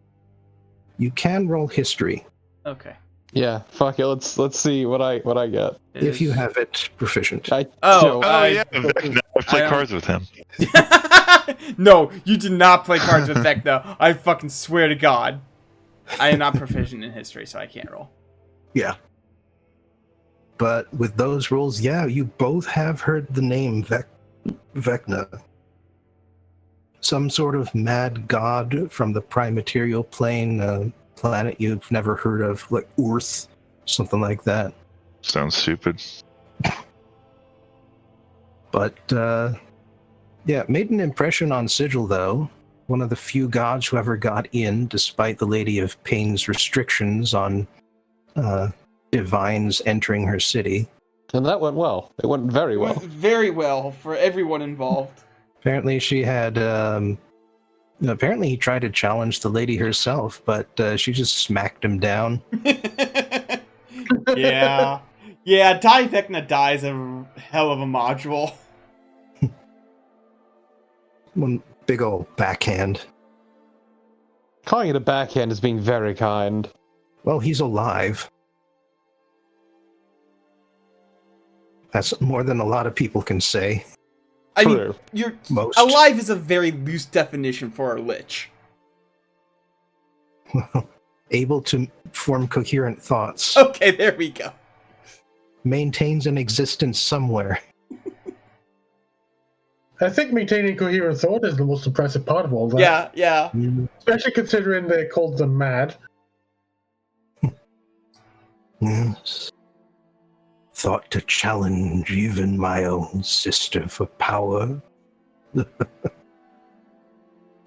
You can roll history, Okay. Yeah, fuck it. Let's see what I get. if you have it proficient. I Oh, Yeah, Vecna. I play I cards with him. No, you did not play cards with Vecna. I fucking swear to God. I am not proficient in history, so I can't roll. Yeah. But with those rolls, yeah, you both have heard the name Vecna. Some sort of mad god from the prime material plane, planet you've never heard of, like Earth, something like that. Sounds stupid. But, yeah, made an impression on Sigil, though. One of the few gods who ever got in, despite the Lady of Pain's restrictions on divines entering her city. And that went well. It went very well. Went very well for everyone involved. Apparently she had, apparently he tried to challenge the lady herself, but she just smacked him down. Yeah. Yeah, Die Vecna dies a hell of a module. One big old backhand. Calling it a backhand is being very kind. Well, he's alive. That's more than a lot of people can say. I mean, True. you're Most. alive is a very loose definition for a lich. Able to form coherent thoughts. Okay, there we go. Maintains an existence somewhere. I think maintaining coherent thought is the most impressive part of all that. Yeah. Especially considering they called them mad. Yes. Thought to challenge even my own sister for power.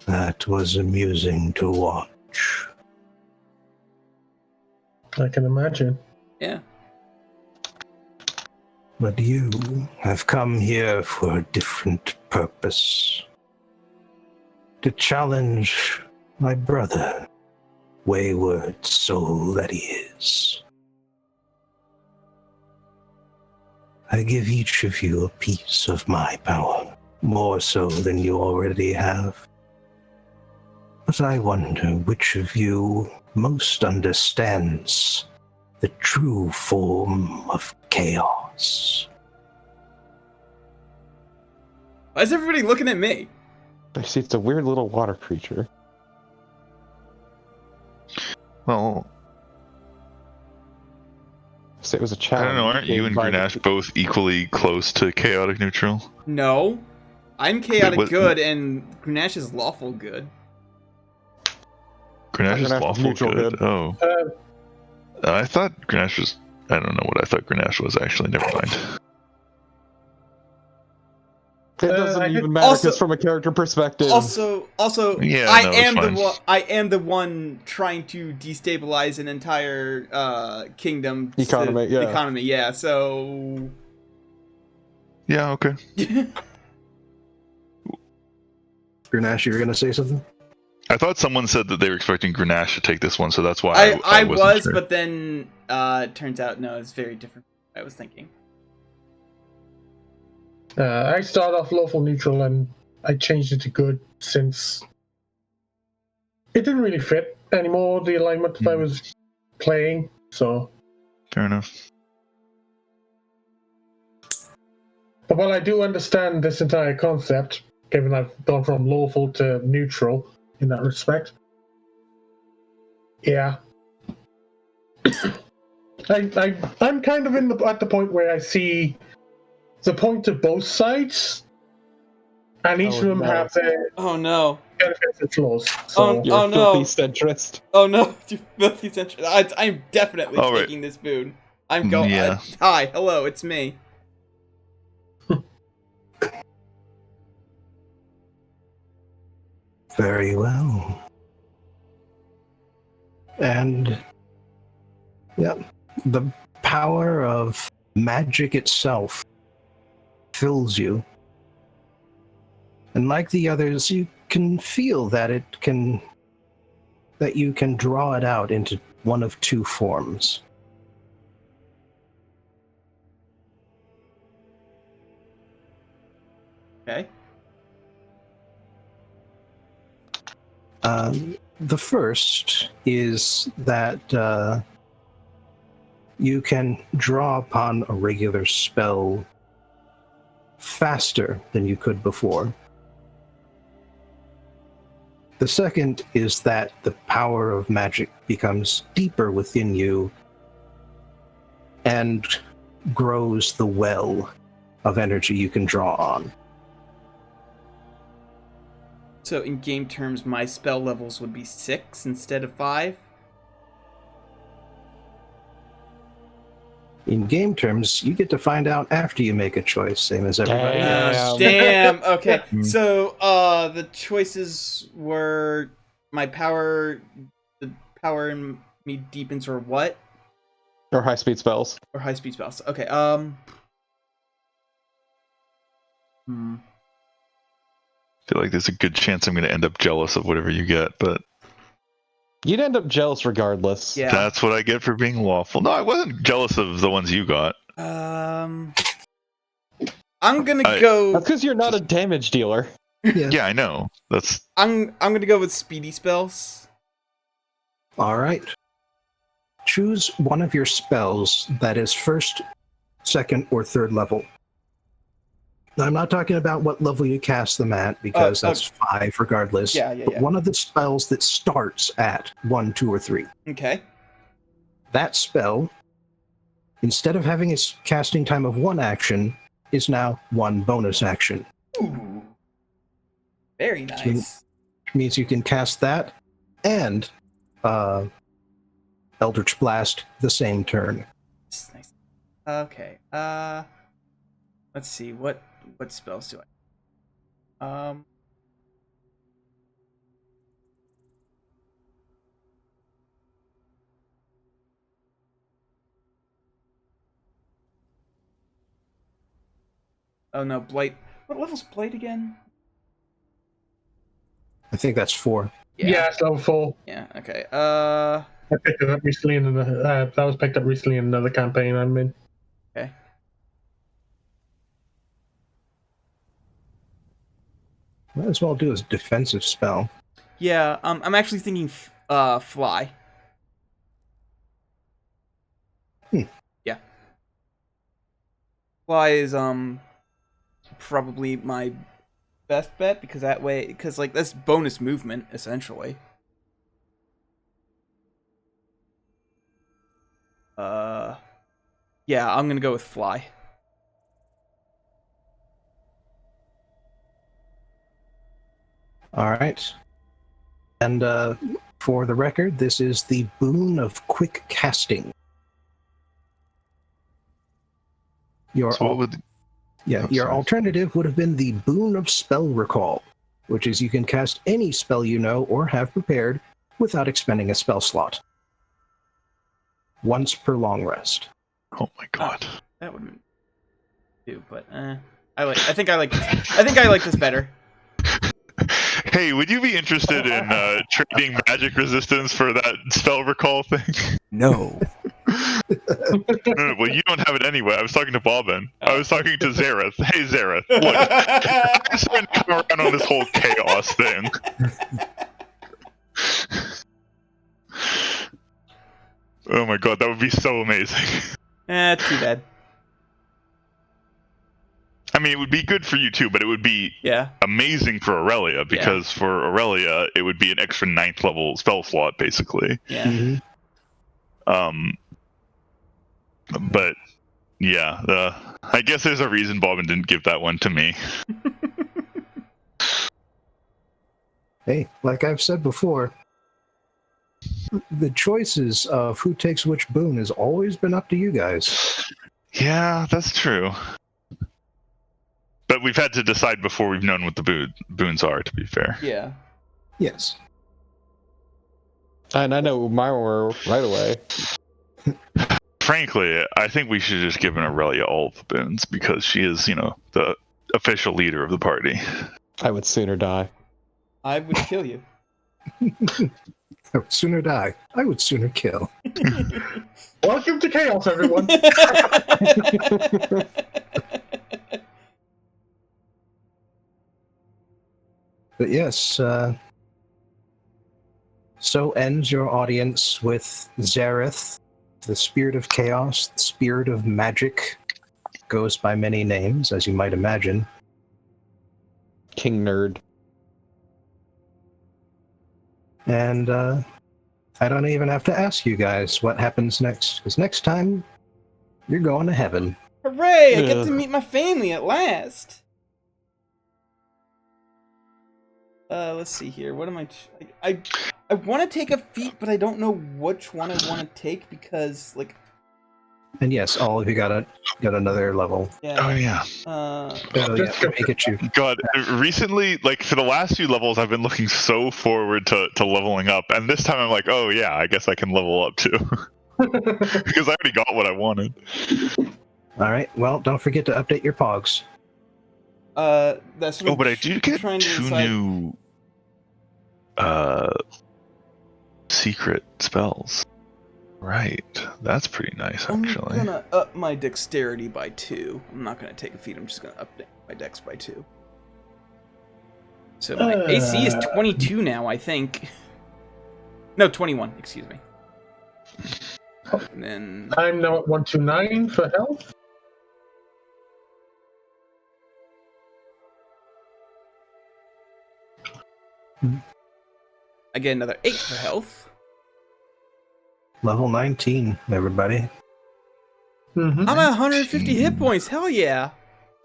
That was amusing to watch. I can imagine. Yeah. But you have come here for a different purpose. To challenge my brother, wayward soul that he is. I give each of you a piece of my power, more so than you already have. But I wonder which of you most understands the true form of chaos. Why is everybody looking at me? I see it's a weird little water creature. Well, Say it was a I challenge. don't know. Aren't you and Grenache both equally close to chaotic neutral? No. I'm chaotic what- good and Grenache is lawful good. Grenache is Grenache is lawful neutral good. good. Oh. I thought Grenache was... I don't know what I thought Grenache was, actually. Never mind. It doesn't I even did- matter Also- because from a character perspective. Also, Yeah, I no, am it's the fine. one. I am the one trying to destabilize an entire kingdom Economy, yeah. Economy, yeah. So, Yeah, okay. Grenache, you were going to say something? I thought someone said that they were expecting Grenache to take this one, so that's why I wasn't was, sure. but then it turns out no, it's very different. From what I was thinking. I started off lawful neutral and I changed it to good since it didn't really fit anymore, the alignment that I was playing, so... Fair enough. But while I do understand this entire concept, given I've gone from lawful to neutral in that respect, yeah. I'm kind of at the point where I see the point of both sides, and each of them have their Oh no! benefits and flaws. So You're Oh, a no. filthy centrist. Oh no! You filthy central. I'm definitely All right. taking this boon. I'm going. Yeah. Hi, hello, it's me. Very well. And, yeah, the power of magic itself fills you. And like the others, you can feel that you can draw it out into one of two forms. Okay. The first is that you can draw upon a regular spell faster than you could before. The second is that the power of magic becomes deeper within you and grows the well of energy you can draw on. So in game terms, my spell levels would be 6 instead of 5. In game terms, you get to find out after you make a choice, same as everybody else. Damn. Okay. So the choices were my power, the power in me deepens, or what? Or high speed spells. Or high speed spells. Okay. I feel like there's a good chance I'm going to end up jealous of whatever you get, but You'd end up jealous regardless. Yeah. that's what I get for being lawful. No, I wasn't jealous of the ones you got. I'm gonna go. That's because you're not a damage dealer. Yeah, I know. That's I'm gonna go with speedy spells. All right. Choose one of your spells that is first, second, or third level. Now, I'm not talking about what level you cast them at, because that's 5 regardless. Yeah. But one of the spells that starts at 1, 2, or 3. Okay. That spell, instead of having its casting time of 1 action, is now 1 bonus action. Ooh. Very nice. Which means you can cast that and a Eldritch Blast the same turn. Nice. Okay. Let's see. What spells do I? Oh no, Blight. What level's Blight again? I think that's 4. Yeah, it's level 4. Yeah. Okay. I picked it up recently in another. That was picked up recently in another campaign I'm in. Okay. Might as well do a defensive spell. Yeah. I'm actually thinking fly. Yeah. Fly is probably my best bet because like that's bonus movement essentially. Yeah, I'm gonna go with fly. All right. And for the record, this is the boon of quick casting. Your So what would... Yeah, Oh, your sorry. alternative would have been the Boon of Spell Recall, which is you can cast any spell you know or have prepared without expending a spell slot. Once per long rest. Oh my god. That would do, but I think I like this better. Hey, would you be interested in trading magic resistance for that spell recall thing? No. No, well, you don't have it anyway. I was talking to Bobbin. I was talking to Zareth. Hey, Zareth, look, I'm starting to come around on this whole chaos thing. Oh my god, that would be so amazing. Too bad. I mean, it would be good for you too, but it would be Yeah. amazing for Aurelia, because for Aurelia, it would be an extra 9th level spell slot, basically. Yeah. But yeah, I guess there's a reason Bobbin didn't give that one to me. Hey, like I've said before, the choices of who takes which boon has always been up to you guys. Yeah, that's true. But we've had to decide before we've known what the boons are, to be fair. Yeah. Yes. And I know mine were right away. Frankly, I think we should just give Aurelia all of the boons, because she is, the official leader of the party. I would sooner die. I would kill you. I would sooner die. I would sooner kill. Welcome to chaos, everyone. But yes, so ends your audience with Zareth, the spirit of chaos, the spirit of magic, goes by many names, as you might imagine. King Nerd. And I don't even have to ask you guys what happens next, because next time, you're going to heaven. Hooray! I get to meet my family at last. Let's see here. What am I want to take a feat, but I don't know which one I want to take because, like. And yes, all of you got another level. Yeah. Oh yeah. Oh yeah, Pikachu. God, recently, like for the last few levels, I've been looking so forward to leveling up, and this time I'm like, oh yeah, I guess I can level up too, because I already got what I wanted. All right. Well, don't forget to update your pogs. That's. What but I do get 2 new secret spells. Right, that's pretty nice, actually. I'm gonna up my dexterity by 2. I'm not gonna take a feat. I'm just gonna update my dex by 2. So my AC is 22 now, I think. No, 21. Excuse me. And then I'm now at 129 for health. I get another 8 for health. Level 19, everybody. Mm-hmm. I'm at 150 hit points. Hell yeah!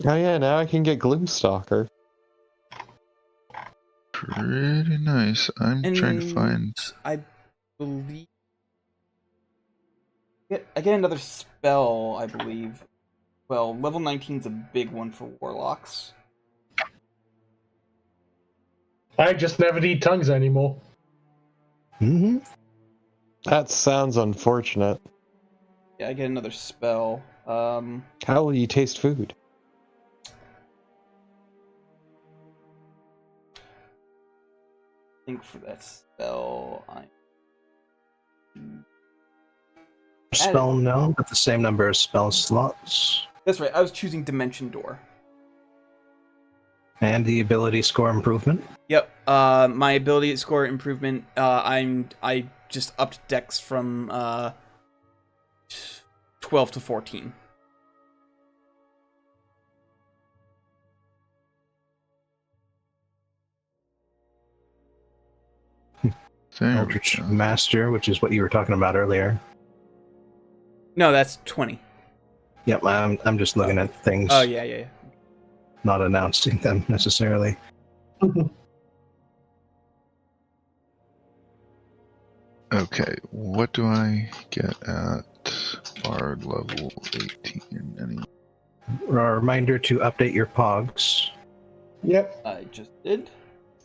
Oh yeah, now I can get Gloomstalker. Pretty nice. I'm trying to find. I believe I get another spell, I believe. Well, level 19's a big one for warlocks. I just never need tongues anymore. Mm-hmm. That sounds unfortunate. Yeah, I get another spell. How will you taste food? I think for that spell, Spell no, but the same number of spell slots. That's right, I was choosing Dimension Door. And the ability score improvement. Yep, my ability score improvement, I just upped Dex from 12 to 14. Eldritch Master, which is what you were talking about earlier. No, that's 20. Yep, I'm just looking at things, Oh, yeah. not announcing them necessarily. Okay, what do I get at Bard level 18? Any? A reminder to update your pogs. Yep. I just did.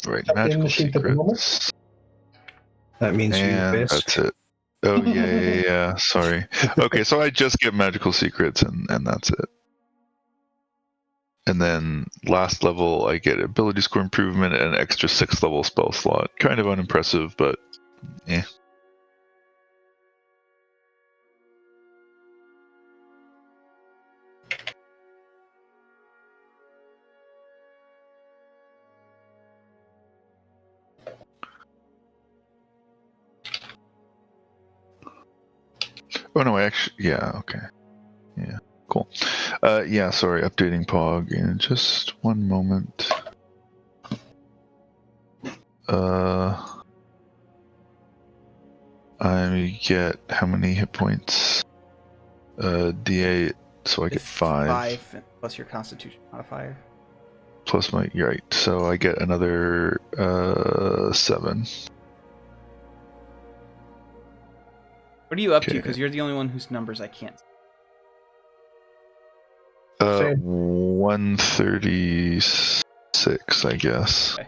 Right, In the magical sheet at the moment. secrets. That means you And missed. that's it. Oh, yeah. Sorry. Okay, so I just get magical secrets and that's it. And then last level, I get ability score improvement and an extra 6th level spell slot. Kind of unimpressive, but eh. Oh no, okay. Yeah, cool. Yeah, sorry, updating Pog in just one moment. I get how many hit points? D8, so I get It's 5. 5 plus your Constitution modifier. Plus my, you're right, so I get another 7. What are you up to? Okay. Because you're the only one whose numbers I can't see. Same. 136, I guess. Okay.